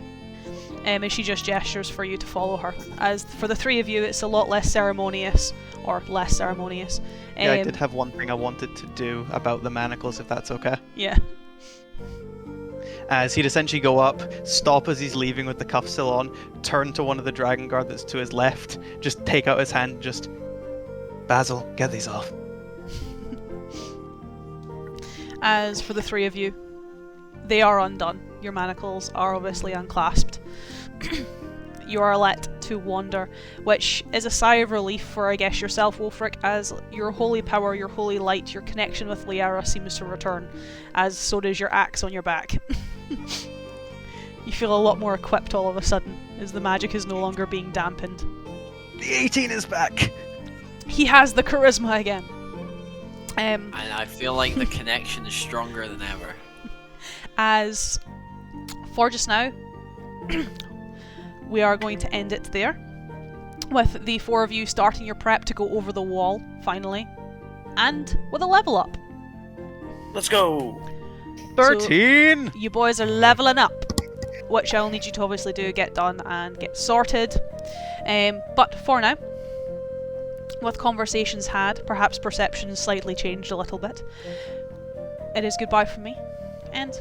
And she just gestures for you to follow her. As for the three of you, it's a lot less ceremonious, or less ceremonious. Yeah, I did have one thing I wanted to do about the manacles, if that's okay. Yeah. As he'd essentially go up, stop as he's leaving with the cuff still on, turn to one of the Dragon Guard that's to his left, just take out his hand and just... Basil, get these off. As for the three of you, they are undone. Your manacles are obviously unclasped. You are let to wander, which is a sigh of relief for, I guess, yourself, Wolfric, as your holy power, your holy light, your connection with Liara seems to return, as so does your axe on your back. You feel a lot more equipped all of a sudden, as the magic is no longer being dampened. The 18 is back! He has the charisma again. And I feel like the connection is stronger than ever. As for just now, we are going to end it there, with the four of you starting your prep to go over the wall, finally, and with a level up. Let's go! 13! So you boys are leveling up, which I'll need you to obviously get done and get sorted. But for now, with conversations had, perhaps perceptions slightly changed a little bit, it is goodbye from me, and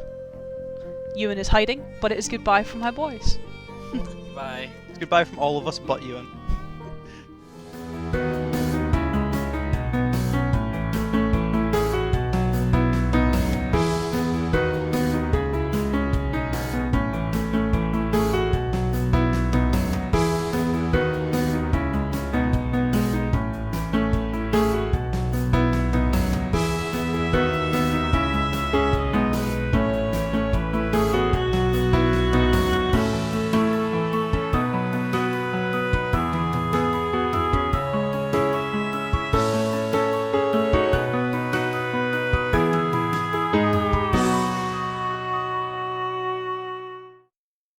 Ewan is hiding, but it is goodbye from my boys. Bye. It's goodbye from all of us but Ewan.